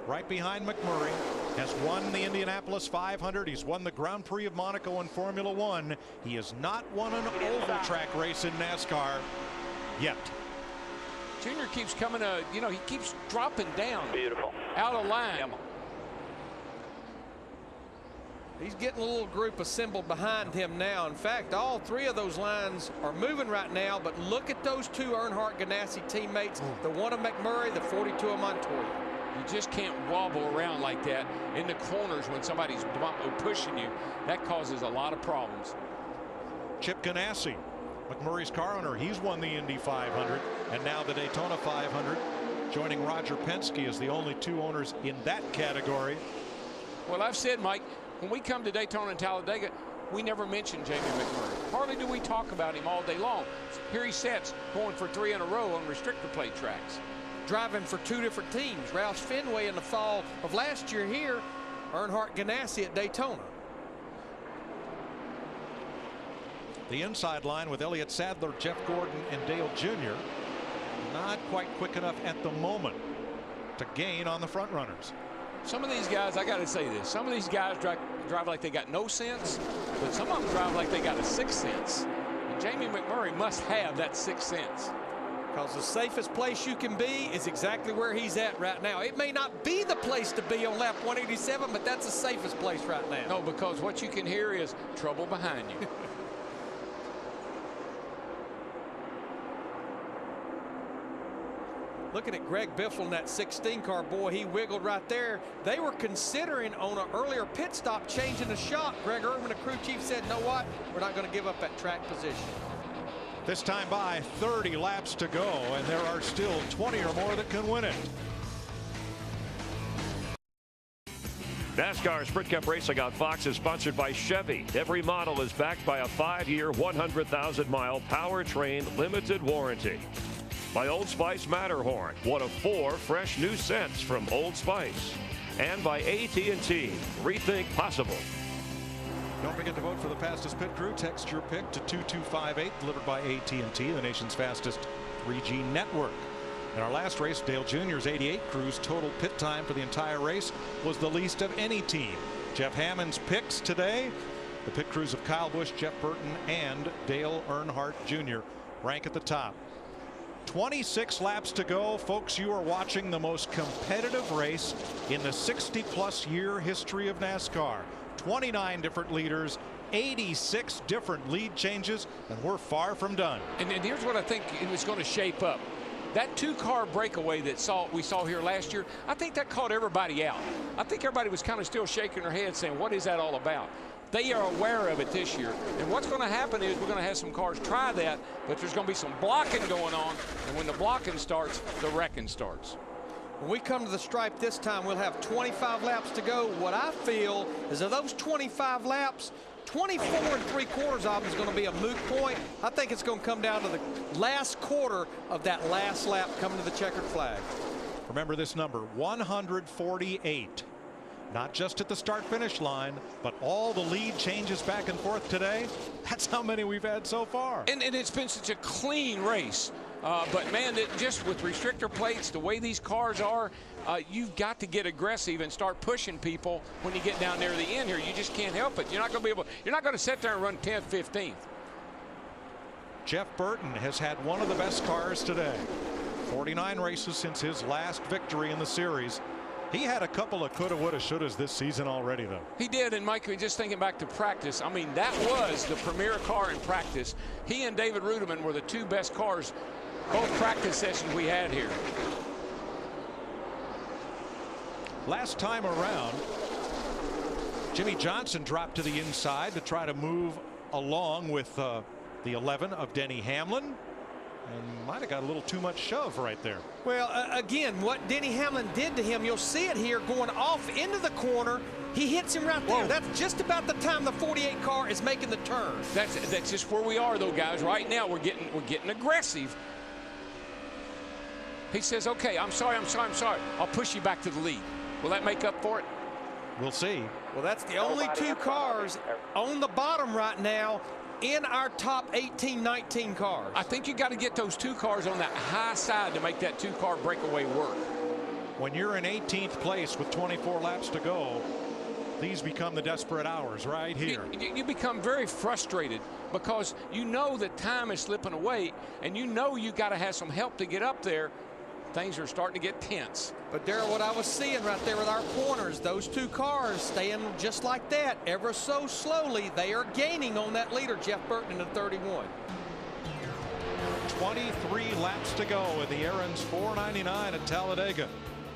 right behind McMurray, has won the Indianapolis 500. He's won the Grand Prix of Monaco in Formula 1. He has not won an oval track race in NASCAR yet. Junior keeps coming, he keeps dropping down. Beautiful. Out of line. He's getting a little group assembled behind him now. In fact, all 3 of those lines are moving right now, but look at those 2 Earnhardt Ganassi teammates, the 1 of McMurray, the 42 of Montoya. You just can't wobble around like that in the corners when somebody's pushing you. That causes a lot of problems. Chip Ganassi, McMurray's car owner, he's won the Indy 500 and now the Daytona 500, joining Roger Penske as the only 2 owners in that category. Well, I've said, Mike, when we come to Daytona and Talladega, we never mention Jamie McMurray. Hardly do we talk about him all day long. Here he sits, going for 3 in a row on restrictor plate tracks. Driving for 2 different teams. Roush Fenway in the fall of last year here, Earnhardt Ganassi at Daytona. The inside line with Elliott Sadler, Jeff Gordon, and Dale Jr. Not quite quick enough at the moment to gain on the front runners. Some of these guys, I got to say this, some of these guys drive like they got no sense, but some of them drive like they got a sixth sense. And Jamie McMurray must have that sixth sense. Because the safest place you can be is exactly where he's at right now. It may not be the place to be on lap 187, but that's the safest place right now. No, because what you can hear is trouble behind you. Looking at Greg Biffle in that 16 car, boy, he wiggled right there. They were considering on an earlier pit stop changing the shop. Greg Irwin, the crew chief, said, "No, what? We're not going to give up that track position." This time by 30 laps to go, and there are still 20 or more that can win it. NASCAR Sprint Cup Racing on Fox is sponsored by Chevy. Every model is backed by a 5-year, 100,000-mile powertrain limited warranty. By Old Spice Matterhorn, one of 4 fresh new scents from Old Spice. And by AT&T, rethink possible. Don't forget to vote for the fastest pit crew. Text your pick to 2258, delivered by AT&T, the nation's fastest 3G network. In our last race, Dale Jr.'s 88 crew's total pit time for the entire race was the least of any team. Jeff Hammond's picks today, the pit crews of Kyle Busch, Jeff Burton, and Dale Earnhardt Jr. rank at the top. 26 laps to go. Folks, you are watching the most competitive race in the 60-plus year history of NASCAR. 29 different leaders, 86 different lead changes, and we're far from done. And here's what I think it was going to shape up. That 2-car breakaway that we saw here last year, I think that caught everybody out. I think everybody was kind of still shaking their head saying, what is that all about? They are aware of it this year. And what's going to happen is we're going to have some cars try that, but there's going to be some blocking going on. And when the blocking starts, the wrecking starts. When we come to the stripe this time, we'll have 25 laps to go. What I feel is of those 25 laps, 24 3/4 of them is going to be a moot point. I think it's going to come down to the last quarter of that last lap coming to the checkered flag. Remember this number, 148. Not just at the start-finish line, but all the lead changes back and forth today. That's how many we've had so far. And it's been such a clean race. But, man, just with restrictor plates, the way these cars are, you've got to get aggressive and start pushing people when you get down near the end here. You just can't help it. You're not going to be able. You're not going to sit there and run 10th, 15th. Jeff Burton has had one of the best cars today. 49 races since his last victory in the series. He had a couple of coulda, woulda, shouldas this season already, though. He did, and Mike, just thinking back to practice, I mean, that was the premier car in practice. He and David Ruderman were the 2 best cars, both practice sessions we had here. Last time around, Jimmy Johnson dropped to the inside to try to move along with the 11 of Denny Hamlin. And might have got a little too much shove right there. Well, again, what Denny Hamlin did to him, you'll see it here going off into the corner. He hits him right there. That's just about the time the 48 car is making the turn. That's just where we are, though, guys. Right now, we're getting aggressive. He says, "Okay, I'm sorry. I'll push you back to the lead." Will that make up for it? We'll see. Well, that's the only 2 cars on the bottom right now in our top 18, 19 cars. I think you got to get those 2 cars on that high side to make that 2-car breakaway work. When you're in 18th place with 24 laps to go, these become the desperate hours right here. You become very frustrated because you know that time is slipping away, and you know you got to have some help to get up there. Things are starting to get tense. But Darrell, what I was seeing right there with our pointers, those 2 cars staying just like that, ever so slowly, they are gaining on that leader, Jeff Burton, in the 31. 23 laps to go in the Aaron's 499 at Talladega.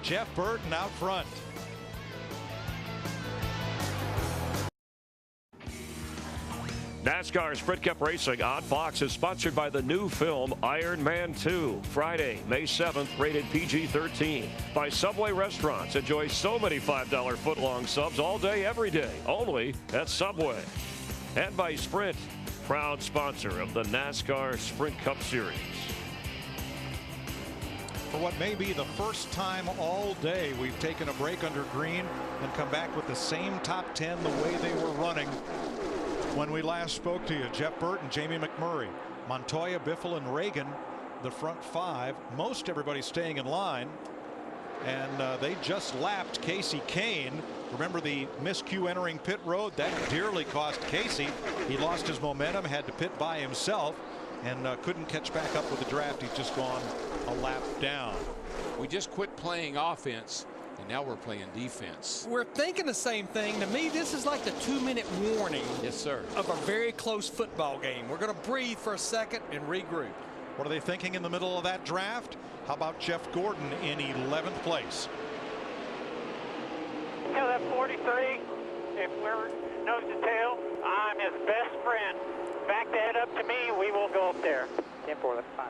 Jeff Burton out front. NASCAR Sprint Cup Racing on Fox is sponsored by the new film Iron Man 2. Friday, May 7th, rated PG-13. By Subway Restaurants. Enjoy so many $5 footlong subs all day, every day. Only at Subway. And by Sprint, proud sponsor of the NASCAR Sprint Cup Series. For what may be the first time all day, we've taken a break under green and come back with the same top 10 the way they were running when we last spoke to you. Jeff Burton, Jamie McMurray, Montoya, Biffle, and Reagan, the front 5. Most everybody staying in line. And they just lapped Casey Kane. Remember the miscue entering pit road? That dearly cost Casey. He lost his momentum, had to pit by himself, and couldn't catch back up with the draft. He's just gone a lap down. We just quit playing offense, and now we're playing defense. We're thinking the same thing. To me, this is like the 2-minute warning. Yes, sir. Of a very close football game. We're going to breathe for a second and regroup. What are they thinking in the middle of that draft? How about Jeff Gordon in 11th place? Tell that 43, if we're nose to tail, I'm his best friend. Back that up to me, we will go up there. 10-4, that's fine.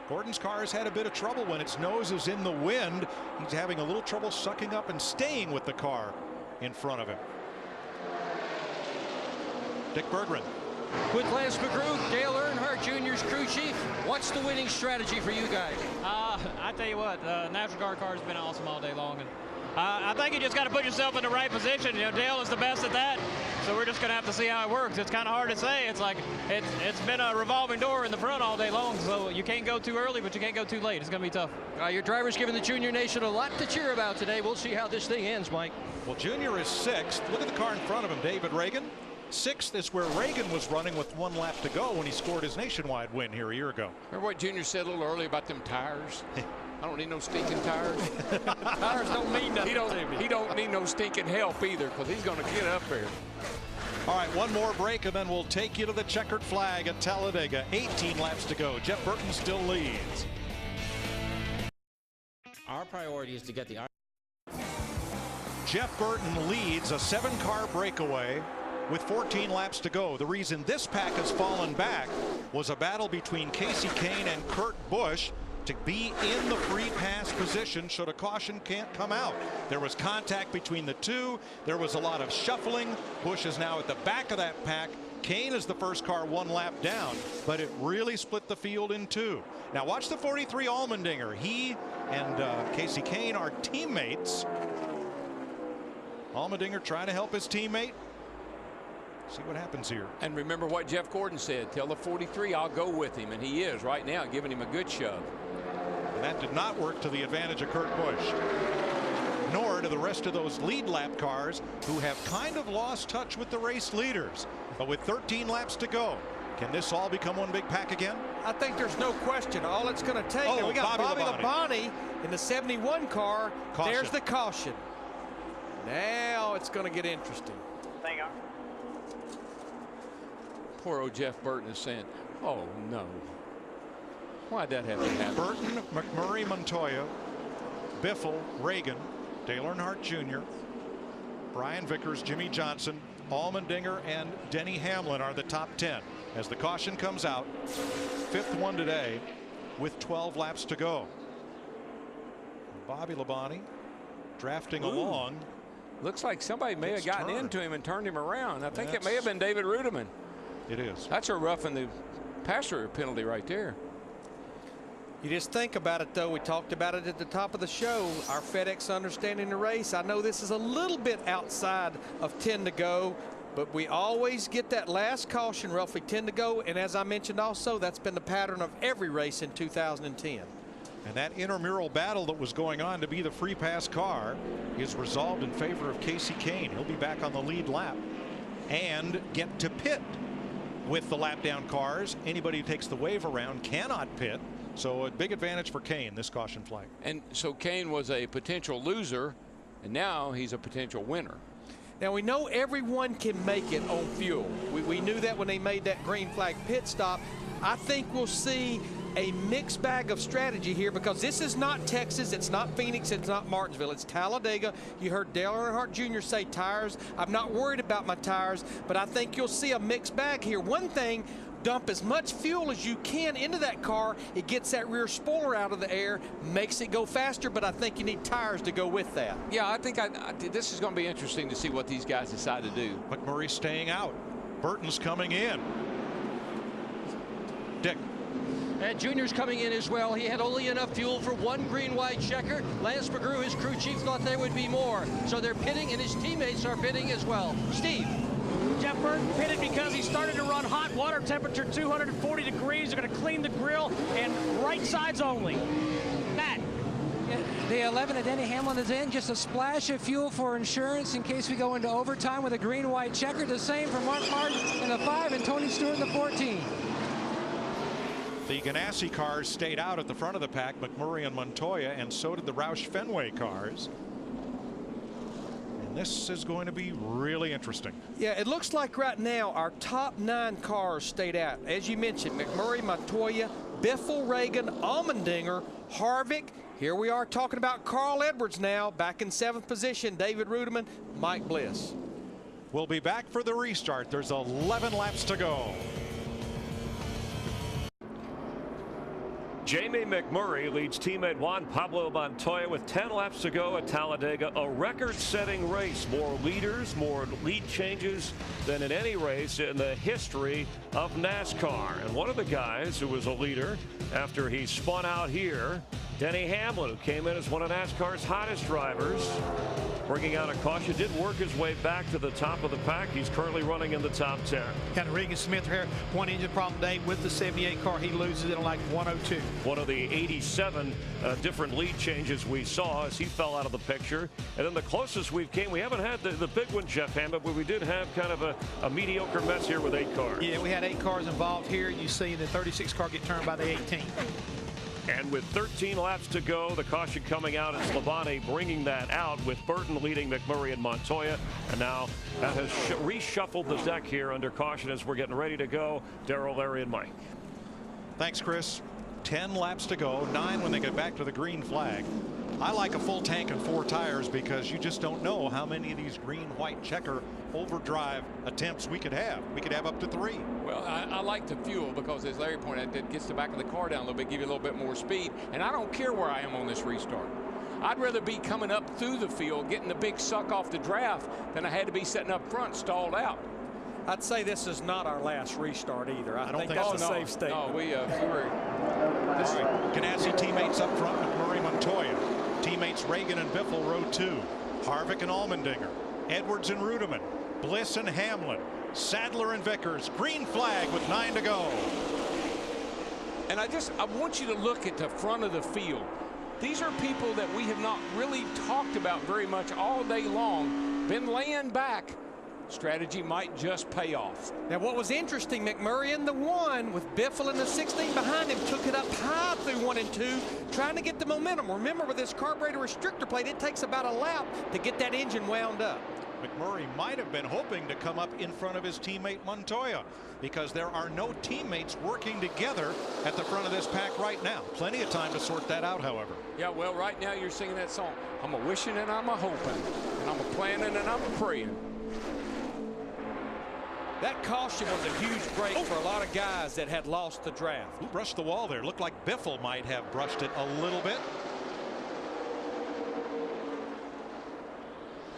Gordon's car has had a bit of trouble when its nose is in the wind. He's having a little trouble sucking up and staying with the car in front of him. Dick Berggren. With Lance McGrew, Dale Earnhardt Jr.'s crew chief, what's the winning strategy for you guys? I tell you what, the NASCAR car has been awesome all day long. And I think you just got to put yourself in the right position. You know, Dale is the best at that, so we're just going to have to see how it works. It's kind of hard to say. It's like it's been a revolving door in the front all day long, so you can't go too early, but you can't go too late. It's going to be tough. Your driver's giving the Junior Nation a lot to cheer about today. We'll see how this thing ends, Mike. Well, Junior is 6th. Look at the car in front of him, David Reagan. 6th is where Reagan was running with 1 lap to go when he scored his nationwide win here a year ago. Remember what Junior said a little earlier about them tires? I don't need no stinking tires. Tires don't mean nothing. He don't need no stinking help either, because he's going to get up there. All right, one more break, and then we'll take you to the checkered flag at Talladega. 18 laps to go. Jeff Burton still leads. Our priority is to get the... Jeff Burton leads a 7-car breakaway with 14 laps to go. The reason this pack has fallen back was a battle between Casey Kane and Kurt Busch to be in the free pass position should a caution can't come out. There was contact between the two. There was a lot of shuffling. Busch is now at the back of that pack. Kane is the first car 1 lap down, but it really split the field in 2. Now watch the 43 Allmendinger. He and Casey Kane are teammates. Allmendinger trying to help his teammate. See what happens here. And remember what Jeff Gordon said. Tell the 43 I'll go with him, and he is right now giving him a good shove. And that did not work to the advantage of Kurt Busch, nor to the rest of those lead lap cars who have kind of lost touch with the race leaders. But with 13 laps to go, can this all become one big pack again? I think there's no question. All it's going to take. Oh, we got Bobby Labonte in the 71 car. Caution. There's the caution. Now it's going to get interesting. Hang on. Poor old Jeff Burton is saying, oh no. Why'd that have to happen? Burton, McMurray, Montoya, Biffle, Reagan, Dale Earnhardt Jr., Brian Vickers, Jimmy Johnson, Allmendinger, and Denny Hamlin are the top 10 as the caution comes out. 5th one today with 12 laps to go. Bobby Labonte drafting along. Looks like somebody may have gotten into him and turned him around. I think it may have been David Rudiman. It is. That's a roughing the passer penalty right there. You just think about it, though. We talked about it at the top of the show. Our FedEx understanding the race. I know this is a little bit outside of 10 to go, but we always get that last caution, roughly 10 to go. And as I mentioned also, that's been the pattern of every race in 2010. And that intramural battle that was going on to be the free pass car is resolved in favor of Casey Kane. He'll be back on the lead lap and get to pit with the lap down cars. Anybody who takes the wave around cannot pit. So a big advantage for Kane, this caution flag. And so Kane was a potential loser, and now he's a potential winner. Now we know everyone can make it on fuel. We knew that when they made that green flag pit stop. I think we'll see a mixed bag of strategy here because this is not Texas, it's not Phoenix, it's not Martinsville, it's Talladega. You heard Dale Earnhardt Jr. say tires. I'm not worried about my tires, but I think you'll see a mixed bag here. One thing, dump as much fuel as you can into that car. It gets that rear spoiler out of the air, makes it go faster, but I think you need tires to go with that. Yeah, I think this is going to be interesting to see what these guys decide to do. McMurray staying out. Burton's coming in. Dick. And Junior's coming in as well. He had only enough fuel for 1 green-white checker. Lance McGrew, his crew chief, thought there would be more. So they're pitting, and his teammates are pitting as well. Steve. Jeff Burton pitted because he started to run hot water temperature, 240 degrees. They're going to clean the grill and right sides only. Matt. The 11 of Denny Hamlin is in. Just a splash of fuel for insurance in case we go into overtime with a green-white checker. The same for Mark Martin in the 5 and Tony Stewart in the 14. The Ganassi cars stayed out at the front of the pack, McMurray and Montoya, and so did the Roush Fenway cars. And this is going to be really interesting. Yeah, it looks like right now our top 9 cars stayed out. As you mentioned, McMurray, Montoya, Biffle, Reagan, Allmendinger, Harvick. Here we are talking about Carl Edwards now, back in 7th position, David Rudiman, Mike Bliss. We'll be back for the restart. There's 11 laps to go. Jamie McMurray leads teammate Juan Pablo Montoya with 10 laps to go at Talladega. A record-setting race. More leaders, more lead changes than in any race in the history of NASCAR. And one of the guys who was a leader after he spun out here, Denny Hamlin, who came in as one of NASCAR's hottest drivers, bringing out a caution, did work his way back to the top of the pack. He's currently running in the top 10. Kind of Regan Smith here, one engine problem today with the 78 car. He loses it in like 102. One of the 87 different lead changes we saw as he fell out of the picture. And then the closest we've came, we haven't had the big one, Jeff Hammond, but we did have kind of a mediocre mess here with 8 cars. Yeah, we had 8 cars involved here. You see the 36 car get turned by the 18. And with 13 laps to go, the caution coming out as Labonte bringing that out with Burton leading McMurray and Montoya. And now that has reshuffled the deck here under caution as we're getting ready to go. Darrell, Larry, and Mike. Thanks, Chris. 10 laps to go, 9 when they get back to the green flag. I like a full tank and 4 tires because you just don't know how many of these green-white checker overdrive attempts we could have. We could have up to 3. Well, I like the fuel because, as Larry pointed out, it gets the back of the car down a little bit, give you a little bit more speed. And I don't care where I am on this restart. I'd rather be coming up through the field, getting the big suck off the draft, than I had to be sitting up front, stalled out. I'd say this is not our last restart either. I think that's a safe statement. No, we were. Ganassi teammates up front, McMurray, Montoya. Teammates Reagan and Biffle, row 2. Harvick and Allmendinger. Edwards and Rudiman. Bliss and Hamlin. Sadler and Vickers. Green flag with 9 to go. And I want you to look at the front of the field. These are people that we have not really talked about very much all day long. Been laying back. Strategy might just pay off. Now, what was interesting, McMurray in the 1 with Biffle in the 16 behind him, took it up high through 1 and 2, trying to get the momentum. Remember, with this carburetor restrictor plate, it takes about a lap to get that engine wound up. McMurray might have been hoping to come up in front of his teammate Montoya because there are no teammates working together at the front of this pack right now. Plenty of time to sort that out, however. Yeah, well, right now you're singing that song. I'm a wishing and I'm a hoping, and I'm a planning and I'm a praying. That caution was a huge break for a lot of guys that had lost the draft. Who brushed the wall there? Looked like Biffle might have brushed it a little bit.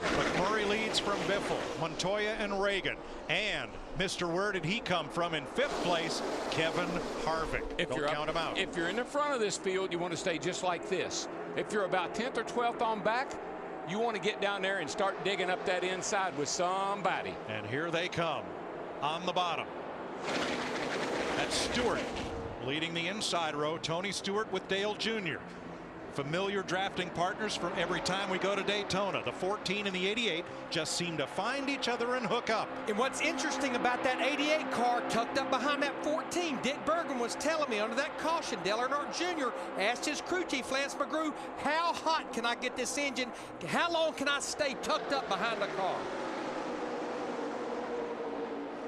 McMurray leads from Biffle, Montoya, and Reagan. And Mr. Where did he come from in 5th place? Kevin Harvick. Don't count him out. If you're in the front of this field, you want to stay just like this. If you're about 10th or 12th on back, you want to get down there and start digging up that inside with somebody. And here they come on the bottom. That's Stewart leading the inside row. Tony Stewart with Dale Jr. Familiar drafting partners from every time we go to Daytona. The 14 and the 88 just seem to find each other and hook up. And what's interesting about that 88 car tucked up behind that 14, Dick Bergman was telling me under that caution, Dale Earnhardt Jr. asked his crew chief, Lance McGrew, how hot can I get this engine? How long can I stay tucked up behind the car?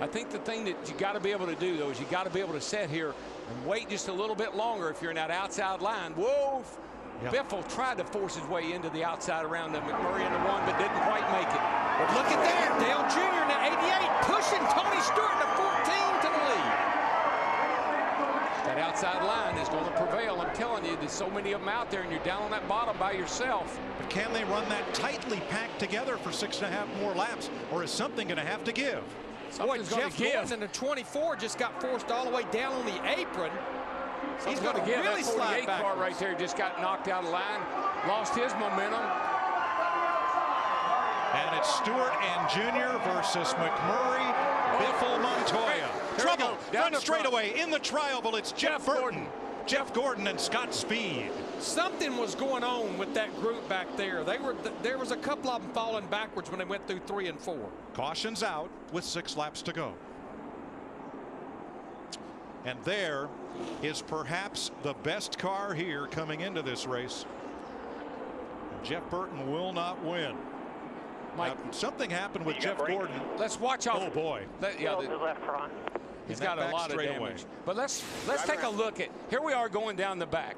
I think the thing that you got to be able to do, though, is you got to be able to sit here and wait just a little bit longer if you're in that outside line. Whoa! Yep. Biffle tried to force his way into the outside around the McMurray in the 1, but didn't quite make it. But look at that. Dale Jr. in the 88 pushing Tony Stewart in the 14 to the lead. That outside line is going to prevail. I'm telling you, there's so many of them out there, and you're down on that bottom by yourself. But can they run that tightly packed together for 6.5 more laps, or is something going to have to give? Boy, Jeff Gordon in the 24 just got forced all the way down on the apron. He's going to really slide back. Car right there just got knocked out of line, lost his momentum. And It's Stewart and Jr. versus McMurray, Biffle, Montoya. Trouble front straightaway in the trioval. It's Jeff Burton. Jeff Gordon and Scott Speed. Something was going on with that group back there. There was a couple of them falling backwards when they went through 3 and 4. Caution's out with 6 laps to go. And there is perhaps the best car here coming into this race. Jeff Burton will not win. Mike, now, something happened with Jeff Gordon. Let's watch out. Oh boy. Left front. He's got a lot of damage. But let's take a look at, here we are going down the back.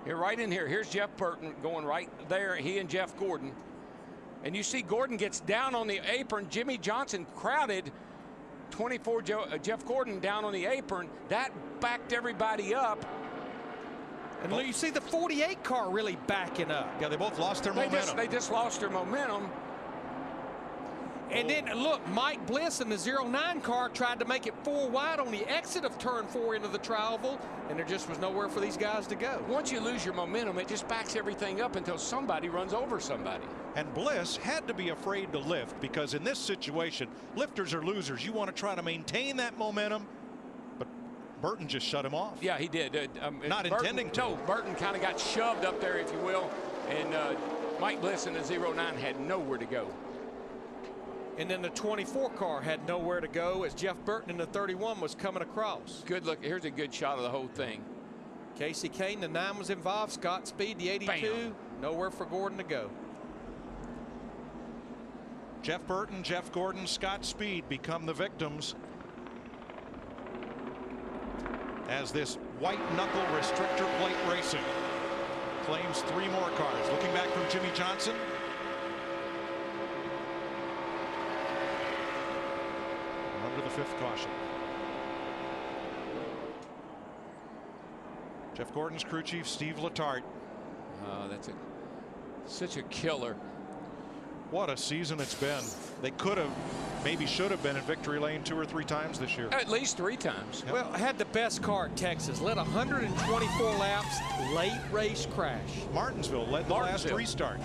Here, right in here. Here's Jeff Burton going right there. He and Jeff Gordon. And you see Gordon gets down on the apron. Jimmy Johnson crowded 24 Jeff Gordon down on the apron. That backed everybody up. And you see the 48 car really backing up. Yeah, they both lost their momentum. They just lost their momentum. And then look, Mike Bliss in the 09 car tried to make it 4 wide on the exit of turn 4 into the trioval, and there just was nowhere for these guys to go. Once you lose your momentum, it just backs everything up until somebody runs over somebody. And Bliss had to be afraid to lift, because in this situation, lifters are losers. You want to try to maintain that momentum, but Burton just shut him off. Yeah, he did. Not intending to. No, Burton kind of got shoved up there, if you will, and Mike Bliss in the 09 had nowhere to go. And then the 24 car had nowhere to go as Jeff Burton in the 31 was coming across. Good look. Here's a good shot of the whole thing. Casey Kane, the 9 was involved. Scott Speed, the 82. Bam. Nowhere for Gordon to go. Jeff Burton, Jeff Gordon, Scott Speed become the victims as this white knuckle restrictor plate racing claims 3 more cars. Looking back from Jimmy Johnson. Under the 5th caution. Jeff Gordon's crew chief Steve Letarte. That's such a killer. What a season it's been. They could have, maybe should have been in victory lane 2 or 3 times this year. At least 3 times. Yep. Well, had the best car at Texas. Led 124 laps. Late race crash. Martinsville led the last restart.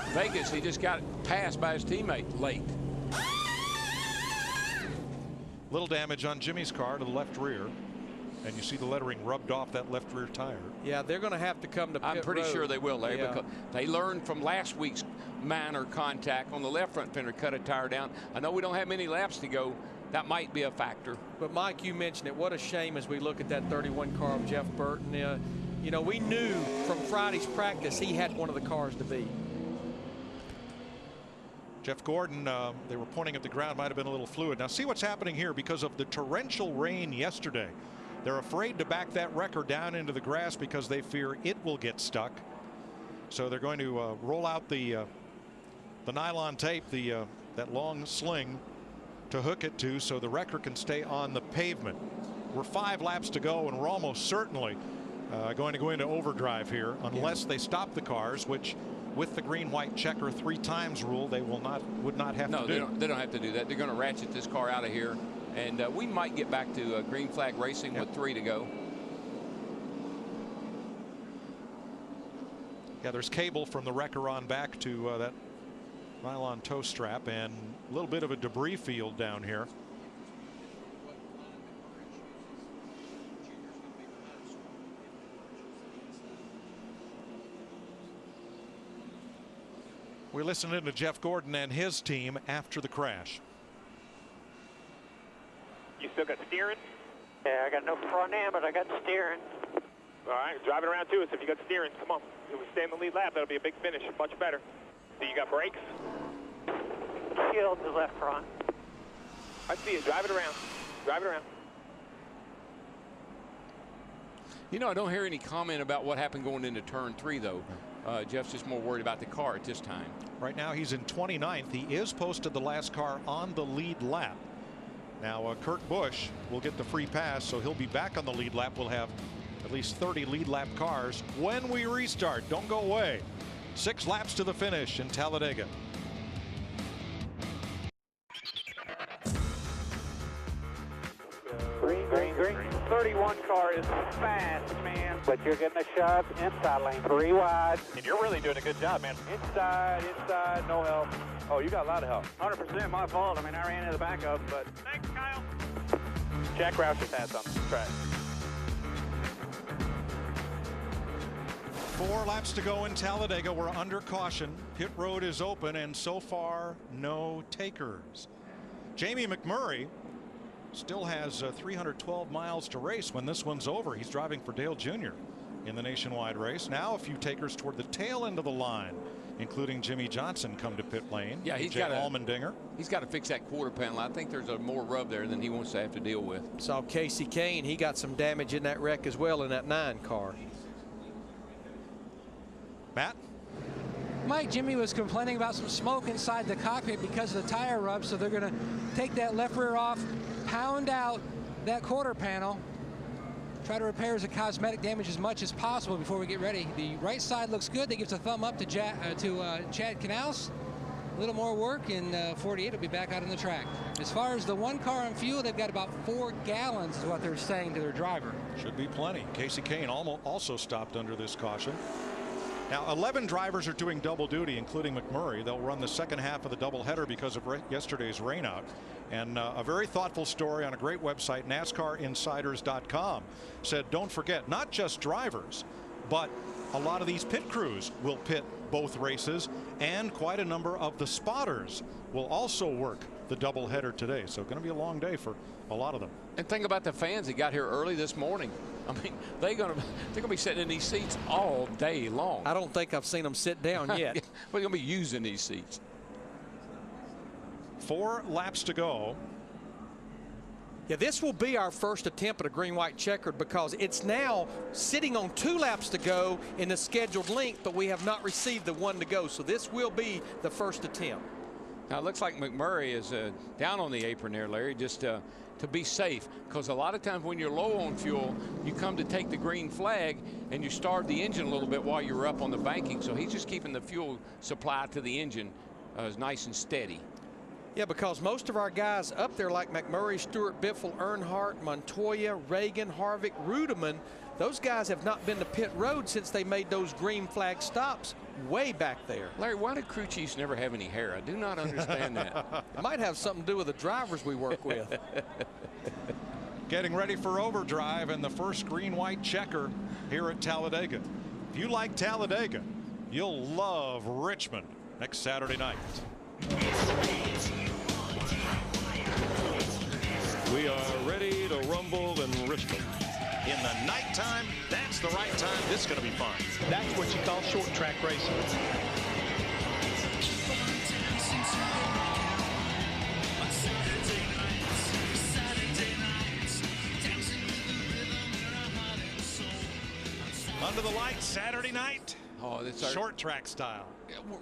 Vegas, he just got passed by his teammate late. Little damage on Jimmy's car to the left rear, and you see the lettering rubbed off that left rear tire. Yeah, they're going to have to come to pit I'm pretty road. sure they will, Larry, Yeah. because they learned from last week's minor contact on the left front fender, cut a tire down. I know we don't have many laps to go. That might be a factor. But Mike, you mentioned it. What a shame as we look at that 31 car of Jeff Burton. You know, we knew from Friday's practice he had one of the cars to beat. Jeff Gordon, they were pointing at the ground, might have been a little fluid. Now see what's happening here because of the torrential rain yesterday. They're afraid to back that wrecker down into the grass because they fear it will get stuck. So they're going to roll out the nylon tape, that long sling to hook it to, so the wrecker can stay on the pavement. We're 5 laps to go, and we're almost certainly going to go into overdrive here unless they stop the cars, which with the green-white checker 3 times rule, they would not have to do. No, they don't have to do that. They're going to ratchet this car out of here, and we might get back to green flag racing with 3 to go. Yeah, there's cable from the wrecker on back to that nylon tow strap, and a little bit of a debris field down here. We're listening to Jeff Gordon and his team after the crash. You still got steering? Yeah, I got no front end, but I got steering. All right, drive it around to us if you got steering. Come on. If we stay in the lead lap, that'll be a big finish. Much better. So you got brakes? Shield the left front. I see it. Drive it around. Drive it around. You know, I don't hear any comment about what happened going into turn 3, though. Jeff's just more worried about the car at this time. Right now he's in 29th. He is posted the last car on the lead lap. Now Kurt Busch will get the free pass, so he'll be back on the lead lap. We'll have at least 30 lead lap cars when we restart. Don't go away. 6 laps to the finish in Talladega. Green, green, green. 30 31 car is fast, man. But you're getting a shove inside lane, 3 wide. And you're really doing a good job, man. Inside, no help. Oh, you got a lot of help. 100% my fault. I mean, I ran into the backup, but... Thanks, Kyle. Jack Roush's hats on the track. 4 laps to go in Talladega. We're under caution. Pit road is open, and so far, no takers. Jamie McMurray still has 312 miles to race when this one's over. He's driving for Dale Jr. in the nationwide race. Now a few takers toward the tail end of the line, including Jimmy Johnson, come to pit lane. Yeah, he's got to fix that quarter panel. I think there's a more rub there than he wants to have to deal with. Saw Casey Kane. He got some damage in that wreck as well in that 9 car. Matt? Mike, Jimmy was complaining about some smoke inside the cockpit because of the tire rub, so they're going to take that left rear off, pound out that quarter panel, try to repair the cosmetic damage as much as possible before we get ready. The right side looks good. That gives a thumb up to Chad Canals. A little more work, and 48 will be back out on the track. As far as the 1 car on fuel, they've got about 4 gallons is what they're saying to their driver. Should be plenty. Casey Kane also stopped under this caution. Now 11 drivers are doing double duty, including McMurray. They'll run the second half of the doubleheader because of yesterday's rainout. And a very thoughtful story on a great website, NASCARinsiders.com, said don't forget, not just drivers, but a lot of these pit crews will pit both races, and quite a number of the spotters will also work the doubleheader today. So going to be a long day for a lot of them. And think about the fans that got here early this morning. I mean, they're gonna be sitting in these seats all day long. I don't think I've seen them sit down yet. We're gonna be using these seats. 4 laps to go. Yeah, this will be our first attempt at a green-white checkered because it's now sitting on 2 laps to go in the scheduled length, but we have not received the 1 to go. So this will be the first attempt. Now it looks like McMurray is down on the apron there, Larry, just to be safe, because a lot of times when you're low on fuel, you come to take the green flag and you start the engine a little bit while you're up on the banking. So he's just keeping the fuel supply to the engine nice and steady. Yeah, because most of our guys up there like McMurray, Stewart, Biffle, Earnhardt, Montoya, Reagan, Harvick, Rudeman, those guys have not been to pit road since they made those green flag stops way back there. Larry, why do crew chiefs never have any hair? I do not understand that. It might have something to do with the drivers we work with. Getting ready for overdrive and the first green-white checker here at Talladega. If you like Talladega, you'll love Richmond next Saturday night. We are ready to rumble in Richmond. In the nighttime, that's the right time. This is going to be fun. That's what you call short track racing. Under the lights Saturday night. Oh, that's short track style.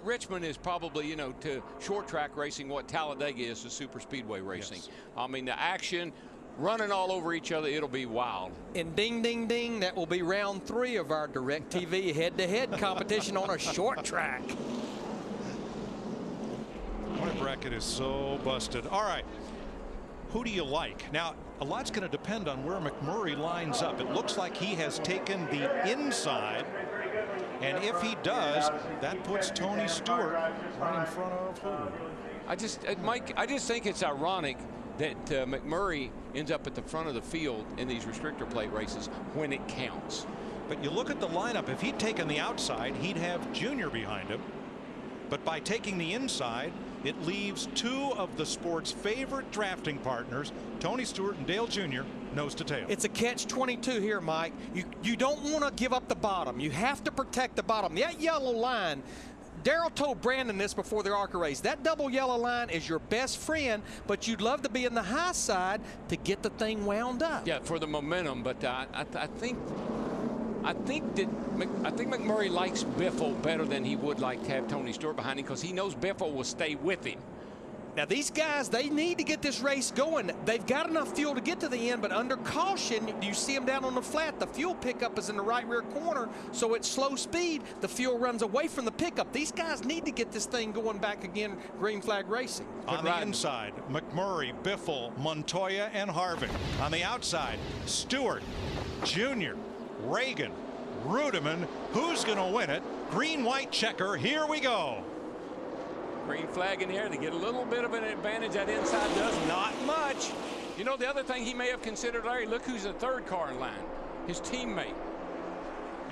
Richmond is probably, you know, to short track racing what Talladega is to super speedway racing. Yes. I mean, the action, running all over each other, it'll be wild. And ding, ding, ding, that will be round 3 of our DirecTV head-to-head competition on a short track. Point bracket is so busted. All right. Who do you like? Now, a lot's going to depend on where McMurray lines up. It looks like he has taken the inside. And if he does, that puts Tony Stewart right in front of who? Mike, I just think it's ironic that McMurray ends up at the front of the field in these restrictor plate races when it counts. But you look at the lineup, if he'd taken the outside, he'd have Junior behind him. But by taking the inside, it leaves 2 of the sport's favorite drafting partners, Tony Stewart and Dale Jr., nose to tail. It's a catch-22 here, Mike. You don't want to give up the bottom. You have to protect the bottom. That yellow line, Darrell told Brandon this before the ARCA race, that double yellow line is your best friend, but you'd love to be in the high side to get the thing wound up. Yeah, for the momentum, but I think McMurray likes Biffle better than he would like to have Tony Stewart behind him, because he knows Biffle will stay with him. Now, these guys, they need to get this race going. They've got enough fuel to get to the end, but under caution, you see them down on the flat. The fuel pickup is in the right rear corner, so at slow speed, the fuel runs away from the pickup. These guys need to get this thing going back again, green flag racing. On the inside, McMurray, Biffle, Montoya, and Harvick. On the outside, Stewart, Jr., Reagan, Rudeman. Who's going to win it? Green-white checker. Here we go. Green flag in here. They get a little bit of an advantage. That inside does not much. You know, the other thing he may have considered, Larry, look who's the third car in line. His teammate.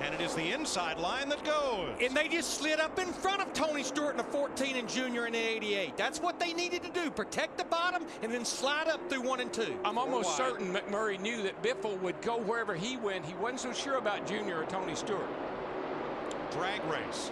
And it is the inside line that goes. And they just slid up in front of Tony Stewart in the 14 and Junior in the 88. That's what they needed to do. Protect the bottom and then slide up through 1 and 2. I'm almost certain McMurray knew that Biffle would go wherever he went. He wasn't so sure about Junior or Tony Stewart. Drag race.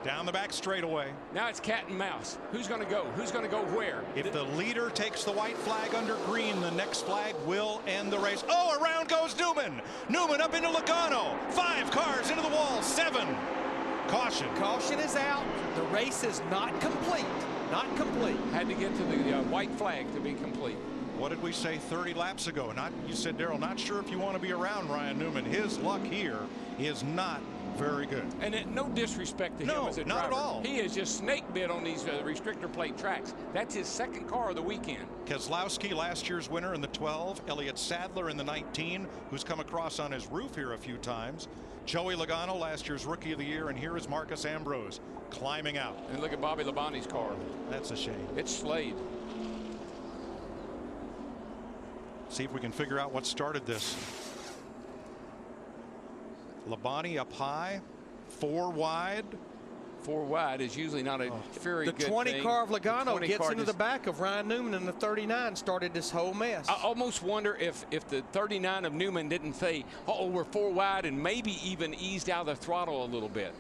Down the back straightaway. Now it's cat and mouse. Who's going to go? Who's going to go where? If the leader takes the white flag under green, the next flag will end the race. Oh, around goes Newman. Newman up into Logano. 5 cars into the wall. 7. Caution. Caution is out. The race is not complete. Not complete. Had to get to the white flag to be complete. What did we say 30 laps ago? You said, Darrell, not sure if you want to be around Ryan Newman. His luck here is not very good. And no disrespect to him as a driver. Not at all. He is just snake bit on these restrictor plate tracks. That's his second car of the weekend. Keselowski, last year's winner in the 12. Elliott Sadler in the 19, who's come across on his roof here a few times. Joey Logano, last year's Rookie of the Year. And here is Marcus Ambrose climbing out. And look at Bobby Labonte's car. That's a shame. It's slayed. See if we can figure out what started this. Labonte up high, 4 wide. 4 wide is usually not a very good thing. The 20 car of Logano gets into the back of Ryan Newman, and the 39 started this whole mess. I almost wonder if the 39 of Newman didn't say, uh-oh, we're 4 wide, and maybe even eased out the throttle a little bit.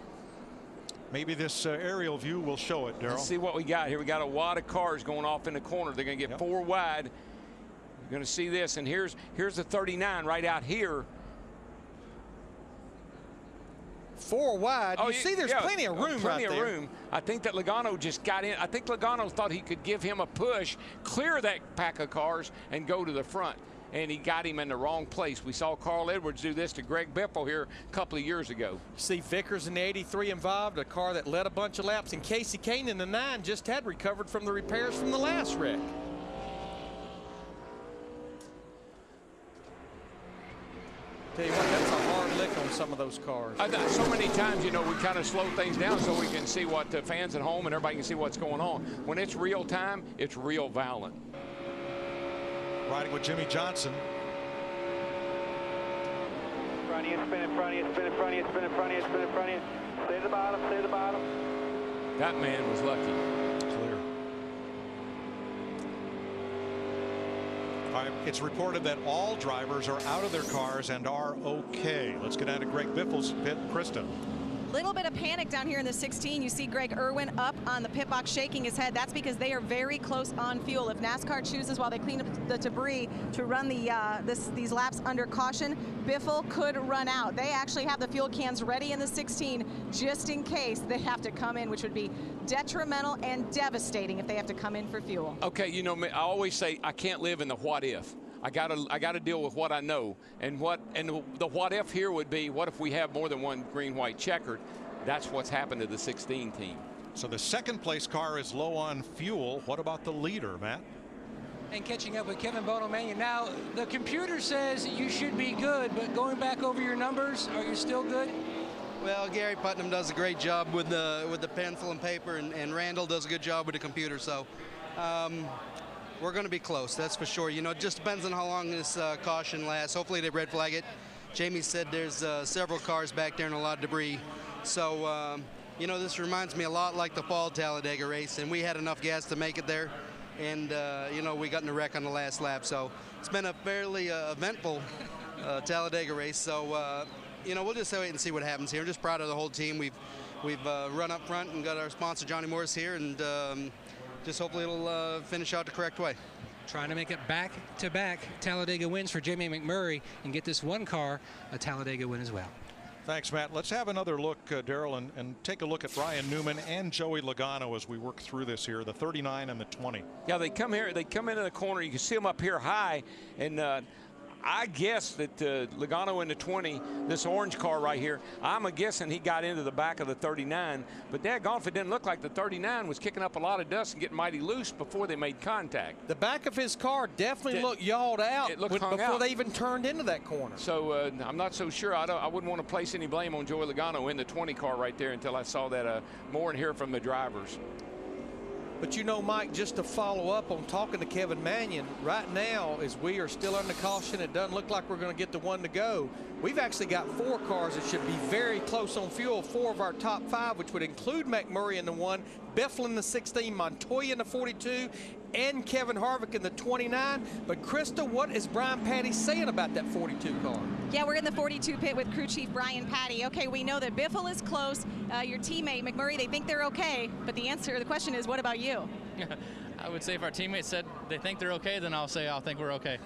Maybe this aerial view will show it, Darrell. Let's see what we got here. We got a wad of cars going off in the corner. They're going to get 4 wide. You're going to see this, and here's the 39 right out here. 4 wide. You see there's plenty of room right there. Plenty of room. I think that Logano just got in. I think Logano thought he could give him a push, clear that pack of cars, and go to the front. And he got him in the wrong place. We saw Carl Edwards do this to Greg Biffle here a couple of years ago. You see Vickers in the 83 involved, a car that led a bunch of laps, and Casey Kane in the 9 just had recovered from the repairs from the last wreck. Tell you what, that's a hard lick on some of those cars. So many times, you know, we kind of slow things down so we can see what the fans at home and everybody can see what's going on. When it's real time, it's real violent. Riding with Jimmy Johnson. Front of you, spin in front of you, spin in front of you, spin in front of you, spin in front of you. Stay to the bottom, stay to the bottom. That man was lucky. Clear. All right, it's reported that all drivers are out of their cars and are okay. Let's get out of Greg Biffle's pit. Krista. Little bit of panic down here in the 16. You see Greg Irwin up on the pit box shaking his head. That's because they are very close on fuel. If NASCAR chooses, while they clean up the debris, to run these laps under caution, Biffle could run out. They actually have the fuel cans ready in the 16 just in case they have to come in, which would be detrimental and devastating if they have to come in for fuel. Okay, you know, I always say I can't live in the what if. I gotta deal with what I know, and the what if here would be, what if we have more than one green white checkered? That's what's happened to the 16 team. So the second place car is low on fuel. What about the leader, Matt? And catching up with Kevin Bonomania. Now the computer says you should be good, but going back over your numbers, are you still good? Well, Gary Putnam does a great job with the pencil and paper, and Randall does a good job with the computer. So. We're going to be close, that's for sure. You know, it just depends on how long this caution lasts. Hopefully they red flag it. Jamie said there's several cars back there and a lot of debris. So, you know, this reminds me a lot like the fall Talladega race, and we had enough gas to make it there. And, you know, we got in a wreck on the last lap. So it's been a fairly eventful Talladega race. So, you know, we'll just wait and see what happens here. I'm just proud of the whole team. We've run up front and got our sponsor Johnny Morris here, and just hopefully it'll finish out the correct way. Trying to make it back-to-back Talladega wins for Jamie McMurray and get this one car a Talladega win as well. Thanks, Matt. Let's have another look, Darrell, and take a look at Ryan Newman and Joey Logano as we work through this here, the 39 and the 20. Yeah, they come here. They come into the corner. You can see them up here high, and I guess that Logano in the 20, this orange car right here, I'm guessing he got into the back of the 39. But daggone if it didn't look like the 39 was kicking up a lot of dust and getting mighty loose before they made contact. The back of his car definitely looked yawed out before they even turned into that corner. So I'm not so sure. I wouldn't want to place any blame on Joey Logano in the 20 car right there until I saw that more and hear from the drivers. But you know, Mike, just to follow up on talking to Kevin Mannion, right now, as we are still under caution, it doesn't look like we're going to get the one to go. We've actually got 4 cars that should be very close on fuel. 4 of our top 5, which would include McMurray in the 1, Biffle in the 16, Montoya in the 42, and Kevin Harvick in the 29. But Krista, what is Brian Patty saying about that 42 car? Yeah, we're in the 42 pit with crew chief Brian Patty. Okay, we know that Biffle is close. Your teammate McMurray, they think they're okay. But the question is, what about you? I would say if our teammates said they think they're okay, then I'll say I'll think we're okay.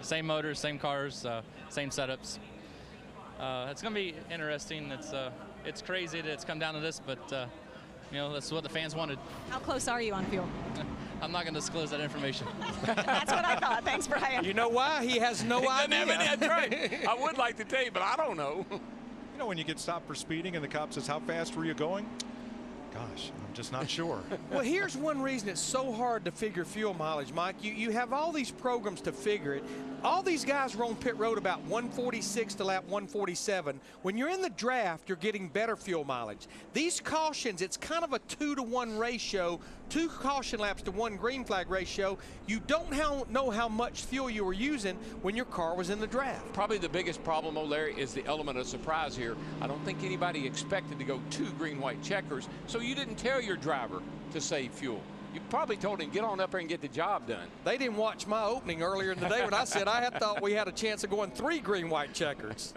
Same motors, same cars, same setups. It's going to be interesting. It's crazy that it's come down to this, but you know, that's what the fans wanted. How close are you on fuel? I'm not going to disclose that information. That's what I thought. Thanks, Brian. You know why? He has no idea. That's right. I would like to tell you, but I don't know. You know, when you get stopped for speeding and the cop says, how fast were you going? Gosh, I'm just not sure. Well, here's one reason it's so hard to figure fuel mileage, Mike. You have all these programs to figure it. All these guys were on pit road about 146 to lap 147. When you're in the draft, you're getting better fuel mileage. These cautions, it's kind of a 2-to-1 ratio, 2 caution laps to 1 green flag ratio. You don't know how much fuel you were using when your car was in the draft. Probably the biggest problem, Larry, is the element of surprise here. I don't think anybody expected to go 2 green-white checkers, so you didn't tell your driver to save fuel. You probably told him, get on up there and get the job done. They didn't watch my opening earlier in the day when I said I had thought we had a chance of going 3 green-white checkers.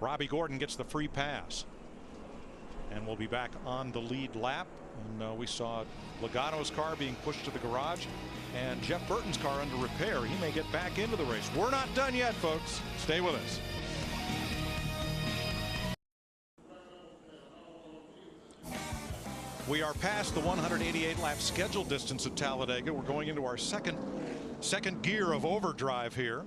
Robbie Gordon gets the free pass. And we'll be back on the lead lap. And we saw Logano's car being pushed to the garage and Jeff Burton's car under repair. He may get back into the race. We're not done yet, folks. Stay with us. We are past the 188 lap schedule distance at Talladega. We're going into our second gear of overdrive here.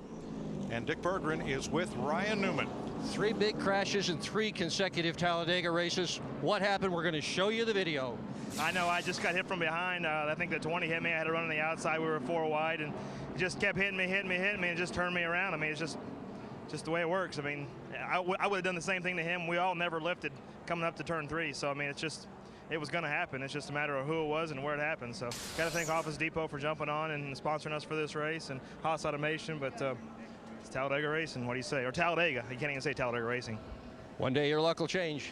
And Dick Berggren is with Ryan Newman. 3 big crashes in 3 consecutive Talladega races. What happened? We're going to show you the video. I know, I just got hit from behind. I think the 20 hit me. I had to run on the outside. We were 4 wide, and it just kept hitting me, and just turned me around. I mean, it's just the way it works. I mean, I would have done the same thing to him. We all never lifted coming up to turn 3. So, I mean, it was going to happen. It's just a matter of who it was and where it happened. So, got to thank Office Depot for jumping on and sponsoring us for this race, and Haas Automation. But it's Talladega Racing. What do you say? Or Talladega. You can't even say Talladega Racing. One day your luck will change.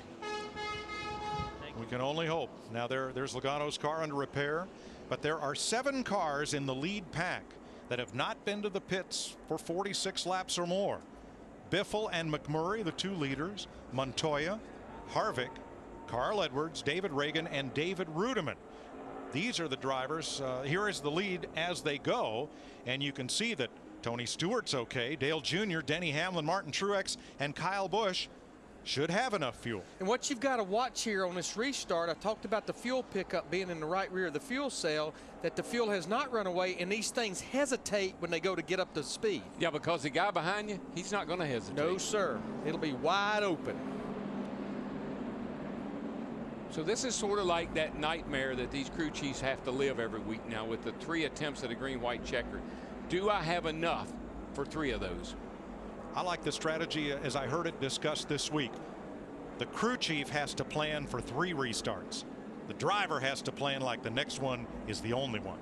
We can only hope. Now there's Logano's car under repair, but there are 7 cars in the lead pack that have not been to the pits for 46 laps or more. Biffle and McMurray, the 2 leaders, Montoya, Harvick, Carl Edwards, David Reagan, and David Rudiman. These are the drivers. Here is the lead as they go, and you can see that Tony Stewart's okay. Dale Jr., Denny Hamlin, Martin Truex, and Kyle Busch should have enough fuel. And what you've got to watch here on this restart, I talked about the fuel pickup being in the right rear of the fuel cell, that the fuel has not run away, and these things hesitate when they go to get up to speed. Yeah, because the guy behind you, he's not going to hesitate. No, sir. It'll be wide open. So this is sort of like that nightmare that these crew chiefs have to live every week now with the 3 attempts at a green-white checker. Do I have enough for 3 of those? I like the strategy as I heard it discussed this week. The crew chief has to plan for 3 restarts. The driver has to plan like the next one is the only one.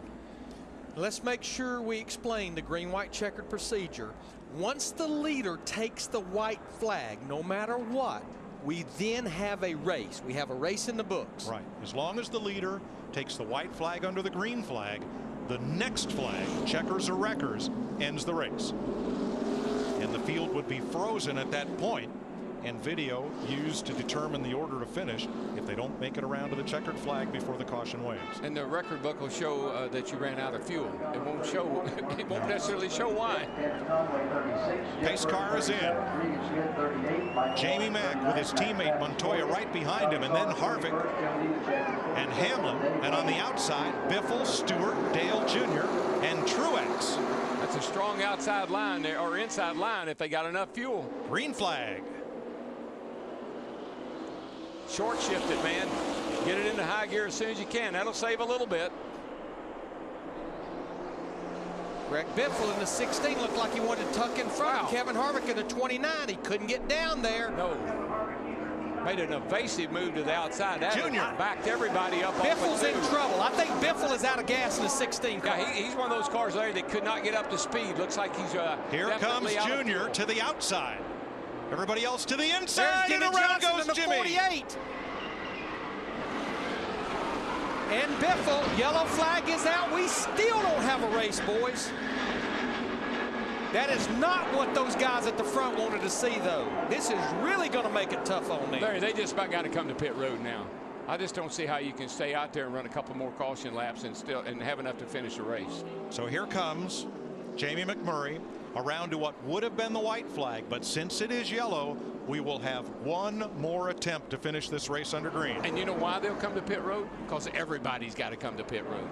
Let's make sure we explain the green-white checkered procedure. Once the leader takes the white flag, no matter what, we then have a race. We have a race in the books. Right. As long as the leader takes the white flag under the green flag, the next flag, checkers or wreckers, ends the race. And the field would be frozen at that point and video used to determine the order to finish if they don't make it around to the checkered flag before the caution waves. And the record book will show that you ran out of fuel. It won't show. It won't necessarily show why. Pace car is in. Jamie Mack with his teammate Montoya right behind him, and then Harvick and Hamlin, and on the outside Biffle, Stewart, Dale Jr. and Truex. That's a strong outside line there, or inside line if they got enough fuel. Green flag. Short shift it, man. Get it into high gear as soon as you can. That'll save a little bit. Greg Biffle in the 16 looked like he wanted to tuck in front. Wow. Kevin Harvick in the 29. He couldn't get down there. No. Made an evasive move to the outside. That Junior backed everybody up. Biffle's in trouble. I think Biffle is out of gas in the 16 car. Yeah, he's one of those cars there that could not get up to speed. Looks like he's here comes Junior to the outside. Everybody else to the inside, and around goes Jimmy. 48. And Biffle, yellow flag is out. We still don't have a race, boys. That is not what those guys at the front wanted to see, though. This is really going to make it tough on them. They just about got to come to pit road now. I just don't see how you can stay out there and run a couple more caution laps and have enough to finish the race. So here comes Jamie McMurray around to what would have been the white flag, but since it is yellow, we will have one more attempt to finish this race under green. And you know why they'll come to pit road? Because everybody's got to come to pit road.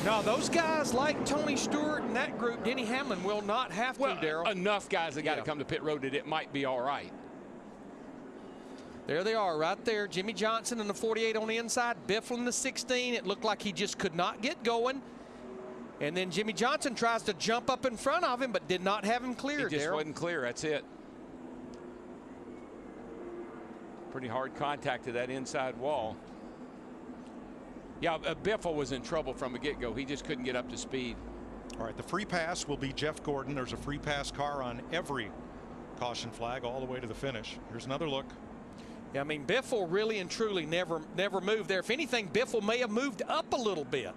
No, those guys like Tony Stewart and that group, Denny Hamlin, will not have to, Darrell. Enough guys that got to come to pit road that it might be all right. There they are right there. Jimmy Johnson in the 48 on the inside, Biffle in the 16. It looked like he just could not get going. And then Jimmy Johnson tries to jump up in front of him, but did not have him clear. He just wasn't clear. That's it. Pretty hard contact to that inside wall. Yeah, Biffle was in trouble from the get-go. He just couldn't get up to speed. All right, the free pass will be Jeff Gordon. There's a free pass car on every caution flag all the way to the finish. Here's another look. Yeah, I mean, Biffle really and truly never moved there. If anything, Biffle may have moved up a little bit.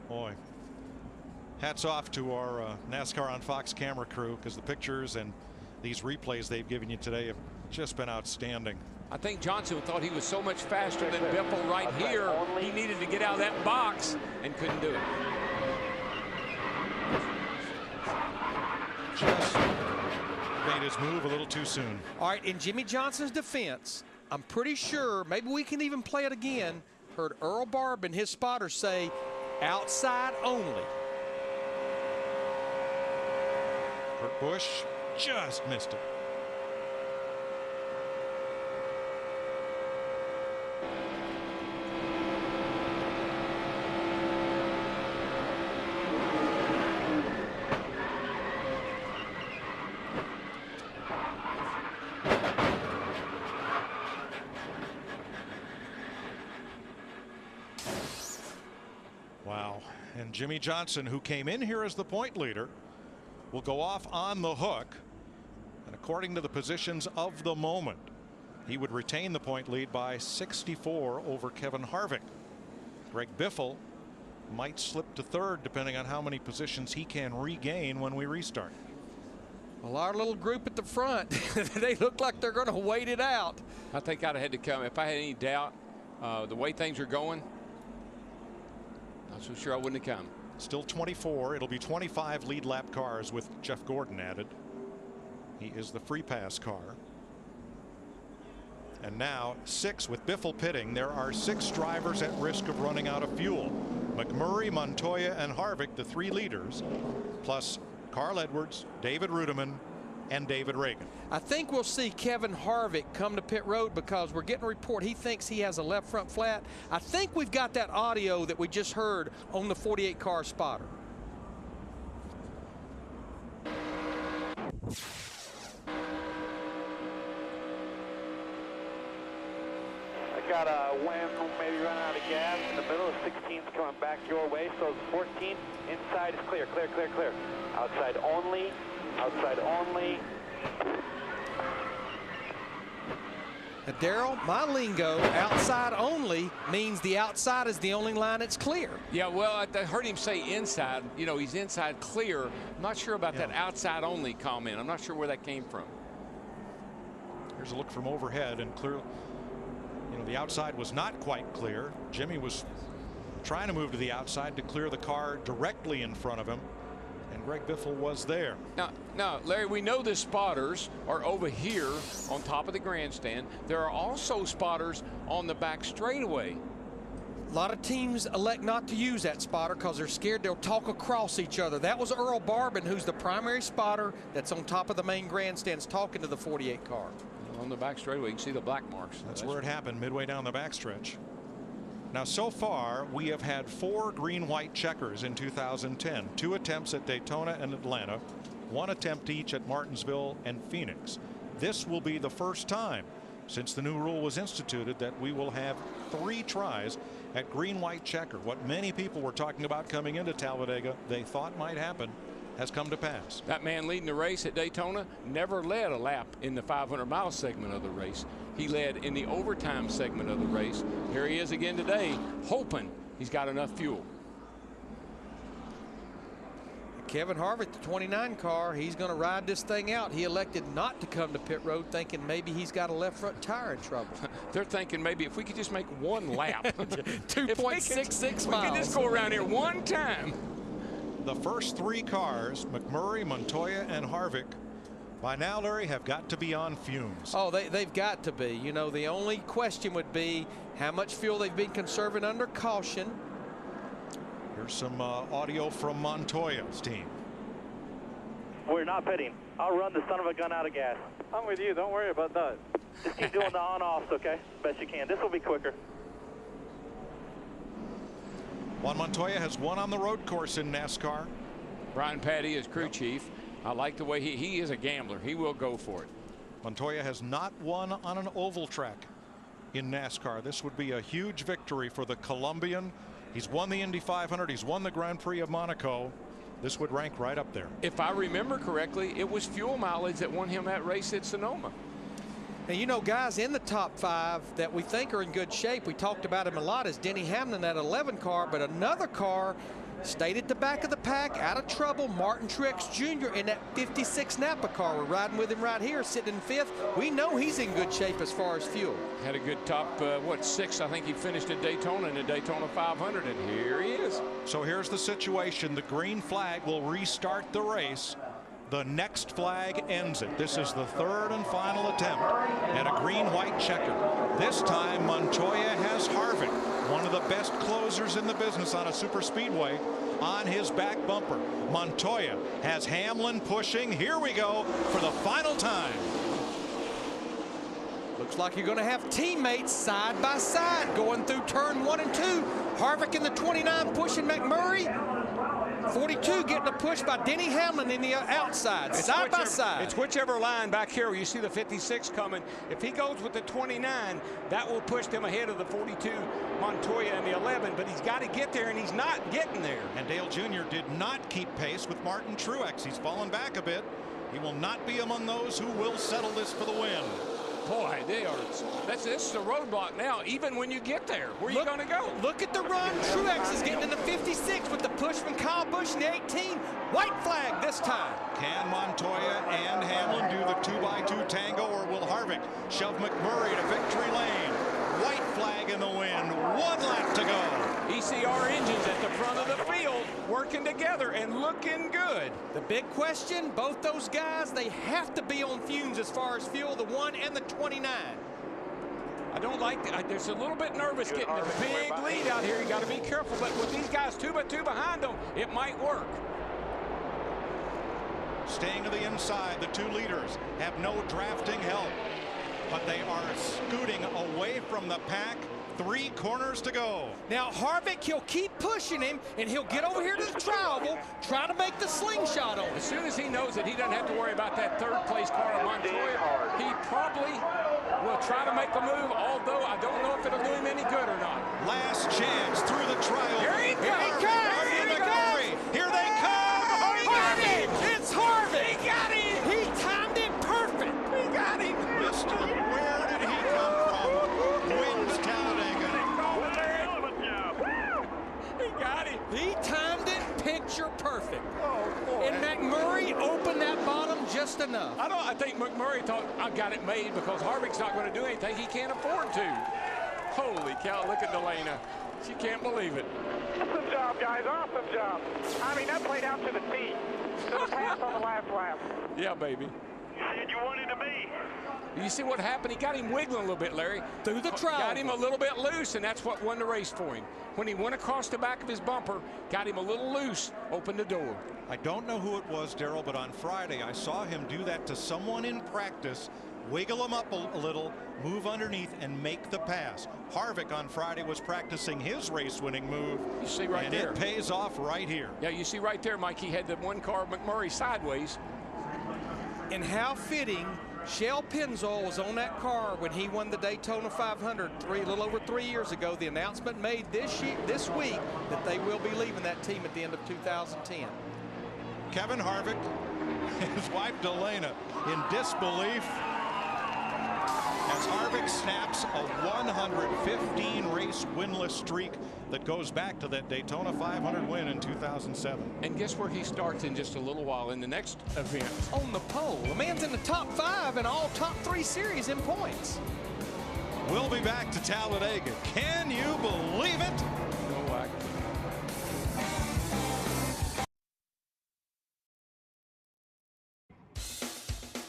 Boy, hats off to our NASCAR on Fox camera crew, because the pictures and these replays they've given you today have just been outstanding. I think Johnson thought he was so much faster than Biffle right here. He needed to get out of that box and couldn't do it. Just made his move a little too soon. All right, in Jimmy Johnson's defense, I'm pretty sure, maybe we can even play it again, heard Earl Barb and his spotter say, outside only. Kurt Busch just missed it. Wow. And Jimmy Johnson, who came in here as the point leader, will go off on the hook. And according to the positions of the moment, he would retain the point lead by 64 over Kevin Harvick. Greg Biffle might slip to third depending on how many positions he can regain when we restart. Well, our little group at the front, they look like they're going to wait it out. I think I'd have had to come. If I had any doubt, the way things are going, not so sure I wouldn't have come. Still 24. It'll be 25 lead lap cars with Jeff Gordon added. He is the free pass car. And now 6 with Biffle pitting. There are 6 drivers at risk of running out of fuel. McMurray, Montoya, and Harvick, the 3 leaders, plus Carl Edwards, David Rudiman, and David Reagan. I think we'll see Kevin Harvick come to pit road because we're getting a report he thinks he has a left front flat. I think we've got that audio that we just heard on the 48 car spotter. I got a whim, maybe run out of gas in the middle. 16's coming back your way, so 14 inside is clear, clear, clear, clear. Outside only, outside only. Darrell, my lingo, outside only, means the outside is the only line that's clear. Yeah, well, I heard him say inside. You know, he's inside clear. I'm not sure about that outside only comment. I'm not sure where that came from. Here's a look from overhead, and clear. You know, the outside was not quite clear. Jimmy was trying to move to the outside to clear the car directly in front of him, and Greg Biffle was there. Now, Larry, we know the spotters are over here on top of the grandstand. There are also spotters on the back straightaway. A lot of teams elect not to use that spotter because they're scared they'll talk across each other. That was Earl Barbin, who's the primary spotter that's on top of the main grandstands talking to the 48 car. On the back straightaway, you can see the black marks. That's where it happened, midway down the backstretch. Now, so far, we have had 4 green-white checkers in 2010. 2 attempts at Daytona and Atlanta, 1 attempt each at Martinsville and Phoenix. This will be the first time since the new rule was instituted that we will have 3 tries at green-white checker. What many people were talking about coming into Talladega, they thought might happen, has come to pass. That man leading the race at Daytona never led a lap in the 500-mile segment of the race. He led in the overtime segment of the race. Here he is again today, hoping he's got enough fuel. Kevin Harvick, the 29 car, he's going to ride this thing out. He elected not to come to pit road, thinking maybe he's got a left front tire in trouble. They're thinking maybe if we could just make 1 lap. 2.66 miles. We can just go around here 1 time. The first 3 cars, McMurray, Montoya, and Harvick, by now, Larry, have got to be on fumes. Oh, they've got to be. You know, the only question would be how much fuel they've been conserving under caution. Here's some audio from Montoya's team. We're not pitting. I'll run the son of a gun out of gas. I'm with you. Don't worry about that. Just keep doing the on-offs, okay? Best you can. This will be quicker. Juan Montoya has won on the road course in NASCAR. Brian Patty is crew chief. I like the way he is a gambler. He will go for it. Montoya has not won on an oval track in NASCAR. This would be a huge victory for the Colombian. He's won the Indy 500. He's won the Grand Prix of Monaco. This would rank right up there. If I remember correctly, it was fuel mileage that won him that race at Sonoma. And you know, guys in the top 5 that we think are in good shape, we talked about him a lot, is Denny Hamlin, that 11 car, but another car stayed at the back of the pack, out of trouble, Martin Truex Jr. in that 56 Napa car. We're riding with him right here, sitting in 5th. We know he's in good shape as far as fuel. Had a good top, 6th, I think he finished at Daytona in the Daytona 500, and here he is. So here's the situation. The green flag will restart the race. The next flag ends it. This is the 3rd and final attempt at a green-white checker. This time, Montoya has Harvick, one of the best closers in the business on a super speedway, on his back bumper. Montoya has Hamlin pushing. Here we go for the final time. Looks like you're going to have teammates side by side going through turn 1 and 2. Harvick in the 29 pushing McMurray. 42 getting a push by Denny Hamlin in the outside, side by side. It's whichever line back here where you see the 56 coming. If he goes with the 29, that will push them ahead of the 42 Montoya and the 11, but he's got to get there, and he's not getting there. And Dale Jr. did not keep pace with Martin Truex. He's fallen back a bit. He will not be among those who will settle this for the win. Boy, they are. This is a roadblock now, even when you get there. Where are you going to go? Look at the run. Truex is getting in the 56 with the push from Kyle Busch in the 18. White flag this time. Can Montoya and Hamlin do the 2x2 tango, or will Harvick shove McMurray to victory lane? White flag in the wind. 1 lap to go. ECR engines at the front of the field working together and looking good. The big question, both those guys, they have to be on fumes as far as fuel, the 1 and the 29. I don't like that. There's a little bit nervous getting a big lead out here. You got to be careful, but with these guys 2 by 2 behind them, it might work. Staying to the inside, the 2 leaders have no drafting help, but they are scooting away from the pack. 3 corners to go. Now Harvick, he'll keep pushing him, and he'll get over here to the tri-oval, try to make the slingshot on him. As soon as he knows that he doesn't have to worry about that 3rd place car of Montoya, he probably will try to make a move, although I don't know if it'll do him any good or not. Last chance through the tri-oval. Here he comes. Here they come. Harvick! It's Harvick! He got him! He timed it perfect! He got him! Where did he come from? enough. I think McMurray thought, I've got it made because Harvick's not going to do anything. He can't afford to. Holy cow, look at Delana. She can't believe it. Awesome job, guys. Awesome job. I mean, that played out to the T. To the pass on the last lap. Yeah, baby. You said you wanted to be. You see what happened? He got him wiggling a little bit, Larry. Through the trial. Got him a little bit loose, and that's what won the race for him. When he went across the back of his bumper, got him a little loose, opened the door. I don't know who it was, Darrell, but on Friday I saw him do that to someone in practice, wiggle him up a little, move underneath, and make the pass. Harvick on Friday was practicing his race-winning move. You see right and there. it pays off right here. Yeah, you see right there, Mike, he had the one car McMurray sideways. And how fitting, Shell Pennzoil was on that car when he won the Daytona 500 a little over 3 years ago. The announcement made this week that they will be leaving that team at the end of 2010. Kevin Harvick, his wife Delana, in disbelief as Harvick snaps a 115 race winless streak that goes back to that Daytona 500 win in 2007. And guess where he starts in just a little while in the next event? On the pole. The man's in the top 5 in all top 3 series in points. We'll be back to Talladega. Can you believe it? No, I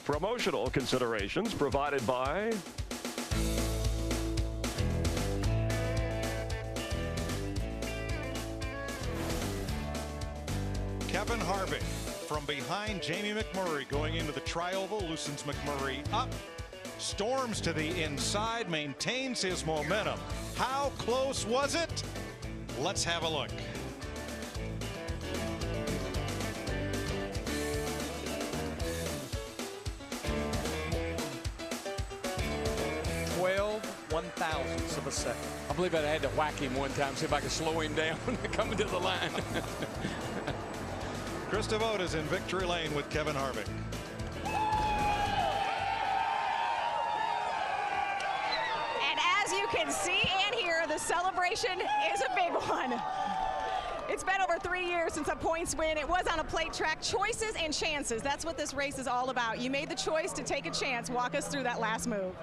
Promotional considerations provided by Kevin Harvick from behind Jamie McMurray going into the tri-oval, loosens McMurray up, storms to the inside, maintains his momentum. How close was it? Let's have a look. One-thousandths of a second. I believe I had to whack him one time, see if I could slow him down coming to the line. Chris Devota's in victory lane with Kevin Harvick. And as you can see and hear, the celebration is a big one. It's been over 3 years since a points win. It was on a plate track. Choices and chances. That's what this race is all about. You made the choice to take a chance. Walk us through that last move.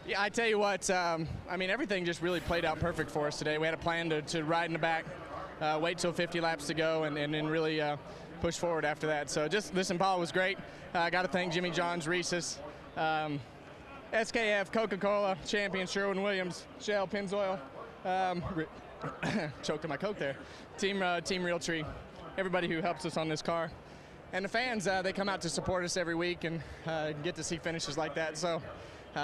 Yeah, I tell you what, I mean, everything just really played out perfect for us today. We had a plan to ride in the back, wait till 50 laps to go, and then really push forward after that. So just this Impala was great. I got to thank Jimmy John's, Reese's, SKF, Coca-Cola, Champion, Sherwin-Williams, Shell, Pennzoil, choked on my Coke there, Team Realtree, everybody who helps us on this car. And the fans, they come out to support us every week and get to see finishes like that. So.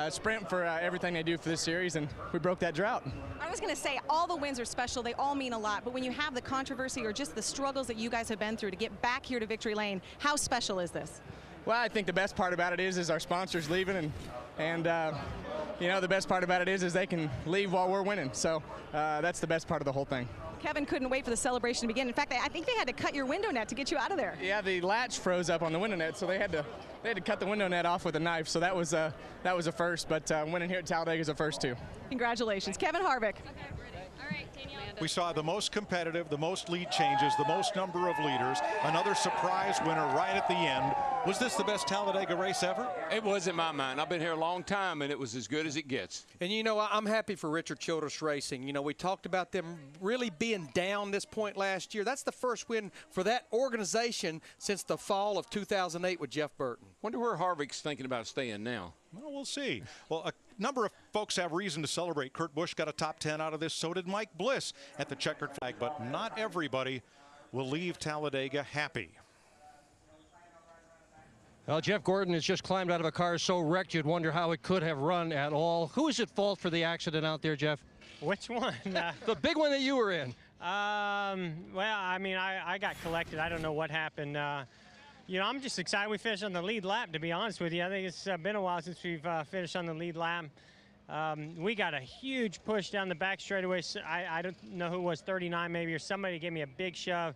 Sprint for everything they do for this series, and we broke that drought. I was going to say, all the wins are special. They all mean a lot. But when you have the controversy or just the struggles that you guys have been through to get back here to victory lane, how special is this? Well, I think the best part about it is our sponsors leaving, and you know, the best part about it is they can leave while we're winning. So that's the best part of the whole thing. Kevin couldn't wait for the celebration to begin. In fact, I think they had to cut your window net to get you out of there. Yeah, the latch froze up on the window net, so they had to cut the window net off with a knife. So that was a first, but winning here at Talladega is a first too. Congratulations, Kevin Harvick. We saw the most competitive, the most lead changes, the most number of leaders, another surprise winner right at the end. Was this the best Talladega race ever? It was in my mind. I've been here a long time, and it was as good as it gets. And, you know, I'm happy for Richard Childress Racing. You know, we talked about them really being down this point last year. That's the first win for that organization since the fall of 2008 with Jeff Burton. Wonder where Harvick's thinking about staying now. Well, we'll see. Well, a number of folks have reason to celebrate. Kurt Busch got a top 10 out of this. So did Mike Bliss at the checkered flag. But not everybody will leave Talladega happy. Well, Jeff Gordon has just climbed out of a car so wrecked you'd wonder how it could have run at all. Who is at fault for the accident out there, Jeff? Which one? The big one that you were in. Well, I mean, I got collected. I don't know what happened. You know, I'm just excited we finished on the lead lap, to be honest with you. I think it's been a while since we've finished on the lead lap. We got a huge push down the back straightaway. I don't know who it was, 39 maybe, or somebody gave me a big shove.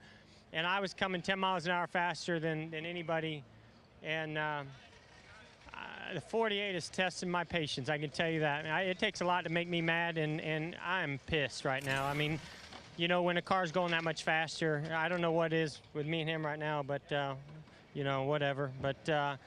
And I was coming 10 miles an hour faster than anybody. And the 48 is testing my patience, I can tell you that. It takes a lot to make me mad, and I'm pissed right now. I mean, you know, when a car's going that much faster, I don't know what is with me and him right now, but, you know, whatever. But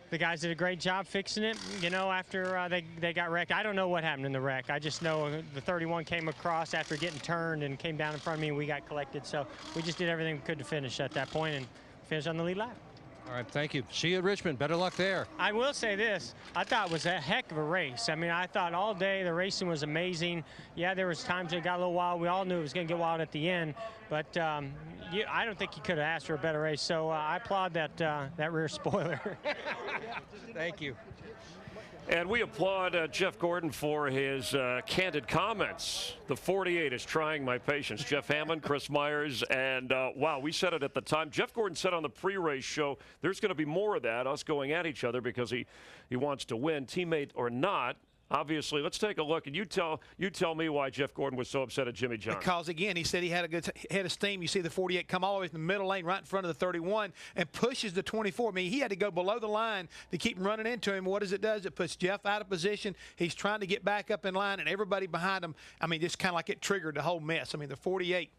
The guys did a great job fixing it, you know, after they got wrecked. I don't know what happened in the wreck. I just know the 31 came across after getting turned and came down in front of me, and we got collected. So we just did everything we could to finish at that point and finish on the lead lap. All right, thank you. See you at Richmond. Better luck there. I will say this. I thought it was a heck of a race. I mean, I thought all day the racing was amazing. Yeah, there was times it got a little wild. We all knew it was going to get wild at the end. But I don't think you could have asked for a better race. So I applaud that rear spoiler. Thank you. And we applaud Jeff Gordon for his candid comments. The 48 is trying my patience. Jeff Hammond, Chris Myers, and wow, we said it at the time. Jeff Gordon said on the pre-race show, there's going to be more of that, us going at each other because he wants to win, teammate or not. Obviously, let's take a look, and you tell me why Jeff Gordon was so upset at Jimmy Johnson. Because, again, he said he had a good head of steam. You see the 48 come all the way to the middle lane right in front of the 31 and pushes the 24. I mean, he had to go below the line to keep running into him. What does it do? It puts Jeff out of position. He's trying to get back up in line, and everybody behind him, I mean, just kind of like it triggered the whole mess. I mean, the 48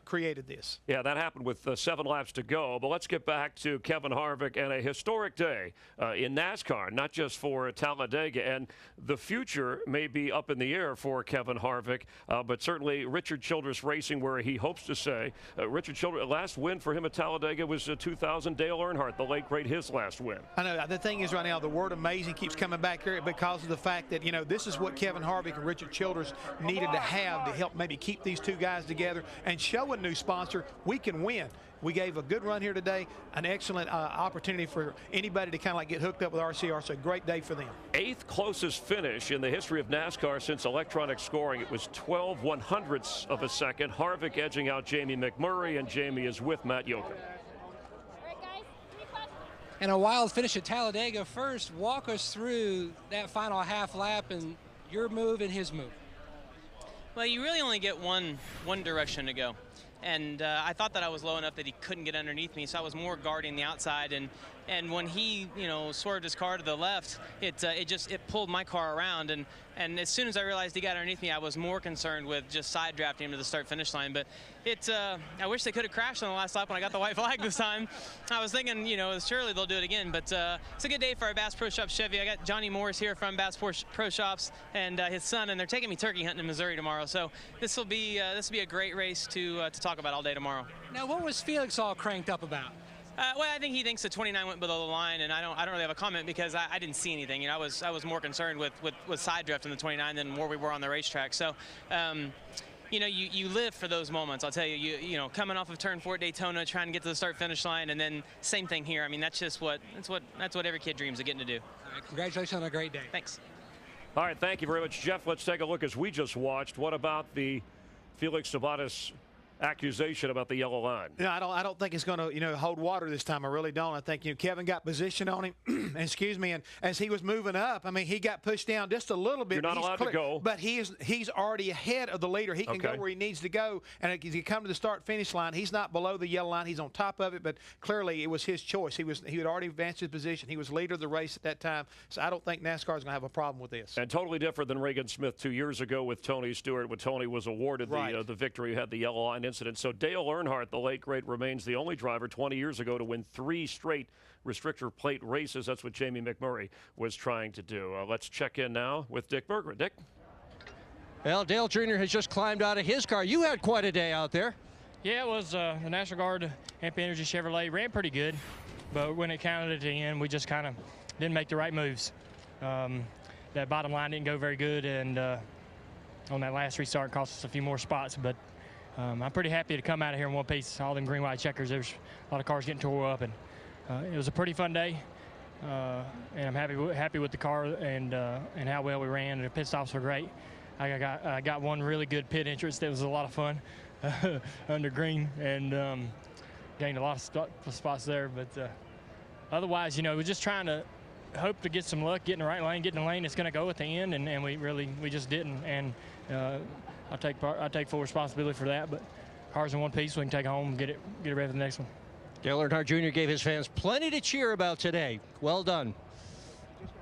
created this. Yeah, that happened with 7 laps to go. But let's get back to Kevin Harvick and a historic day in NASCAR, not just for Talladega. And the future may be up in the air for Kevin Harvick, but certainly Richard Childress Racing, where he hopes to say, Richard Childress, last win for him at Talladega was 2000. Dale Earnhardt, the late great, his last win. I know. The thing is right now, the word amazing keeps coming back here because of the fact that, you know, this is what Kevin Harvick and Richard Childress needed to have to help maybe keep these two guys together and show a new sponsor we can win. We gave a good run here today, an excellent opportunity for anybody to kind of like get hooked up with RCR. So a great day for them. 8th closest finish in the history of NASCAR since electronic scoring. It was 12 100ths of a second. Harvick edging out Jamie McMurray, and Jamie is with Matt Yoakum. And a wild finish at Talladega. First, walk us through that final half lap and your move and his move. Well, you really only get one direction to go. And I thought that I was low enough that he couldn't get underneath me, so I was more guarding the outside. And when he, you know, swerved his car to the left, it pulled my car around. And as soon as I realized he got underneath me, I was more concerned with just side drafting him to the start-finish line. But I wish they could have crashed on the last lap when I got the white flag this time. I was thinking, you know, surely they'll do it again. But it's a good day for our Bass Pro Shops Chevy. I got Johnny Morris here from Bass Pro Shops and his son, and they're taking me turkey hunting in Missouri tomorrow. So this will be a great race to talk about all day tomorrow. Now, what was Felix all cranked up about? Well, I think he thinks the 29 went below the line, and I don't really have a comment because I didn't see anything. You know, I was more concerned with side drift in the 29 than where we were on the racetrack. So, you know, you live for those moments. I'll tell you, you know, coming off of Turn 4 at Daytona, trying to get to the start-finish line, and then same thing here. I mean, that's what every kid dreams of getting to do. All right, congratulations on a great day. Thanks. All right, thank you very much, Jeff. Let's take a look as we just watched. What about the Felix Sabates accusation about the yellow line? No, I don't think it's going to, you know, hold water this time. I really don't. I think, you know, Kevin got position on him. Excuse me. And as he was moving up, I mean, he got pushed down just a little bit. You're not allowed to go. But he's already ahead of the leader. He can go where he needs to go. And if you come to the start-finish line, he's not below the yellow line. He's on top of it. But clearly, it was his choice. He had already advanced his position. He was leader of the race at that time. So I don't think NASCAR is going to have a problem with this. And totally different than Regan Smith 2 years ago with Tony Stewart, when Tony was awarded the victory, had the yellow line incident. So Dale Earnhardt, the late great, remains the only driver 20 years ago to win 3 straight restrictor plate races. That's what Jamie McMurray was trying to do. Let's check in now with Dick Berger. Dick? Well, Dale Jr. has just climbed out of his car. You had quite a day out there. Yeah, it was the National Guard MP Energy Chevrolet ran pretty good, but when it counted at the end, we just kind of didn't make the right moves. That bottom line didn't go very good, and on that last restart cost us a few more spots, but I'm pretty happy to come out of here in one piece. All them green, white checkers, there's a lot of cars getting tore up, and it was a pretty fun day. And I'm happy with the car and how well we ran. And the pit stops were great. I got one really good pit entrance that was a lot of fun under green, and gained a lot of spots there. But otherwise, you know, we're just trying to hope to get some luck, get in the right lane, get in the lane that's going to go at the end, and we just didn't. And I take full responsibility for that. But cars in one piece, we can take home and get it ready for the next one. Dale Earnhardt Jr. gave his fans plenty to cheer about today. Well done.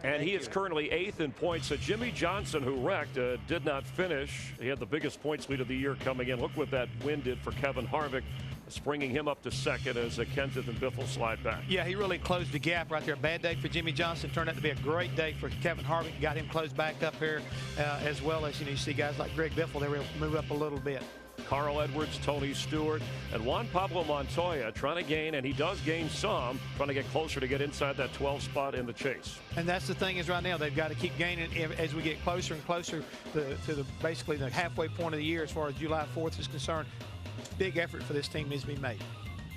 And he is currently 8th in points. Jimmy Johnson, who wrecked, did not finish. He had the biggest points lead of the year coming in. Look what that win did for Kevin Harvick. springing him up to second as Kenseth and Biffle slide back. Yeah, he really closed the gap right there. Bad day for Jimmy Johnson. Turned out to be a great day for Kevin Harvick. Got him closed back up here, as well as, you see guys like Greg Biffle. They were able to move up a little bit. Carl Edwards, Tony Stewart, and Juan Pablo Montoya trying to gain, and he does gain some, trying to get closer to get inside that 12 spot in the chase. And that's the thing is right now they've got to keep gaining as we get closer and closer to basically the halfway point of the year as far as July 4th is concerned. Big effort for this team needs to be made.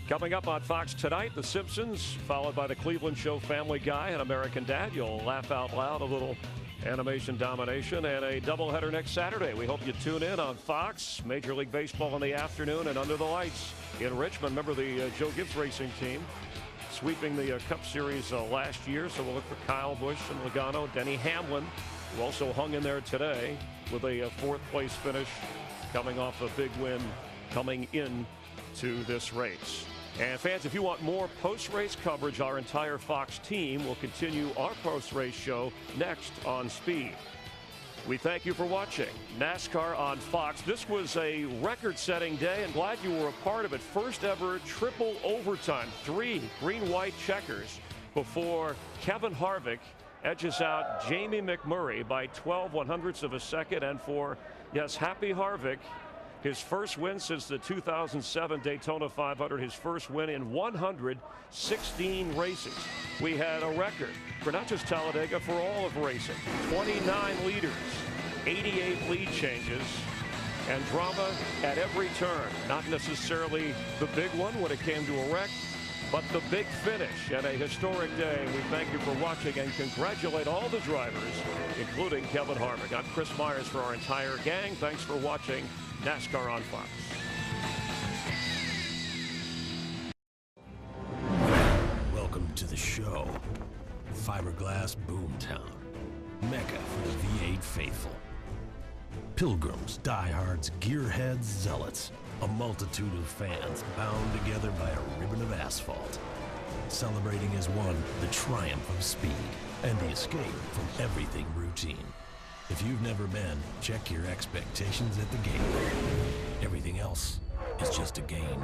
Coming up on Fox tonight, The Simpsons, followed by the Cleveland Show, Family Guy, and American Dad. You'll laugh out loud, a little animation domination, and a doubleheader next Saturday. We hope you tune in on Fox. Major League Baseball in the afternoon and under the lights in Richmond. Remember the Joe Gibbs Racing team sweeping the Cup Series last year, so we'll look for Kyle Busch and Logano. Denny Hamlin, who also hung in there today with a fourth-place finish, coming off a big win coming in to this race. And fans, if you want more post-race coverage, our entire Fox team will continue our post-race show next on Speed. We thank you for watching NASCAR on Fox. This was a record-setting day, and glad you were a part of it. First ever triple overtime, 3 green-white checkers before Kevin Harvick edges out Jamie McMurray by 12/100ths of a second. And for, yes, Happy Harvick, his first win since the 2007 Daytona 500, his first win in 116 races. We had a record for not just Talladega, for all of racing. 29 leaders, 88 lead changes, and drama at every turn. Not necessarily the big one when it came to a wreck, but the big finish and a historic day. We thank you for watching and congratulate all the drivers, including Kevin Harvick. I'm Chris Myers for our entire gang. Thanks for watching NASCAR on Fox. Welcome to the show. Fiberglass Boomtown, Mecca for the V8 faithful. Pilgrims, diehards, gearheads, zealots. A multitude of fans bound together by a ribbon of asphalt. Celebrating as one the triumph of speed and the escape from everything routine. If you've never been, check your expectations at the gate. Everything else is just a game.